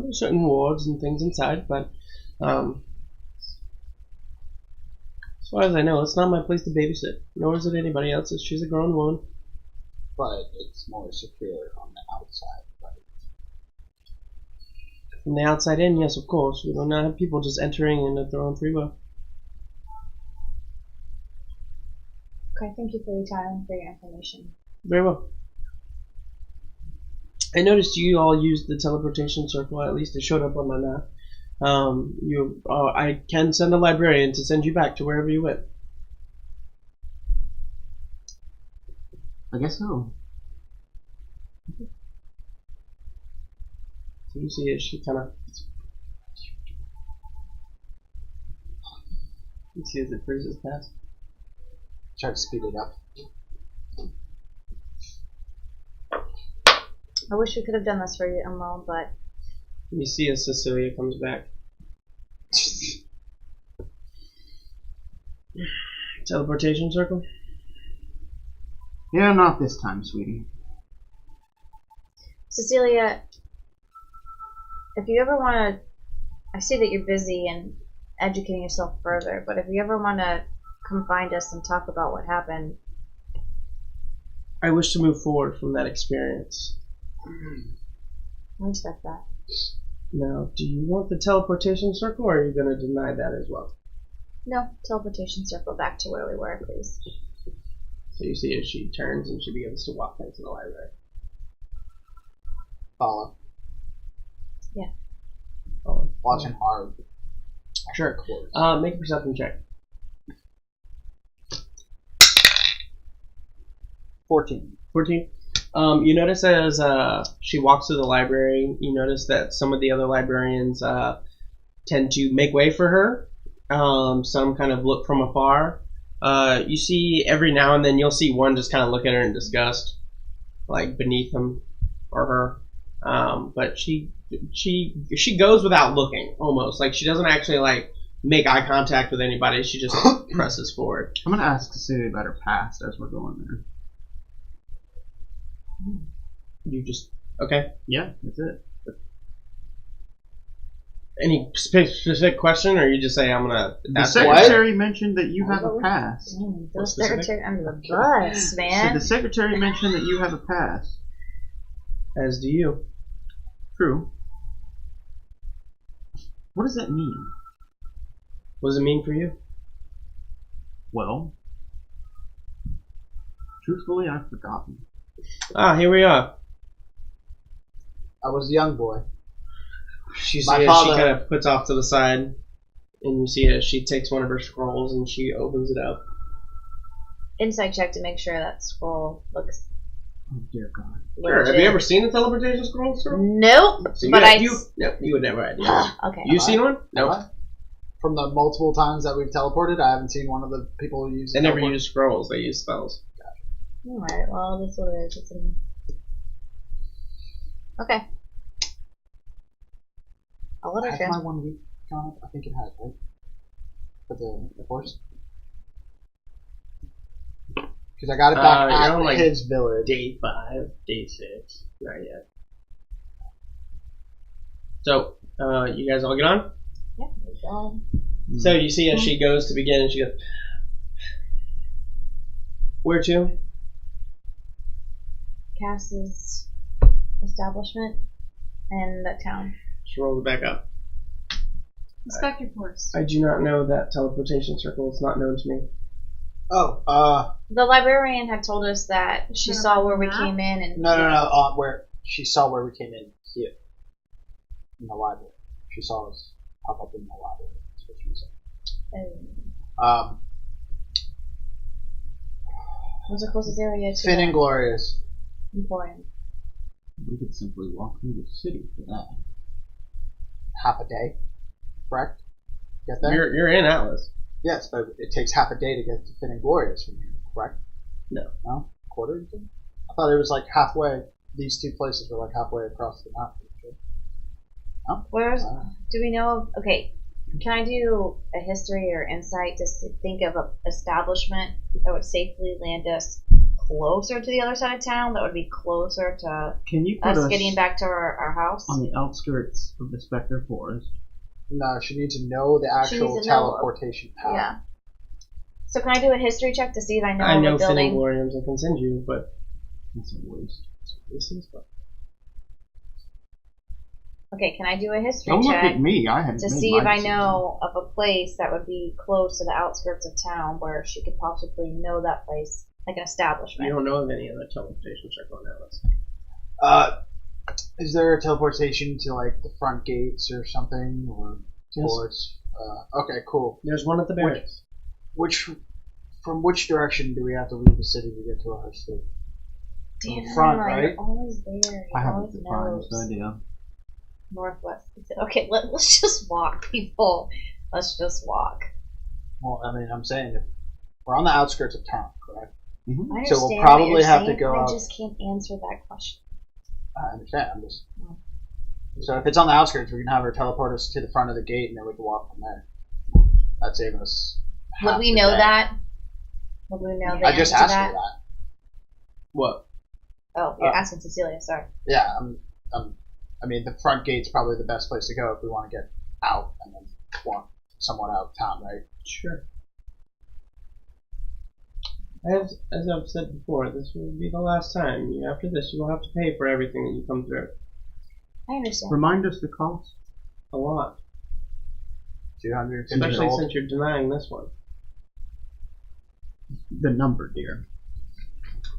There's certain wards and things inside, but as far as I know, it's not my place to babysit, nor is it anybody else's. She's a grown woman. But it's more secure on the outside, right? From the outside in, yes, of course. We will not have people just entering in at their own free will. Okay, thank you for your time and for your information. Very well. I noticed you all used the teleportation circle. At least it showed up on my map. I can send a librarian to send you back to wherever you went. I guess so. So you see it, she kind of... You see as it freezes past. Try to speed it up. I wish we could have done this for you, Emerald, but You see as Cecilia comes back. Teleportation circle? Yeah, not this time, sweetie. Cecilia, if you ever want to, I see that you're busy and educating yourself further, but if you ever want to come find us and talk about what happened. I wish to move forward from that experience. I respect that. Now, do you want the teleportation circle, or are you going to deny that as well? No, teleportation circle back to where we were, please. So you see as she turns and she begins to walk into the library. Follow. Yeah. Follow. Watching hard. Sure. Make a perception check. 14. 14. You notice as she walks through the library, you notice that some of the other librarians tend to make way for her. Some kind of look from afar. You see every now and then you'll see one just kind of look at her in disgust, like beneath him or her. But she goes without looking, almost like she doesn't actually like make eye contact with anybody. She just presses forward. I'm gonna ask Cecilia about her past as we're going there. You just okay? Yeah, that's it. Any specific question, or you just say I'm gonna? The secretary mentioned that you have a pass. Throw secretary under the bus, So man. the secretary mentioned that you have a pass. As do you. True. What does that mean? What does it mean for you? Well, truthfully, I've forgotten. Ah, here we are. I was a young boy. She My kind father- of puts off to the side, and you see it. She takes one of her scrolls and she opens it up. Insight check to make sure that scroll looks Oh dear God. Sure. legit. Have you ever seen a teleportation scroll? Sir? Nope. So you But had- I. no, you would never idea. Okay. You seen one? No. Have I? From the multiple times that we've teleported, I haven't seen one of the people who use They never teleport. use scrolls. They use spells. Alright, well, this is what it is. It's in... Okay. I'll let her Has go. my 1 week gone up? I think it has, right? For the horse? Because I got it back you're at on, like, his village. Day 5, day 6. Not yet. So, you guys all get on? Yeah, there we go. So you see as she goes to begin, and she goes, where to? Cass's establishment and that town. She rolls it back up. Inspector Force. I do not know that teleportation circle. It's not known to me. Oh, The librarian had told us that she Is that saw on where we the map? came in and no, where she saw where we came in here. In the library. She saw us pop up in the library. That's what she said. was the closest area to Finn and the Glorious. Emporium. We could simply walk through the city for that. Half a day. Correct? Get there? You're in Atlas. Yes, but it takes half a day to get to Finn and Glorious from here, correct? No. No? Quarter, you think? I thought it was like halfway. These two places were like halfway across the map. No? Where's Ah. do we know of okay, can I do a history or insight just to think of an establishment that would safely land us closer to the other side of town, that would be closer to Can you put us us getting back to our house? on the outskirts of the Spectre Forest? No, she needs to know the She actual needs to know- teleportation path. Yeah. So can I do a history check to see if I know, I know the building? Finnigloriums I can send you, but That's a waste. this is fun. Okay, can I do a history Don't look check at me. I haven't to made see my if I decision. know of a place that would be close to the outskirts of town where she could possibly know that place, like an establishment? You don't know of any other teleportation circle now. Is there a teleportation to like the front gates or something, or Yes. towards? Okay, cool. There's one at the barracks. From which direction do we have to leave the city to get to our estate? Damn, the front, you're right? always there. I You haven't always the knows. tiniest idea. Northwest. Okay, let's just walk, people. Let's just walk. Well, I mean, I'm saying if we're on the outskirts of town, correct? I So understand we'll probably what you're have to saying, go I out. just can't answer that question. I understand. I'm just. So if it's on the outskirts, we can have her teleport us to the front of the gate, and then we can walk from there. That'd save us. Would we know that? Would we know the I just answer asked to her that. What? Oh, you're asking Cecilia, sorry. Yeah, I mean, the front gate's probably the best place to go if we want to get out and then walk somewhat out of town, right? Sure. As I've said before, this will be the last time. After this, you will have to pay for everything that you come through. I understand. Remind us the cost. A lot. 250 Especially gold. since you're denying this one. The number, dear.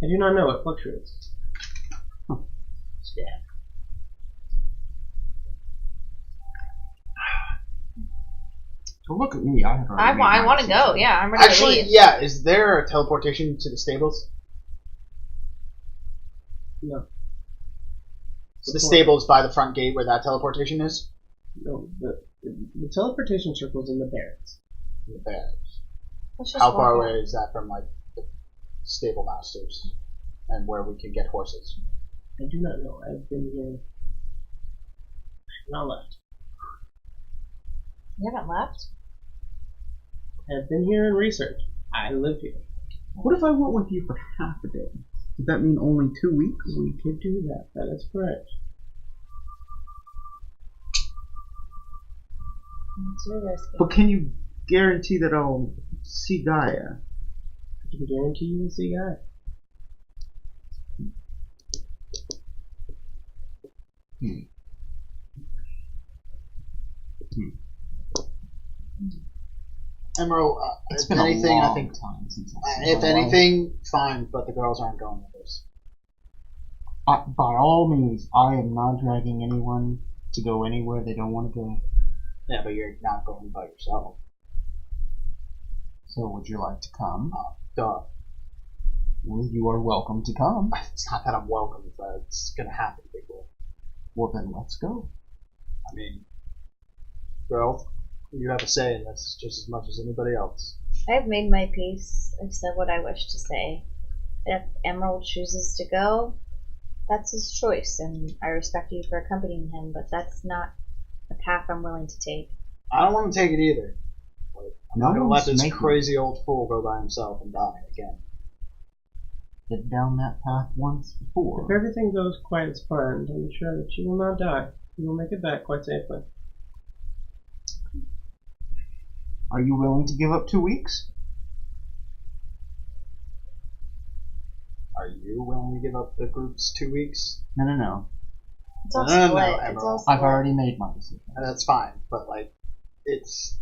I do not know, it fluctuates. Yeah. Don't look at me. I have already made I my want to decision. go, yeah, I'm ready to Actually, leave. yeah. Is there a teleportation to the stables? No. So the stables by the front gate where that teleportation is? No, the teleportation circle's in the barracks. In the barracks. Let's just How walk far out. away is that from like the stable masters and where we can get horses? I do not know. I've been here. Not left. You haven't left? I've been here in research. I live here. What if I went with you for half a day? Does that mean only 2 weeks? We could do that. That is correct. It's your risk. But can you guarantee that I'll see Gaia? I can guarantee you will see Guy. Emerald, It's if been anything, a long I think time since I've if seen my wife. anything, fine. But the girls aren't going with us. By all means, I am not dragging anyone to go anywhere they don't want to go. Yeah, but you're not going by yourself. So would you like to come? Duh. Well, you are welcome to come. It's not that I'm welcome, but it's gonna happen, big boy. Well, then let's go. I mean, girl, you have a say in this just as much as anybody else. I've made my peace. I've said what I wish to say. If Emerald chooses to go, that's his choice, and I respect you for accompanying him, but that's not a path I'm willing to take. I don't want to take it either. But I'm No not gonna one's let this making- crazy old fool go by himself and die again. Been down that path once If before. everything goes quite as planned, I'm sure that you will not die. You will make it back quite safely. Are you willing to give up 2 weeks? Are you willing to give up the group's 2 weeks? No. It's all No, no, no, split. It's Emerald. all split. I've already made my decision. And that's fine, but like, it's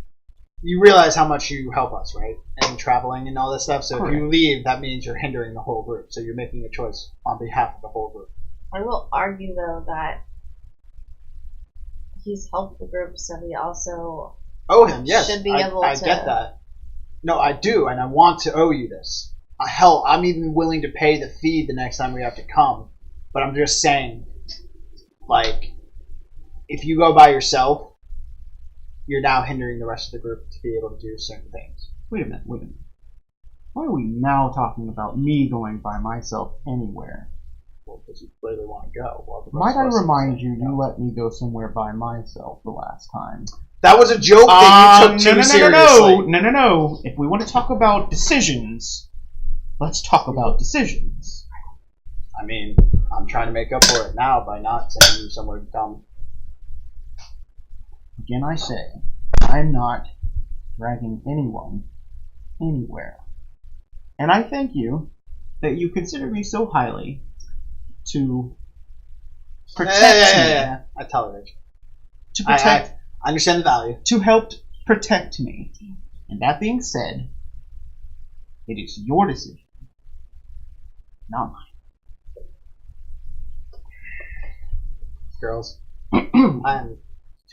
you realize how much you help us, right? And traveling and all this stuff. So if you leave, that means you're hindering the whole group. So you're making a choice on behalf of the whole group. I will argue, though, that he's helped the group, so he also Owe him, yes. should be I able to. get that. No, I do, and I want to owe you this. Hell, I'm even willing to pay the fee the next time we have to come. But I'm just saying, like, if you go by yourself, you're now hindering the rest of the group to be able to do certain things. Wait a minute. Why are we now talking about me going by myself anywhere? Well, because you clearly want to go. Well, the Might rest I of us remind say you, no. you let me go somewhere by myself the last time. That was a joke that you took too seriously. No. If we want to talk about decisions, let's talk about decisions. I mean, I'm trying to make up for it now by not sending you somewhere to come. Again, I say, I'm not dragging anyone anywhere. And I thank you that you consider me so highly to protect me. I tolerate you. to protect, I understand the value. to help protect me. And that being said, it is your decision, not mine. Girls, I'm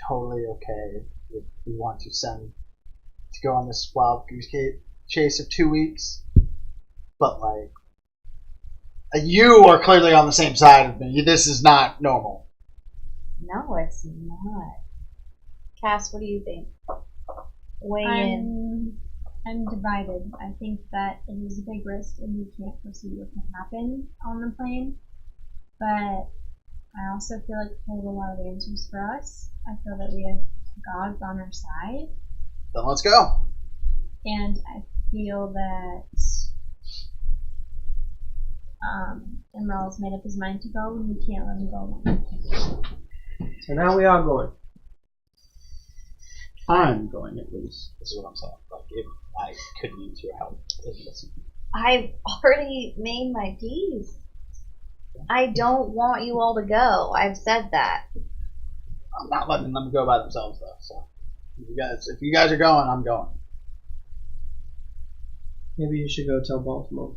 totally okay if we want to go on this wild goose chase of 2 weeks. But, like, you are clearly on the same side of me. This is not normal. No, it's not. Cass, what do you think? Weigh in. I'm divided. I think that it is a big risk and we can't foresee what can happen on the plane. But I also feel like we have a lot of answers for us. I feel that we have gods on our side. Then let's go. And I feel that Emerald's made up his mind to go and we can't let him go alone. So now we are going. I'm going at least. This is what I'm saying. Like, if I could use your help in this. I've already made my peace. I don't want you all to go. I've said that. I'm not letting them go by themselves, though. So, if you guys are going, I'm going. Maybe you should go tell Baltimore.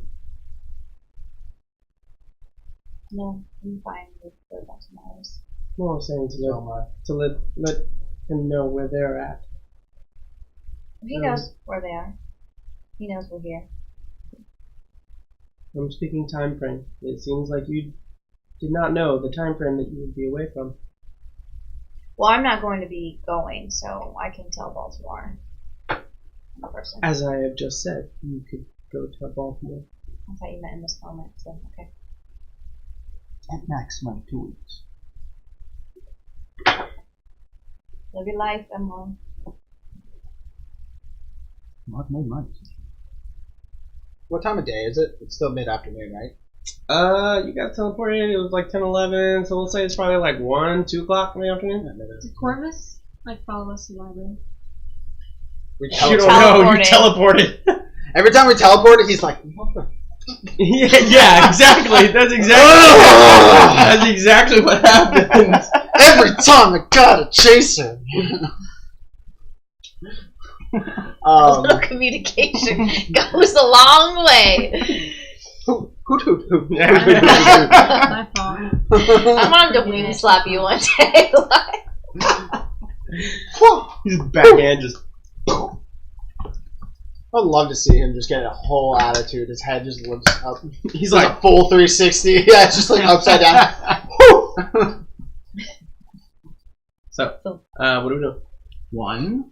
No, I'm fine with the Baltimore's. Well, I'm saying to let him know where they're at. He knows where they are. He knows we're here. I'm speaking time frame. It seems like you did not know the time frame that you would be away from. Well, I'm not going to be going, so I can tell Baltimore. I'm a person. As I have just said, you could go to Baltimore. I thought you meant in this moment, so okay. At maximum 2 weeks. Live your life, Emma. I've made my decision. What time of day is it? It's still mid-afternoon, right? You got teleported. It was like 10, 11. So let's say it's probably like 1, 2 o'clock in the afternoon. Did Corvus follow us to the library? We You don't know. You teleported. Every time we teleported, he's like, "Mother." yeah, exactly. That's exactly what happened. Every time I gotta chase him. No communication goes a long way. Hoot. My fault. I want him to wing slap you one day. His backhand just. I'd love to see him just get a whole attitude. His head just lifts up. He's like a full 360. Yeah, it's just like upside down. So, what do we do? 1.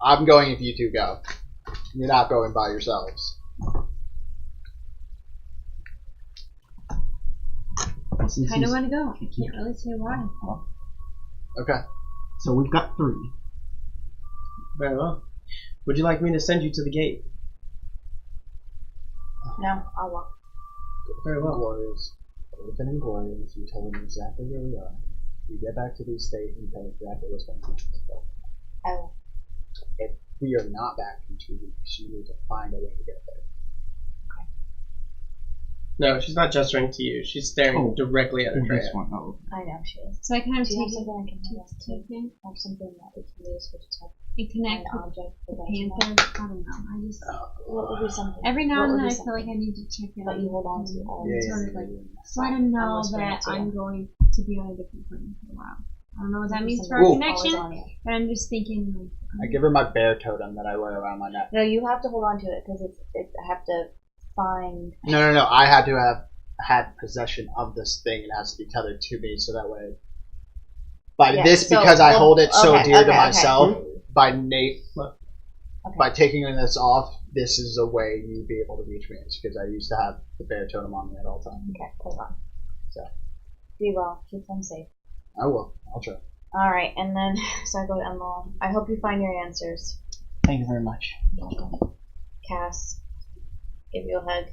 I'm going if you two go. You're not going by yourselves. I kind of want to go. I can't really say why. Okay. So we've got 3. Very well. Would you like me to send you to the gate? No, I'll walk. Very well. Glorious. Open and glorious. You tell them exactly where we are. You get back to the estate and tell them exactly what's going on. I will. If we are not back in 2 weeks, you need to find a way to get there. No, she's not gesturing to you. She's staring directly at her This trail. one. Oh. I know she is. So I kind of Do you have take something I can use? take him I have something that we can use for detect and connect an with object for the Baltimore. Panther. I don't know. I just What would be something? every now What and would then be I feel like I need to check in. that you hold on to all and the sort of time? like let him know I'm whispering that it to you. I'm going to be on a different plane for a while. I don't know what that means for our Ooh. connection, Always on you. but I'm just thinking like I give her my bear totem that I wear around my neck. No, you have to hold on to it because I have to find. No. I had to have had possession of this thing. It has to be tethered to me, so that way. By Yeah, this, so- because I hold it so okay, dear to okay. myself, by Nate, Okay. by taking this off, this is a way you'd be able to reach me. It's because I used to have the bear totem on me at all times. Okay, hold on. So. Be well. Keep them safe. I will. I'll try. All right, and then so I go to Emerald. I hope you find your answers. Thank you very much. Cass, give you a hug.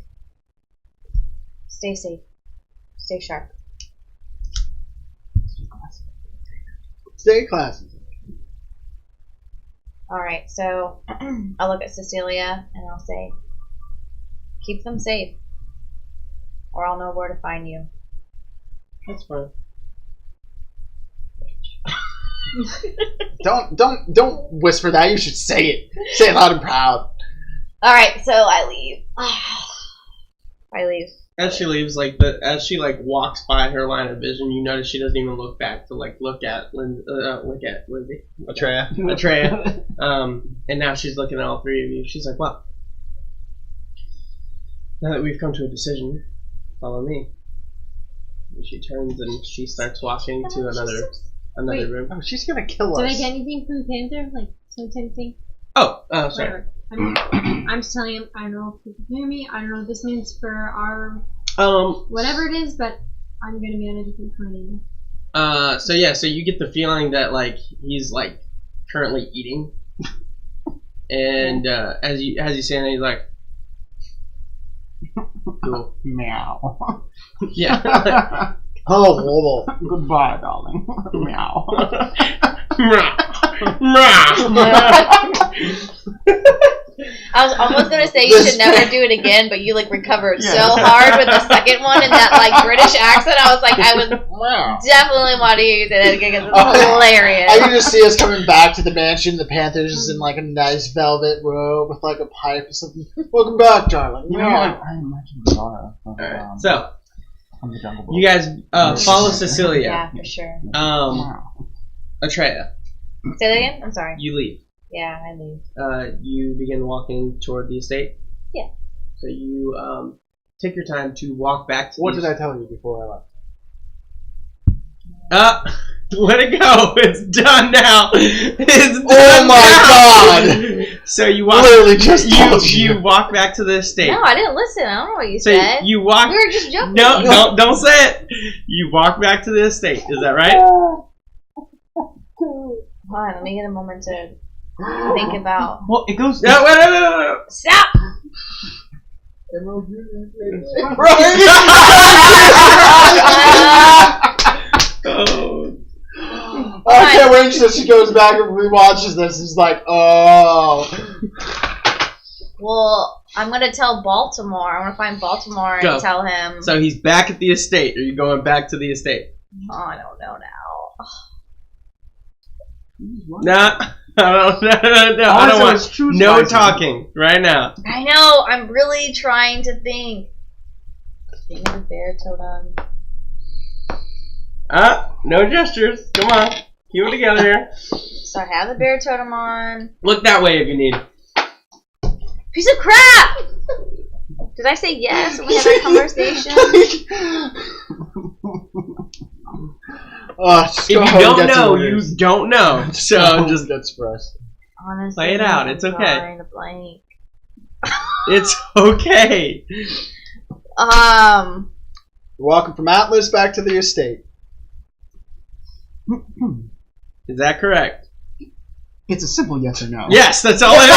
Stay safe. Stay sharp. Stay classy. All right, so I'll look at Cecilia and I'll say, keep them safe, or I'll know where to find you. That's fine. Don't whisper that. You should say it. Say it loud and proud. All right, so I leave. I leave. As she leaves, as she walks by her line of vision, you notice she doesn't even look back to look at Lindsay. Atreya. And now she's looking at all three of you. She's like, "Well, now that we've come to a decision, follow me." And she turns and she starts walking to another room. Oh, she's gonna kill us. Did I get anything from the Panther? Like some type of thing? Oh, sorry. I'm just telling him, I don't know if you can hear me. I don't know what this means for our whatever it is, but I'm gonna be on a different plane. So you get the feeling that he's currently eating, and as you say that, he's like, cool. Meow. Yeah. Oh, Goodbye, darling. Meow. I was almost gonna say you should never do it again, but you recovered so hard with the second one in that British accent. I was I would definitely want to hear you say that again because it's hilarious. I can just see us coming back to the mansion. The Panthers is in a nice velvet robe with a pipe or something. Welcome back, darling. You know, I imagine Zara from, So from the Jungle Book. you guys follow Cecilia. Yeah, for sure. Atreya, Say that again? I'm sorry. you leave. Yeah, I leave. You begin walking toward the estate. Yeah. So you take your time to walk back to What did I tell you before I left? Let it go. It's done now. It's done Oh my God. So you walk. Literally just told you. You walk back to the estate. No, I didn't listen. I don't know what you So said. you walk. We were just joking. No, don't say it. You walk back to the estate. Is that right? Hold on, let me get a moment to think about. Well, it goes. No, wait. Stop! Oh. I can't wait until she goes back and rewatches this. It's like, oh. Well, I'm gonna tell Baltimore. I want to find Baltimore and Go. tell him. So he's back at the estate. Are you going back to the estate? Oh, I don't know now. Nah. I don't want no talking right now. I know. I'm really trying to think. Being a bear totem. No gestures. Come on. Keep it together here. So I have the bear totem on. Look that way if you need. Piece of crap! Did I say yes when we had that conversation? If you don't know, you don't know. So I'm just Honestly, play it out. It's I'm okay. drawing a blank. It's okay. Walking from Atlas back to the estate. Is that correct? It's a simple yes or no. Yes, that's all I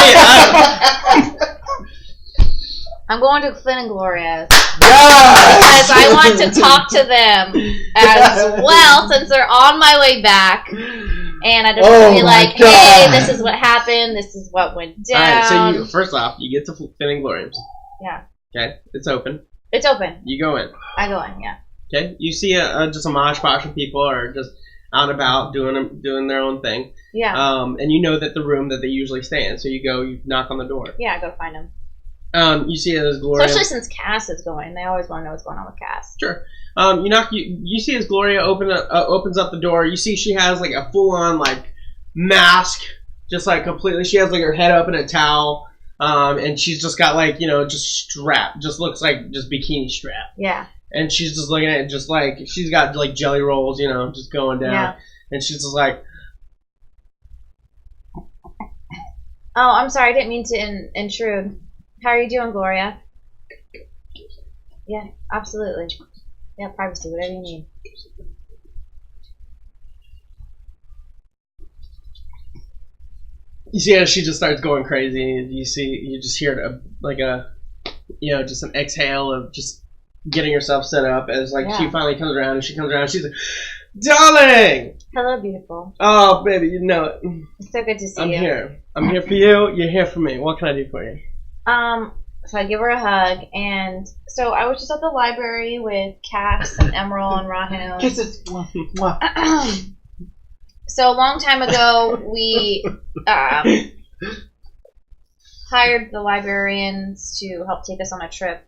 need. I'm going to Flynn and Gloria's. Yes! Because I want to talk to them as well since they're on my way back. And I just want to be like, hey, this is what happened. This is what went down. Alright, so first off, you get to Flynn and Gloria's. Yeah. Okay, it's open. It's open. You go in. I go in, yeah. Okay, you see just a mosh posh of people are just out and about doing their own thing. Yeah. And you know that the room that they usually stay in, so you go, you knock on the door. Yeah, I go find them. You see as Gloria. Especially since Cass is going. They always want to know what's going on with Cass. Sure. You see as Gloria opens up the door. You see she has a full on mask, just completely. She has her head up in a towel, and she's just got just strap. Just looks like just bikini strap. Yeah. And she's just looking at it, just she's got jelly rolls, just going down. Yeah. And she's just like, oh, I'm sorry. I didn't mean to intrude. How are you doing, Gloria? Yeah, absolutely. Yeah, privacy, whatever you need. you see, as she just starts going crazy. You just hear just an exhale of just getting herself set up as she finally comes around, and she comes around. And she's like, darling. Hello, beautiful. Oh, baby, you know it. It's so good to see you. I'm here. I'm here for you. You're here for me. What can I do for you? So I give her a hug, and so I was just at the library with Cass and Emerald and Rahul. Kisses. So a long time ago, we hired the librarians to help take us on a trip,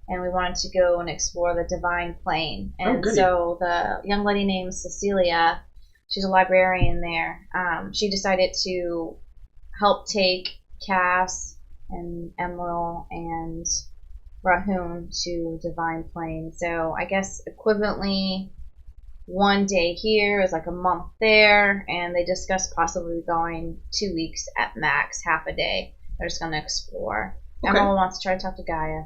and we wanted to go and explore the Divine Plane. And so the young lady named Cecilia, she's a librarian there. She decided to help take Cass and Emerald and Rahun to Divine Plane. So I guess equivalently, one day here is like a month there, and they discussed possibly going 2 weeks at max, half a day. They're just going to explore. Okay. Emerald wants to try to talk to Gaia.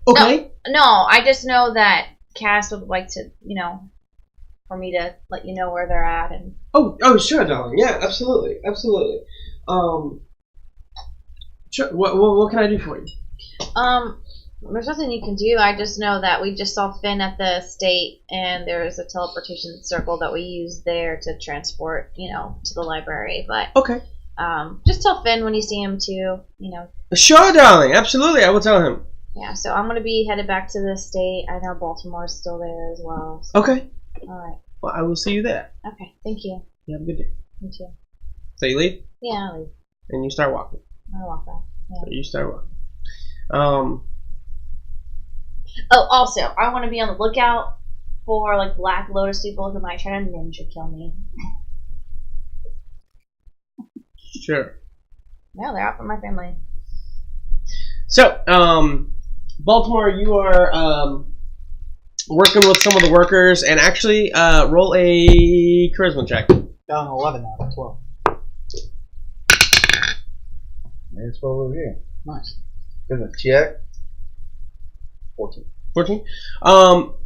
Okay. No, I just know that Cass would like to, for me to let you know where they're at. And Oh, sure, darling. Yeah, absolutely. Sure. What can I do for you? There's nothing you can do. I just know that we just saw Finn at the estate, and there's a teleportation circle that we use there to transport, to the library. But Okay. just tell Finn when you see him too. Sure, darling. Absolutely, I will tell him. Yeah. So I'm gonna be headed back to the estate. I know Baltimore's still there as well. So. Okay. All right. Well, I will see you there. Okay. Thank you. You have a good day. You too. So you leave, Yeah, I'll leave. and you start walking. I'll walk back. Yeah. So you start walking. Oh, also, I want to be on the lookout for like Black Lotus people who might try to ninja kill me. Sure. No, they're out for my family. So, Baltimore, you are working with some of the workers, and actually roll a charisma check. Down 11 now, that's 12. It's over here. Nice. Good check. 14. 14.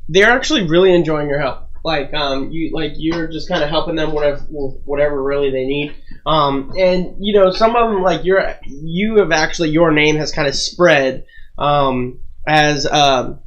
They're actually really enjoying your help. You're just kind of helping them whatever really they need. And some of them you have actually, your name has kind of spread as the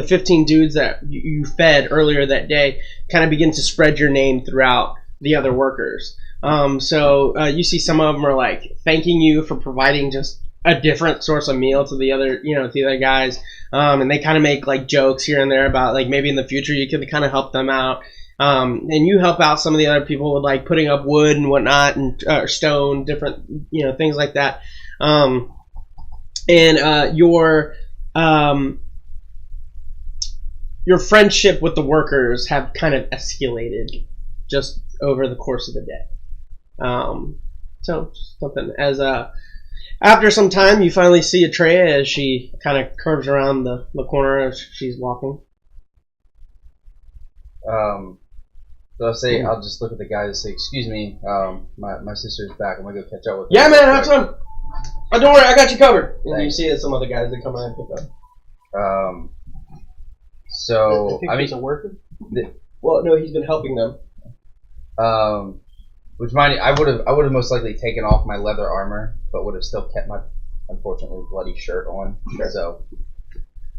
15 dudes that you fed earlier that day kind of begin to spread your name throughout the other workers. So you see some of them are like thanking you for providing just a different source of meal to the other, to the other guys. And they kind of make like jokes here and there about like maybe in the future you could kind of help them out. And you help out some of the other people with like putting up wood and whatnot and stone, different, things like that. And your friendship with the workers have kind of escalated just over the course of the day. So something as after some time, you finally see Atreya as she kind of curves around the corner as she's walking. So I'll just look at the guy and say, "Excuse me, my sister's back. I'm gonna go catch up with her." Yeah, man, have fun. Oh, don't worry, I got you covered. And Thanks. you see that some other guys that come around and pick up. So I mean, he's a worker. Well, no, he's been helping them. Which I would have most likely taken off my leather armor, but would have still kept my unfortunately bloody shirt on. Sure. So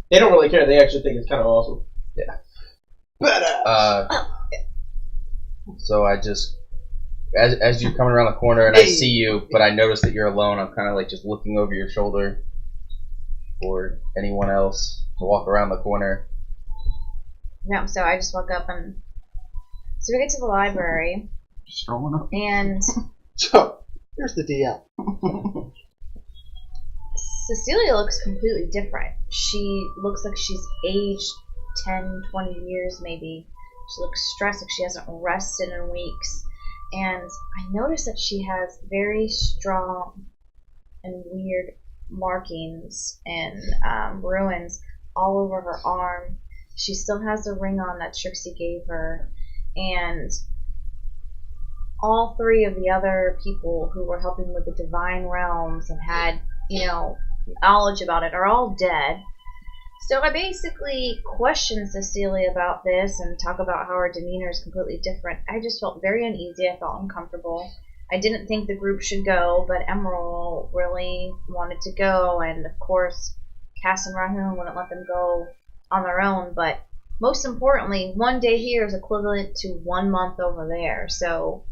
They don't really care. They actually think it's kind of awesome. yeah. Badass. So I just as you're coming around the corner and I see you, but I notice that you're alone. I'm kind of like just looking over your shoulder for anyone else to walk around the corner. Yeah, so I just walk up and so we get to the library. Strolling up. And So, here's the DL. Cecilia looks completely different. She looks like she's aged 10, 20 years maybe. She looks stressed, like she hasn't rested in weeks. And I notice that she has very strong and weird markings and ruins all over her arm. She still has the ring on that Trixie gave her. And all three of the other people who were helping with the Divine Realms and had, knowledge about it are all dead. So I basically questioned Cecilia about this and talk about how her demeanor is completely different. I just felt very uneasy. I felt uncomfortable. I didn't think the group should go, but Emerald really wanted to go, and of course Cass and Rahun wouldn't let them go on their own. But most importantly, one day here is equivalent to 1 month over there. So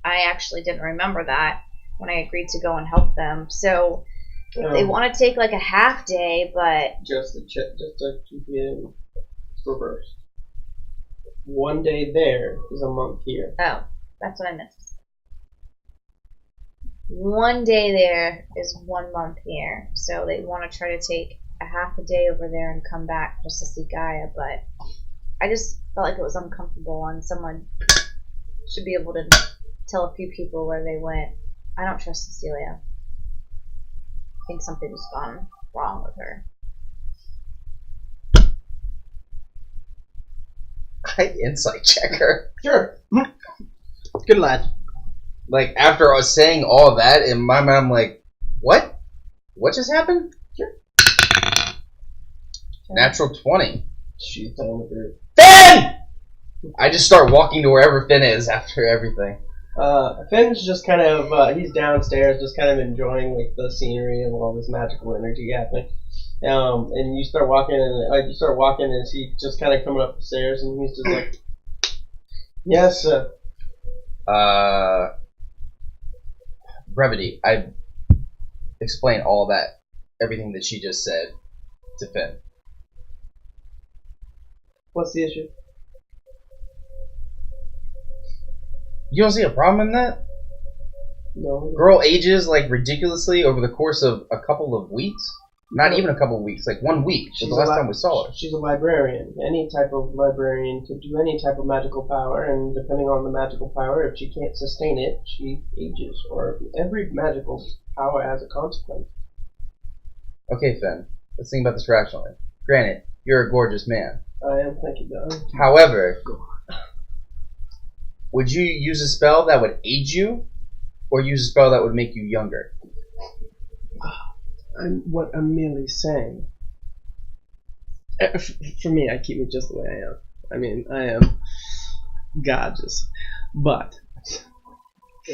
I actually didn't remember that when I agreed to go and help them. So they want to take like a half day, but Just to keep you in reverse. 1 day there is a month here. Oh, that's what I missed. 1 day there is 1 month here. So they want to try to take a half a day over there and come back just to see Gaia, but I just felt like it was uncomfortable and someone should be able to tell a few people where they went. I don't trust Cecilia. I think something's gone wrong with her. I insight check her. Sure. Good lad. Like, after I was saying all that, in my mind, I'm like, what? What just happened? Sure. Natural 20. She's telling the truth. Finn! I just start walking to wherever Finn is after everything. Finn's just kind of, he's downstairs just kind of enjoying like the scenery and all this magical energy happening. And you start walking and he just kind of coming up the stairs and he's just like, yes, sir. Brevity. I explain all that, everything that she just said to Finn. What's the issue? You don't see a problem in that? No. Girl ages like ridiculously over the course of a couple of weeks. Not even a couple of weeks, like 1 week. Was the last time we saw her. She's a librarian. Any type of librarian could do any type of magical power, and depending on the magical power, if she can't sustain it, she ages. Or every magical power has a consequence. Okay, Finn. Let's think about this rationally. Granted, you're a gorgeous man. I am, thank you, God. However, would you use a spell that would age you, or use a spell that would make you younger? What I'm merely saying. For me, I keep it just the way I am. I mean, I am gorgeous. But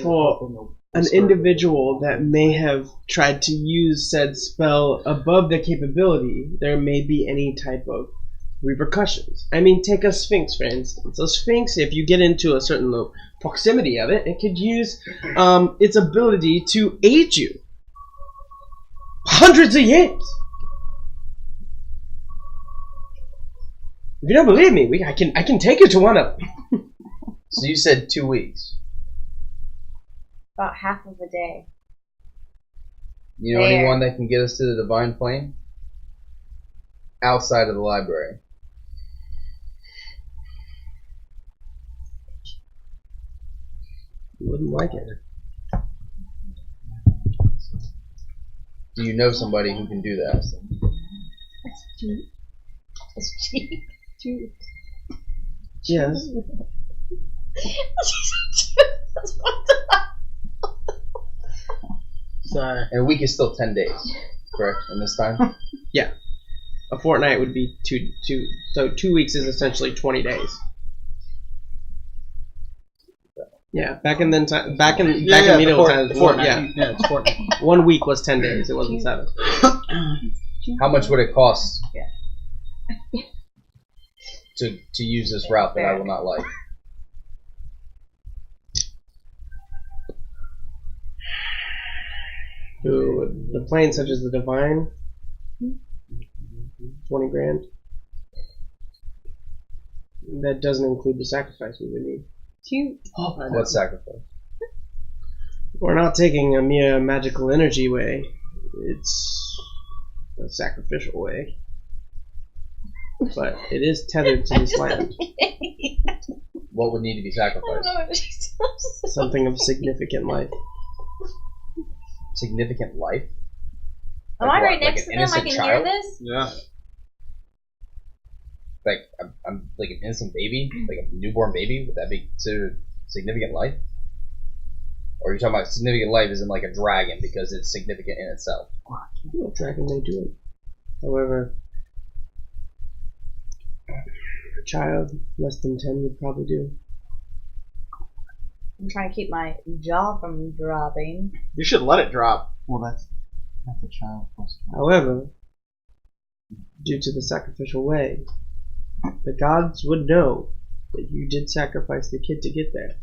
for an individual that may have tried to use said spell above their capability, there may be any type of repercussions. I mean, take a sphinx, for instance. A sphinx, if you get into a certain proximity of it, it could use its ability to age you. Hundreds of years. If you don't believe me, I can take you to one of them. So you said 2 weeks. About half of a day. You know anyone that can get us to the Divine Plane? Outside of the library. You wouldn't like it. Do you know somebody who can do that? Yes. Sorry. And a week is still 10 days, correct? In this time? Yeah. A fortnight would be two. So 2 weeks is essentially 20 days. Yeah, back in medieval times. Fortnite. Yeah, it's fortnight. 1 week was 10 days. It wasn't 7. How much would it cost to use this route that I will not like? The plane such as the Divine, 20 grand. That doesn't include the sacrifice we would need. What sacrifice? We're not taking a mere magical energy way. It's a sacrificial way. But it is tethered to this land. What would need to be sacrificed? Something of significant life. Significant life? Am I right next to them? I can hear this? Yeah. Like, I'm like an innocent baby? Like a newborn baby? Would that be considered significant life? Or are you talking about significant life as in like a dragon because it's significant in itself? A dragon may do it. However, a child less than 10 would probably do. I'm trying to keep my jaw from dropping. You should let it drop. Well, that's a child plus. However, due to the sacrificial way, the gods would know that you did sacrifice the kid to get there.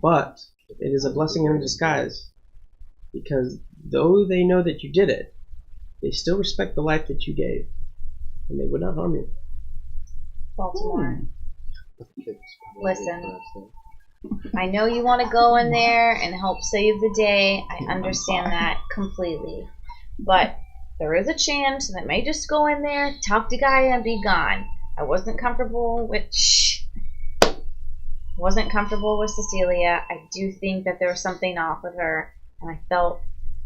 But it is a blessing in disguise, because though they know that you did it, they still respect the life that you gave, and they would not harm you. Baltimore. Listen, I know you want to go in there and help save the day. I understand that completely. But there is a chance that may just go in there, talk to Gaia, and be gone. I wasn't comfortable with Cecilia. I do think that there was something off with her, and I felt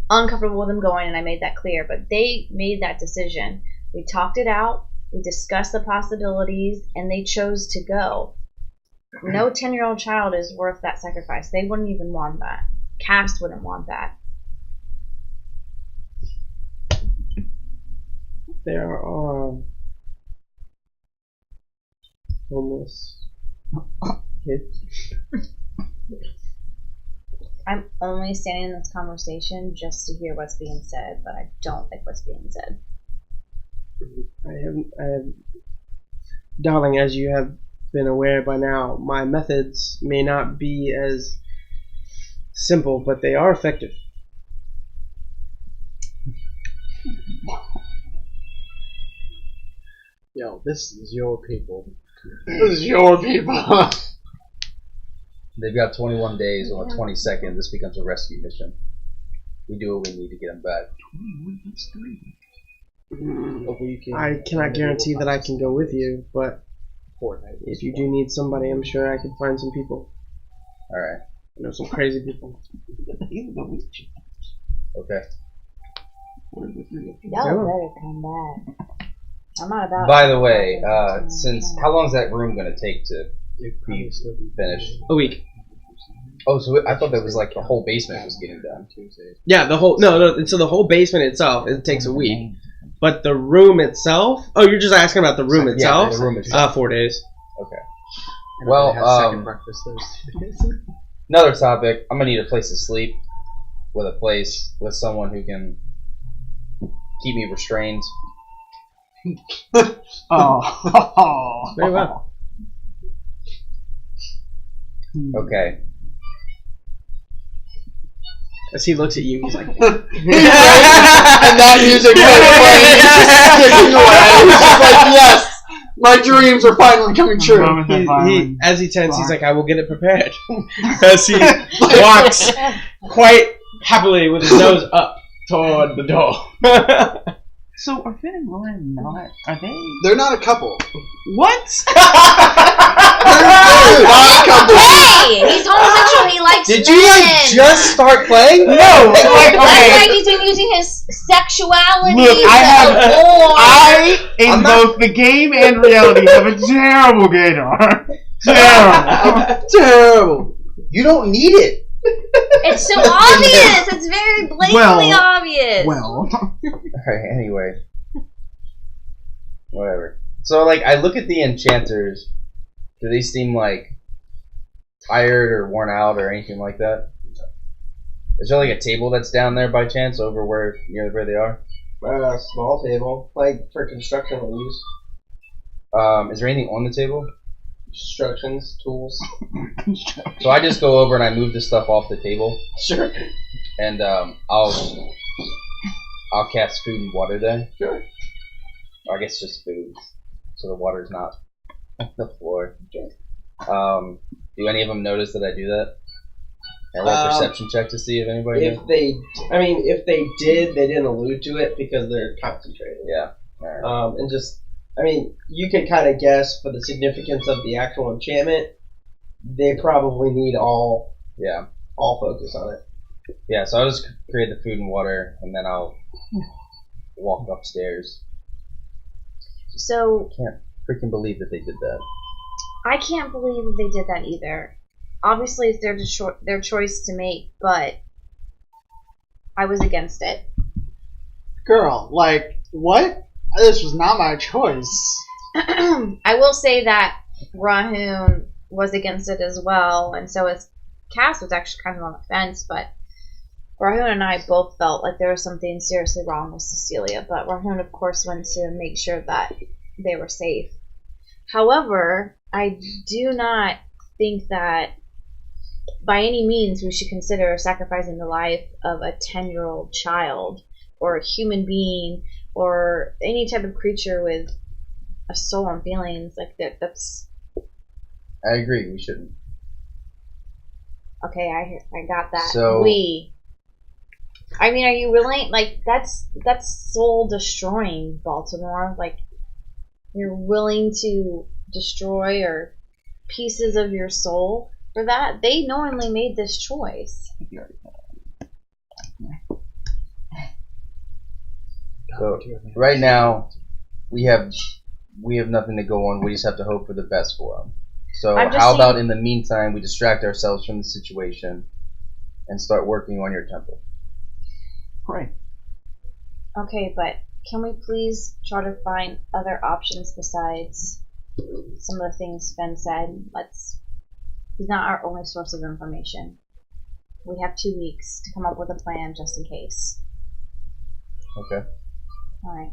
uncomfortable with them going, and I made that clear. But they made that decision. We talked it out. We discussed the possibilities, and they chose to go. No 10-year-old child is worth that sacrifice. They wouldn't even want that. Cass wouldn't want that. There are homeless kids. I'm only standing in this conversation just to hear what's being said, but I don't like what's being said. I have, darling, as you have been aware by now, my methods may not be as simple, but they are effective. Yo, this is your people. This is your people. They've got 21 days. On the 22nd, this becomes a rescue mission. We do what we need to get them back. I cannot guarantee that I can go with you, but if you do need somebody, I'm sure I could find some people. Alright. I know some crazy people. Okay. Y'all better come back. I'm not about. By the way, how long is that room going to take to be finished? A week. Oh, so I thought that was like the whole basement was getting done. Yeah, the whole so the whole basement itself, it takes a week. But the room itself? Oh, you're just asking about the room itself? Yeah, the room itself. 4 days. Okay. Well, second breakfast those another topic. I'm gonna need a place to sleep, with someone who can keep me restrained. Oh. Very well. Okay. As he looks at you, he's like, and that music was playing, just like, yes, my dreams are finally coming true. as he turns, he's like, I will get it prepared. As he walks quite happily with his nose up toward the door. So are Finn and Lauren not? Are they? They're not a couple. What? They're not a couple. Hey, he's homosexual. He likes Did men. you just start playing? No. That's Like, why okay. he's been using his sexuality. Look, I to in both the game and reality have a terrible gaydar. Terrible. Terrible. You don't need it. It's so obvious. It's very blatantly obvious. Well. Alright, anyway. Whatever. So, like, I look at the enchanters. Do they seem, like, tired or worn out or anything like that? Is there, like, a table that's down there by chance over near where they are? Small table, like for construction we use. Is there anything on the table? Instructions, tools. So I just go over and I move the stuff off the table. Sure. And I'll cast food and water there. Sure. Or I guess just food, so the water's not on the floor. Do any of them notice that I do that? I roll a perception check to see if anybody. If they did, they didn't allude to it because they're concentrating. Yeah. All right. And just, you can kind of guess for the significance of the actual enchantment. They probably need all focus on it. Yeah, so I'll just create the food and water, and then I'll walk upstairs. So Can't freaking believe that they did that. I can't believe that they did that either. Obviously, it's their choice to make, but I was against it. Girl, like, what? This was not my choice. I will say that Rahun was against it as well, and so Cass was actually kind of on the fence, but Rahun and I both felt like there was something seriously wrong with Cecilia, but Rahun, of course, went to make sure that they were safe. However, I do not think that by any means we should consider sacrificing the life of a 10-year-old child or a human being or any type of creature with a soul and feelings. Like that's I agree. We shouldn't. okay. I got that. So- I mean, are you willing? Like that's soul destroying, Baltimore. Like you're willing to destroy or pieces of your soul for that? They knowingly made this choice. So right now, we have nothing to go on. We just have to hope for the best for them. So I'm just how about saying- in the meantime, we distract ourselves from the situation and start working on your temple? Pray. Okay, but can we please try to find other options besides some of the things Ben said? He's not our only source of information. We have 2 weeks to come up with a plan just in case. Okay. Alright.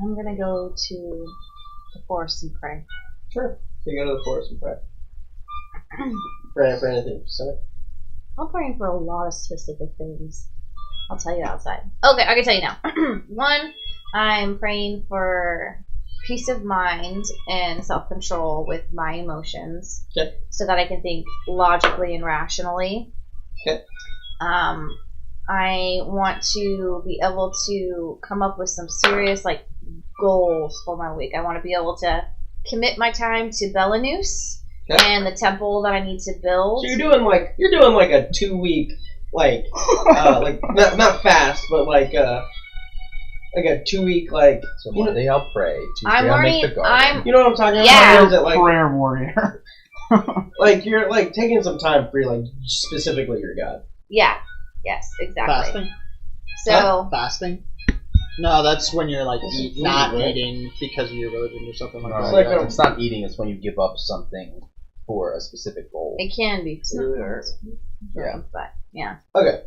I'm gonna go to the forest and pray. Sure. So you go to the forest and pray. Pray for anything. So. I'm praying for a lot of specific things. I'll tell you outside. Okay, I can tell you now. One, I'm praying for peace of mind and self-control with my emotions. Okay. So that I can think logically and rationally. Okay. I want to be able to come up with some serious goals for my week. I want to be able to commit my time to Belanus and the temple that I need to build. So you're doing like a 2 week like not fast but like a 2 week So Monday I'll pray. Tuesday I'm I'll make learning. the garden. you know what I'm talking about? Yeah. Or is it like Prayer warrior. you're like taking some time for specifically your God. Yeah. Yes. Exactly. Fasting? So Fasting? No, that's when you're like This is not food, right? eating because of your religion or something like No, that. like Yeah. it's not eating. It's when you give up something for a specific goal. it can be food or Yeah. drink, but yeah. Okay.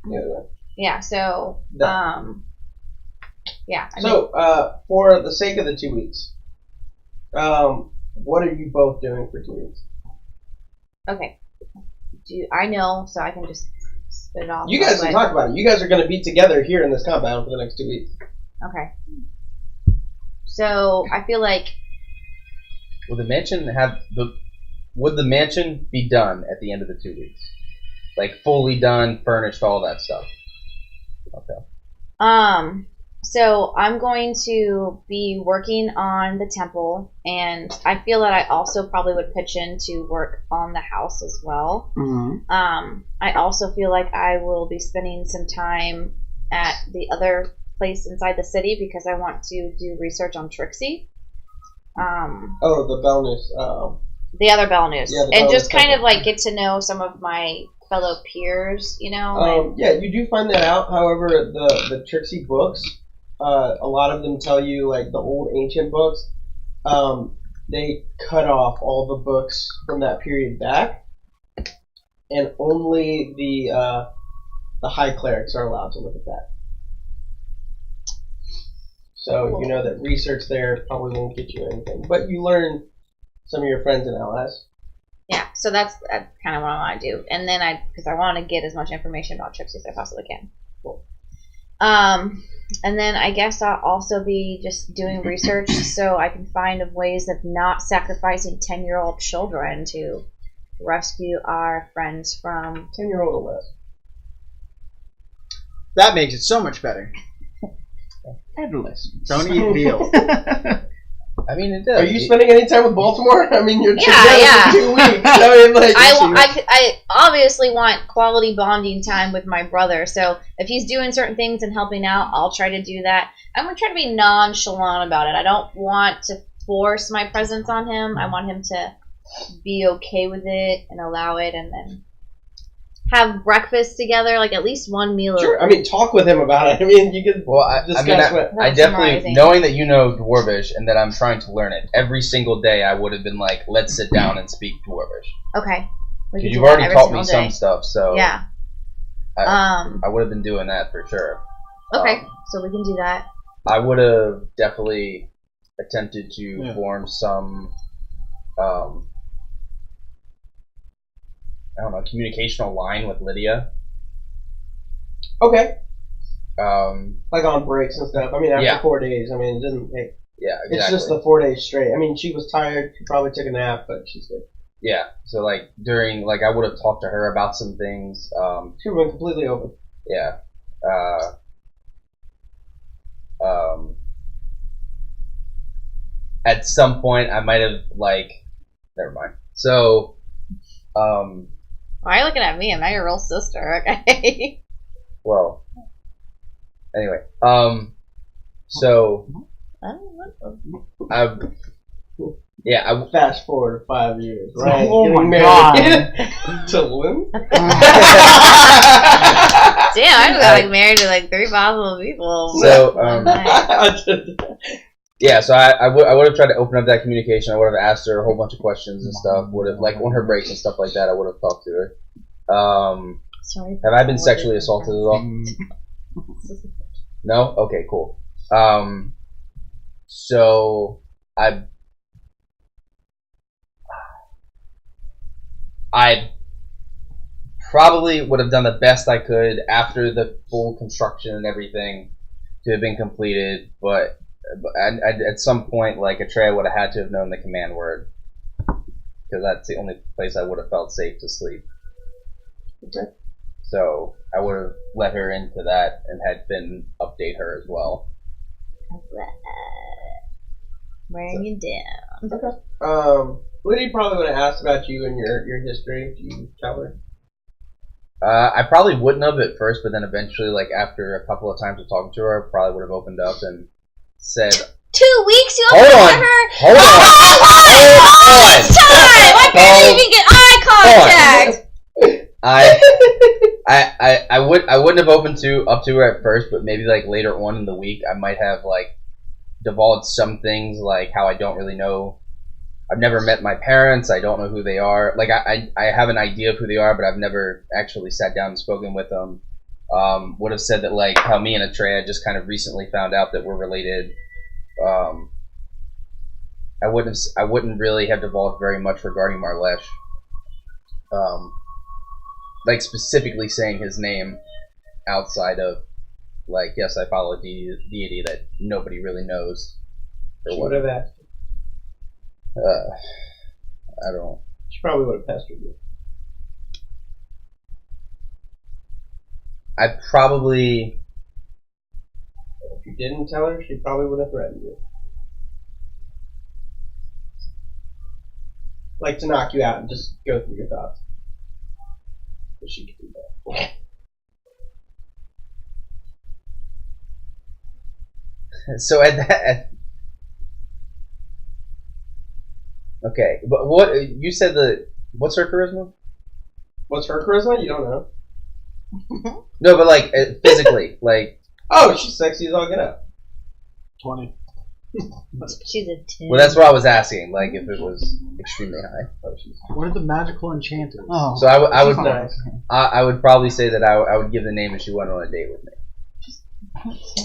Yeah. Yeah. So yeah. I mean, So for the sake of the 2 weeks, what are you both doing for 2 weeks? okay. I know, so I can just spit it off. You guys can talk about it. You guys are going to be together here in this compound for the next 2 weeks. Okay. So I feel like Would the mansion be done at the end of the 2 weeks? Like fully done, furnished, all that stuff. Okay. so I'm going to be working on the temple, and I feel that I also probably would pitch in to work on the house as well. Mm-hmm. I also feel like I will be spending some time at the other place inside the city because I want to do research on Trixie. Oh, the bonus. The other Belanus. Yeah, the and Belanus just kind temple. of get to know some of my fellow peers, Yeah, you do find that out. However, the Trixie books, a lot of them tell you the old ancient books. They cut off all the books from that period back, and only the high clerics are allowed to look at that. So you know that research there probably won't get you anything, but you learn some of your friends and allies. Yeah, so that's kind of what I want to do. And then because I want to get as much information about Trixie as I possibly can. Cool. And then I guess I'll also be just doing research so I can find ways of not sacrificing 10-year-old children to rescue our friends from... 10-year-old or less. That makes it so much better. Headless. Don't eat veal. I mean, it does. Are you spending any time with Baltimore? I mean, you're Yeah, together yeah. for 2 weeks. I mean, I obviously want quality bonding time with my brother, so if he's doing certain things and helping out, I'll try to do that. I'm going to try to be nonchalant about it. I don't want to force my presence on him. I want him to be okay with it and allow it, and then have breakfast together, at least one meal. Sure. I mean, talk with him about it. I mean, you could discuss what. I That's definitely, summarizing. knowing that you know Dwarvish and that I'm trying to learn it, every single day I would have been like, let's sit down and speak Dwarvish. Okay. We can Because do you've that already every taught me single some day. stuff, so Yeah. I would have been doing that for sure. Okay, so we can do that. I would have definitely attempted to form some, I don't know, communicational line with Lydia. Okay. Like on breaks and stuff. I mean, after Yeah. 4 days. I mean, it didn't. Yeah, exactly. It's just the 4 days straight. I mean, she was tired. She probably took a nap, but she's good. Yeah. So like during like I would have talked to her about some things. She went completely open. Yeah. At some point, I might have like. Never mind. So. Why are you looking at me? I'm not your real sister, okay? Well. Anyway. So. Yeah. Fast forward 5 years, right? Oh Getting my married to Lynn. Damn, I just got like married to like 3 possible people. So, one night. Yeah, so I would have tried to open up that communication. I would have asked her a whole bunch of questions and stuff. Would have like on her breaks and stuff like that. I would have talked to her. Sorry. Have I been sexually assaulted at all? No. Okay. Cool. So I probably would have done the best I could after the full construction and everything to have been completed, but at some point, like Atreya would have had to have known the command word, because that's the only place I would have felt safe to sleep. Okay. So I would have let her into that and had Finn update her as well. Wearing you down. Okay. Lydia probably would have asked about you and your history. Do you tell her? I probably wouldn't have at first, but then eventually, like after a couple of times of talking to her, I probably would have opened up and said, 2 weeks you Hold on. never. Hold on. All this time, I barely even get eye contact. I wouldn't have opened up to her at first, but maybe like later on in the week, I might have like divulged some things, like how I don't really know. I've never met my parents. I don't know who they are. Like I have an idea of who they are, but I've never actually sat down and spoken with them. Would have said that like how me and Atreya just kind of recently found out that we're related. I wouldn't really have divulged very much regarding Marlesh. Like specifically saying his name outside of like, yes, I follow a deity that nobody really knows. She would have asked. I don't. She probably would have pestered you. I probably. If you didn't tell her, she probably would have threatened you. Like to knock you out and just go through your thoughts. But she could do that. So at that. Okay, but what you said what's her charisma? What's her charisma? You don't know. No, but like physically, like. Oh, she's sexy as all get up. 20. She's a 10. Well, that's what I was asking. Like if it was extremely high. What are the magical enchanters? Oh. So Nice. I would probably say that I would give the name if she went on a date with me.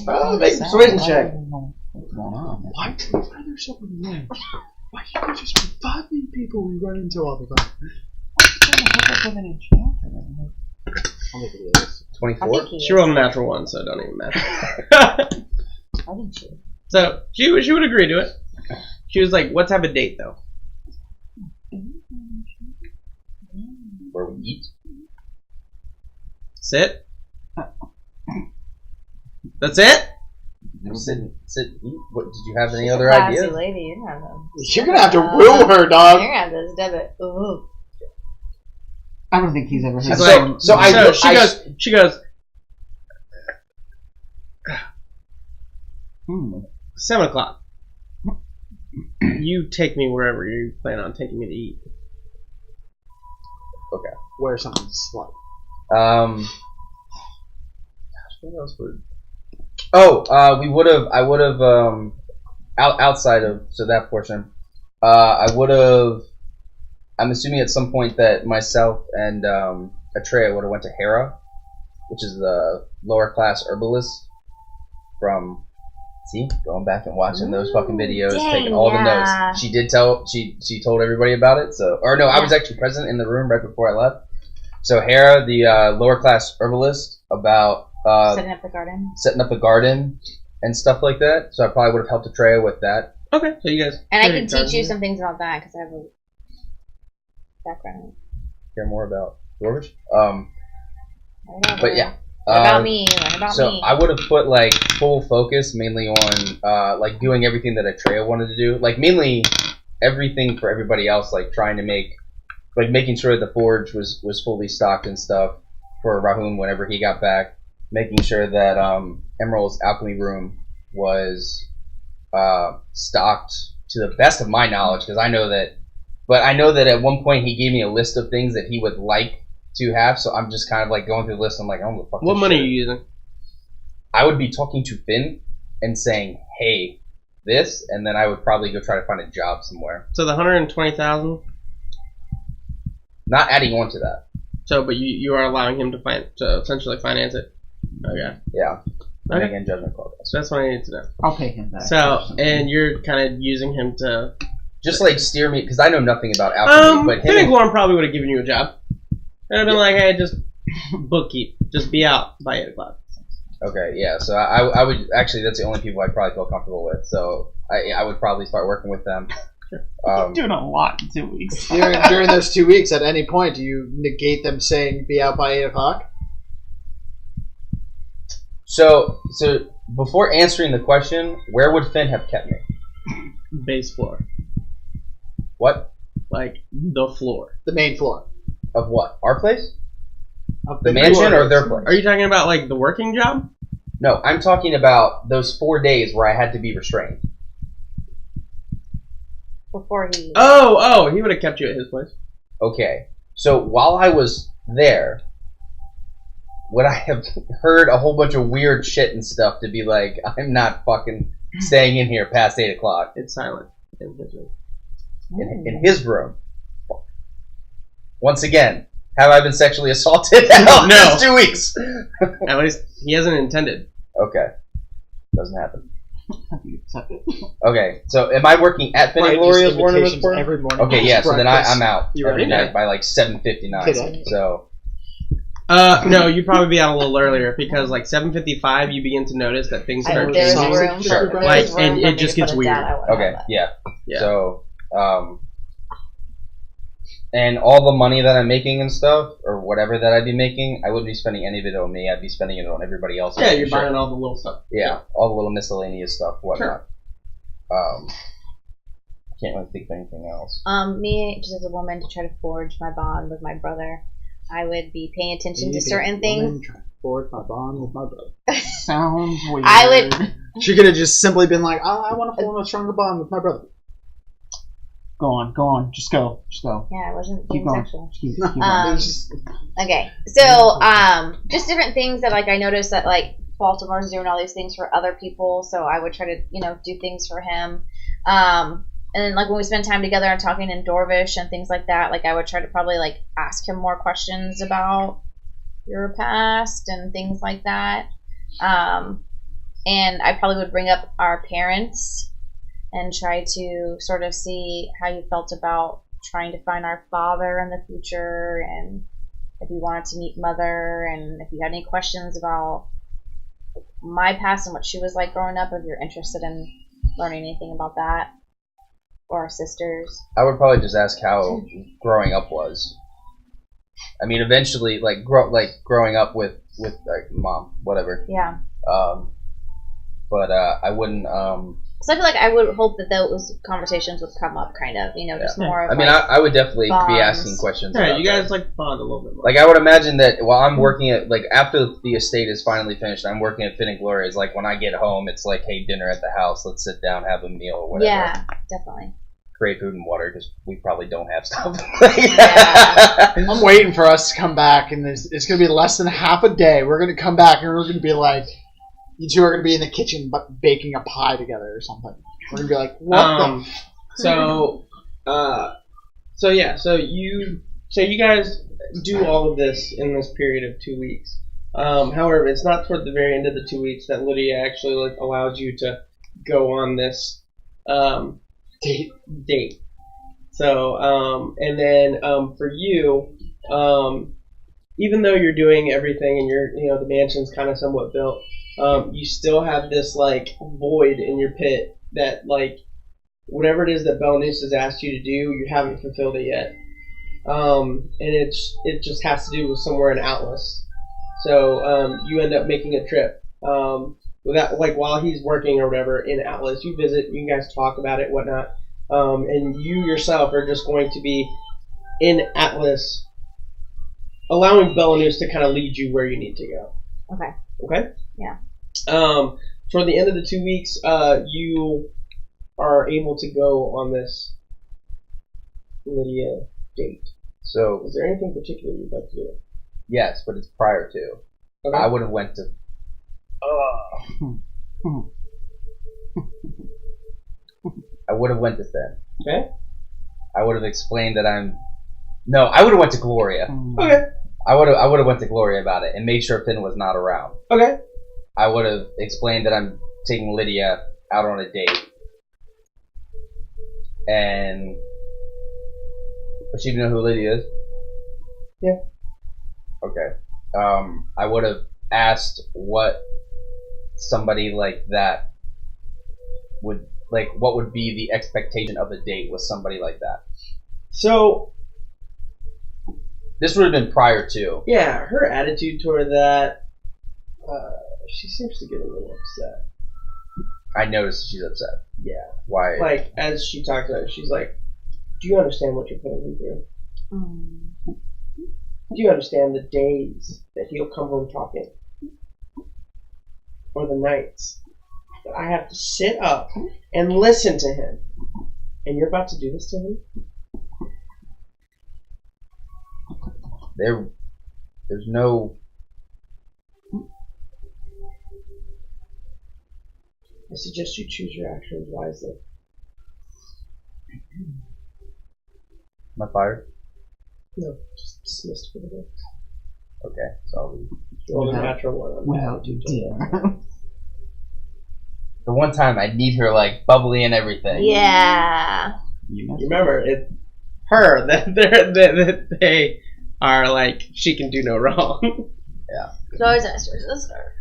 Oh, make a persuasion check. What's going on? Why are there so many names? Why can't there just be 5 new people we run into all the time? What's going to hook up with an enchanter? I'll make it is. 24. She rolled a natural one, so it don't even matter. I think she. So she would agree to it. She was like, "What type of date, though?" Where we eat. Sit. That's it. Sit. Eat. What did you have? Any She's other a classy ideas? lady. You don't have them. You're gonna have to woo her, dog. You're gonna have to dub it. Ooh. I don't think he's ever She's heard like, she goes. 7 o'clock. You take me wherever you plan on taking me to eat. Okay. Wear something slight. Gosh, what else would? Oh, I would have outside of that portion. I would have. I'm assuming at some point that myself and Atreya would have went to Hera, which is the lower class herbalist from. See, going back and watching those fucking videos, taking all the notes. She did tell. She told everybody about it. So, or no, I was actually present in the room right before I left. So Hera, the lower class herbalist, about Setting up the garden. And stuff like that. So I probably would have helped Atreya with that. Okay, so you guys. And I can teach you some things about that because I have a background. Care more about Dwarvish? Whatever. But yeah. Learn about me. So I would have put like full focus mainly on like doing everything that Atreya wanted to do. Like mainly everything for everybody else, like trying to making sure the forge was fully stocked and stuff for Rahum whenever he got back. Making sure that Emerald's alchemy room was stocked to the best of my knowledge, because I know that at one point he gave me a list of things that he would like to have, so I'm just kind of like going through the list. I'm like, oh, fuck. What money are you using? I would be talking to Finn and saying, hey, this, and then I would probably go try to find a job somewhere. So the 120,000. Not adding on to that. So, but you are allowing him to essentially finance it. Okay. Yeah. Okay. Again, judgment call. So that's what I need to know. I'll pay him back. So, and you're kind of using him to just like steer me, because I know nothing about alchemy. But I think Lauren probably would have given you a job. And I've been like, hey, just bookkeep, just be out by 8 o'clock. Okay, yeah. So I would actually, that's the only people I'd probably feel comfortable with. So I would probably start working with them. You're doing a lot in 2 weeks. During those 2 weeks, at any point, do you negate them saying be out by 8 o'clock? So before answering the question, where would Finn have kept me? Base floor. What? Like the floor. The main floor. Of what? Our place? Of The mansion or their place? Are you talking about like the working job? No, I'm talking about those 4 days where I had to be restrained. Before he. Oh, he would have kept you at his place. Okay. So while I was there, would I have heard a whole bunch of weird shit and stuff to be like, I'm not fucking staying in here past 8 o'clock? It's silent in his room. In his room. Once again, have I been sexually assaulted in the last 2 weeks? At least he hasn't intended. Okay. Doesn't happen. Okay, so am I working at Finn and Gloria's invitations every morning? Okay, yeah, so then I'm out You every ready? night by like 7:59. So No, you'd probably be out a little earlier because like 7:55 you begin to notice that things start There's changing. room. Sure. Like, There's room and for it me just to gets put a weird. dad, I would okay, have yeah. Yeah. So and all the money that I'm making and stuff, or whatever that I'd be making, I wouldn't be spending any of it on me. I'd be spending it on everybody else. Yeah, you're Sure. buying all the little stuff. Yeah, all the little miscellaneous stuff, whatnot. I can't really think of anything else. Me, just as a woman, to try to forge my bond with my brother, I would be paying attention to certain things. Trying to forge my bond with my brother. Sounds weird. I would. She could have just simply been like, oh, I want to form a stronger bond with my brother. Go on. Just go. Yeah, I wasn't Keep being going. sexual. Keep going. Okay, so just different things that like I noticed that like Baltimore's doing all these things for other people, so I would try to do things for him. And then like when we spend time together and talking in Dorvish and things like that, like I would try to probably like ask him more questions about your past and things like that. And I probably would bring up our parents and try to sort of see how you felt about trying to find our father in the future, and if you wanted to meet Mother, and if you had any questions about my past and what she was like growing up, if you're interested in learning anything about that, or our sisters. I would probably just ask how growing up was. I mean, eventually, like growing up with like mom, whatever. Yeah. But I wouldn't. So I feel like I would hope that those conversations would come up, kind of, just more of I mean, like, I would definitely be bonds. asking questions. Yeah, about you guys that. like bond a little bit more. Like I would imagine that while I'm working at after the estate is finally finished, I'm working at Finn and Gloria's. Like when I get home, it's like, hey, dinner at the house. Let's sit down, have a meal, or whatever. yeah, definitely. Create food and water because we probably don't have stuff. Yeah. I'm waiting for us to come back, and it's going to be less than half a day. We're going to come back, and we're going to be like, you two are going to be in the kitchen baking a pie together or something. We're going to be like, what So you guys do all of this in this period of 2 weeks. However, it's not toward the very end of the 2 weeks that Lydia actually allows you to go on this date. So and then for you, even though you're doing everything and the mansion's kind of somewhat built, you still have this like void in your pit that like whatever it is that Belenus has asked you to do, you haven't fulfilled it yet. And it just has to do with somewhere in Atlas. So you end up making a trip without like while he's working or whatever in Atlas. You visit, you guys talk about it, whatnot, and you yourself are just going to be in Atlas, allowing Belenus to kind of lead you where you need to go. Okay. Okay. Yeah. For the end of the 2 weeks, you are able to go on this Lydia date. So, is there anything particular you'd like to do? yes, but it's prior to. Okay. I would have went to. I would have went to Finn. Okay. I would have explained that I'm. No, I would have went to Gloria. Okay. I would have went to Gloria about it and made sure Finn was not around. Okay. I would have explained that I'm taking Lydia out on a date. And does she know who Lydia is? Yeah. Okay. I would have asked what somebody like that would like. What would be the expectation of a date with somebody like that? So this would have been prior to. Yeah, her attitude toward that. She seems to get a little upset. I noticed she's upset. Yeah. Why? Like, as she talks about it, she's like, do you understand what you're putting me through? Do you understand the days that he'll come home talking? Or the nights that I have to sit up and listen to him? And you're about to do this to him? There's no. I suggest you choose your actions wisely. Am I fired? No, just dismissed for the day. Okay, so I'll leave. Roll a natural one. Well, you did. The one time I need her like bubbly and everything. Yeah. You remember, it's her that they are like, she can do no wrong. Yeah. It's always ask your sister.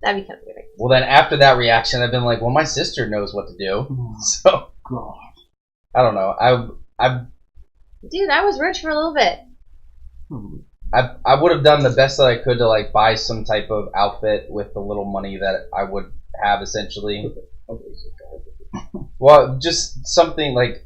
That'd be kind of weird. Well, then after that reaction, I've been like, well, my sister knows what to do. Oh, So, God. I don't know. Dude, I was rich for a little bit. I would have done the best that I could to like buy some type of outfit with the little money that I would have essentially. Well, just something like,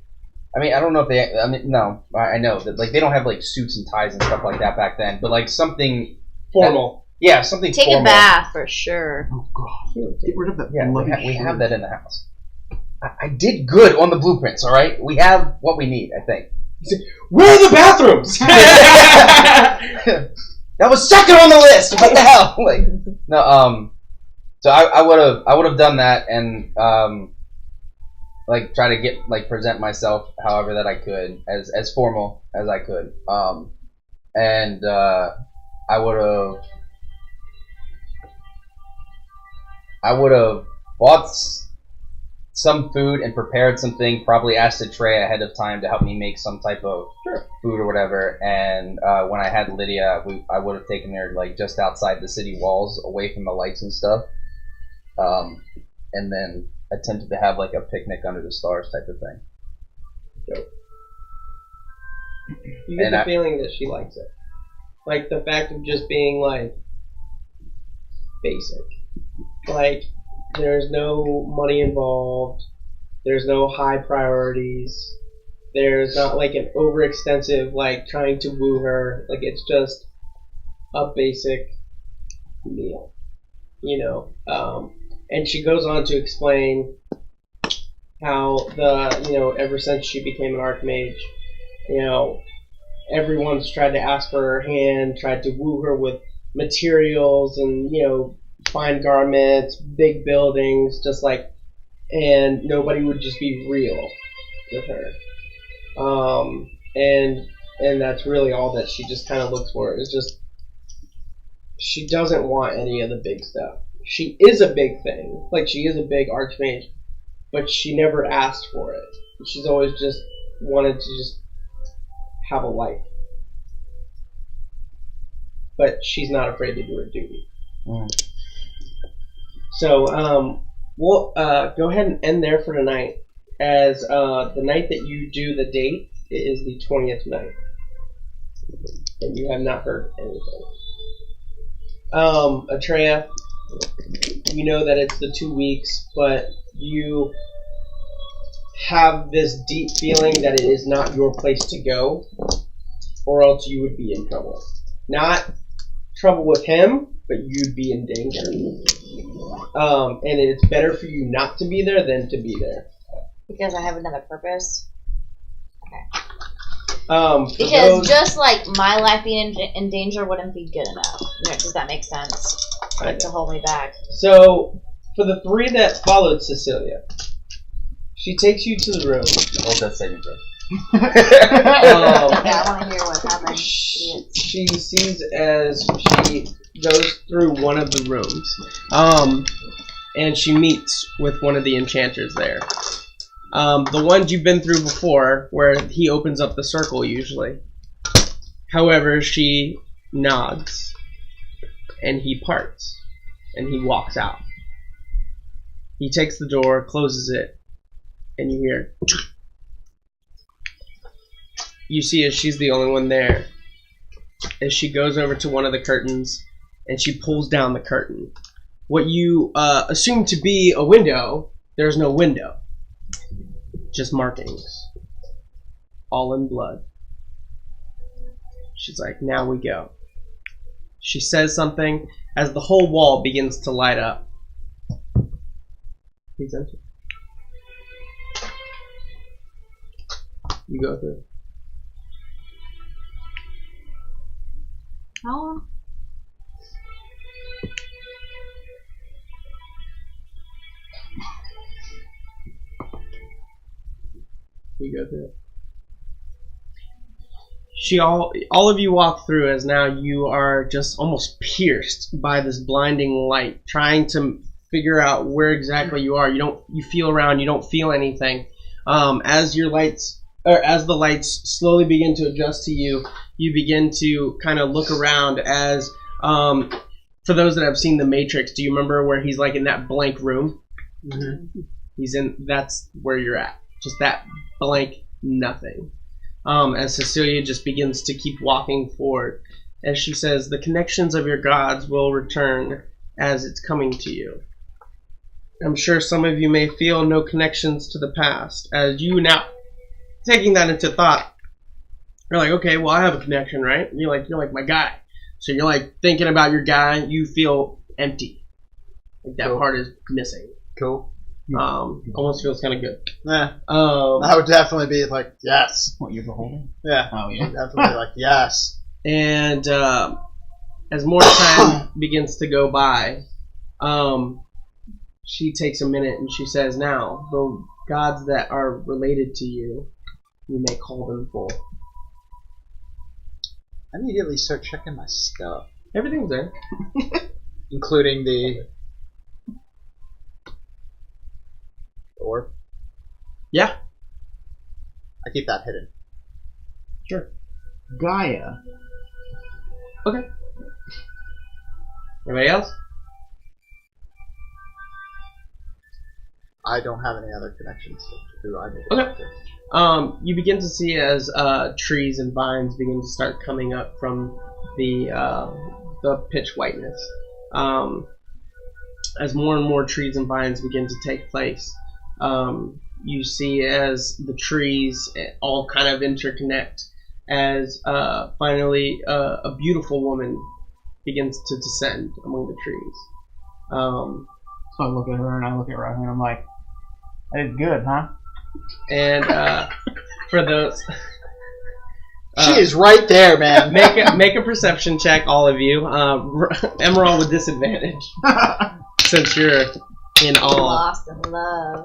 I mean, I don't know if they, I mean, no, I know that like they don't have like suits and ties and stuff like that back then, but like something Formal. Yeah, something Take formal. a bath for sure. Oh, God. Get rid of that Yeah, bloody we have shirt. that in the house. I did good on the blueprints, all right? We have what we need, I think. Where are the bathrooms? That was second on the list. What the hell? Like, no, so I would have done that and like try to get like present myself however that I could as formal as I could. And I would have bought some food and prepared something, probably asked a tray ahead of time to help me make some type of food or whatever. And when I had Lydia, I would have taken her like just outside the city walls, away from the lights and stuff, and then attempted to have like a picnic under the stars type of thing. Dope. You get the feeling that she likes it, like the fact of just being like basic. Like, there's no money involved. There's no high priorities. There's not like an overextensive, like, trying to woo her. Like, it's just a basic meal, you know. And she goes on to explain how ever since she became an Archmage, everyone's tried to ask for her hand, tried to woo her with materials and, fine garments, big buildings, just like, and nobody would just be real with her. And that's really all that she just kind of looks for. It's just, she doesn't want any of the big stuff. She is a big thing, like she is a big Archmage, but she never asked for it. She's always just wanted to just have a life. but she's not afraid to do her duty. Mm. So we'll go ahead and end there for tonight. As the night that you do the date is the 20th night, and you have not heard anything. Atreya, you know that it's the 2 weeks, but you have this deep feeling that it is not your place to go, or else you would be in trouble. Not trouble with him, but you'd be in danger. And it's better for you not to be there than to be there. Because I have another purpose. For Because those- just like my life being in danger wouldn't be good enough. Does that make sense? Like to hold me back. So, for the 3 that followed Cecilia, she takes you to the room. Hold that saving throw. Yeah, I want to hear what happened. She sees as she goes through one of the rooms, and she meets with one of the enchanters there. The ones you've been through before, where he opens up the circle usually. However, she nods, and he parts, and he walks out. He takes the door, closes it, and you hear. You see as she's the only one there, as she goes over to one of the curtains, and she pulls down the curtain. What you assume to be a window, there's no window. Just markings. All in blood. She's like, now we go. She says something as the whole wall begins to light up. Please enter. You go through. How long? You go through it. All of you walk through as now you are just almost pierced by this blinding light, trying to figure out where exactly you are. You feel around, you don't feel anything. As the lights slowly begin to adjust to you, you begin to kind of look around as, for those that have seen The Matrix, do you remember where he's like in that blank room? Mm-hmm. That's where you're at. Just that blank nothing. As Cecilia just begins to keep walking forward, as she says, the connections of your gods will return as it's coming to you. I'm sure some of you may feel no connections to the past. As you now, taking that into thought, you're like, okay, well, I have a connection, right? You're like my guy. So you're like thinking about your guy, you feel empty. Like that part is missing. Cool. Almost feels kind of good. Yeah. I would definitely be like, yes. What, you're beholden? Yeah. Oh, yeah. Definitely like, yes. And as more time begins to go by, she takes a minute and she says, now, the gods that are related to you, you may call them forth. I immediately start checking my stuff. Everything's there. Including the orb. Yeah. I keep that hidden. Sure. Gaia. Okay. Anybody else? I don't have any other connections to who I need to Okay. talk to. You begin to see as trees and vines begin to start coming up from the pitch whiteness. As more and more trees and vines begin to take place, you see as the trees all kind of interconnect, as finally a beautiful woman begins to descend among the trees. So I look at her and I look at Ryan and I'm like, that is good, huh? And for those, She is right there, man. make a perception check, all of you. Emerald with disadvantage, since you're in awe. Lost in love.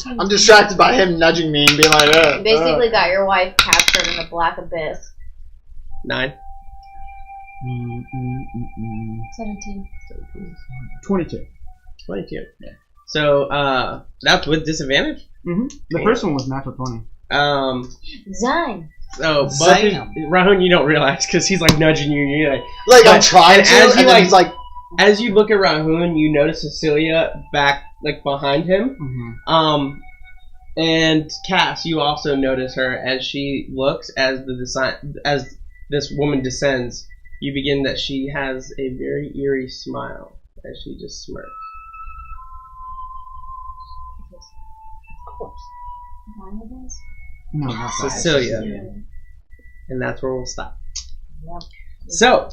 I'm distracted by him nudging me and being like, You basically got your wife captured in the black abyss. 9. 17. 22. 22. Yeah. So that's with disadvantage. Mm-hmm. The first one was natural 20. Design. So, both Damn. Rahun, you don't realize because he's like nudging you. And you're Like I'm But- trying and to, as and you, then like- he's like, as you look at Rahun, you notice Cecilia back like behind him. And Cass, you also notice her as she looks as as this woman descends. You begin that she has a very eerie smile as she just smirks. No, not that. Cecilia. And that's where we'll stop. So,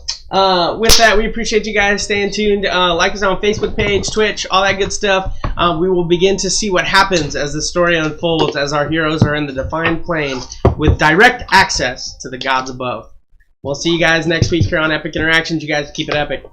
with that, we appreciate you guys staying tuned. Like us on Facebook page, Twitch, all that good stuff. We will begin to see what happens as the story unfolds, as our heroes are in the Divine Plane with direct access to the gods above. We'll see you guys next week here on Epic Interactions. You guys keep it epic.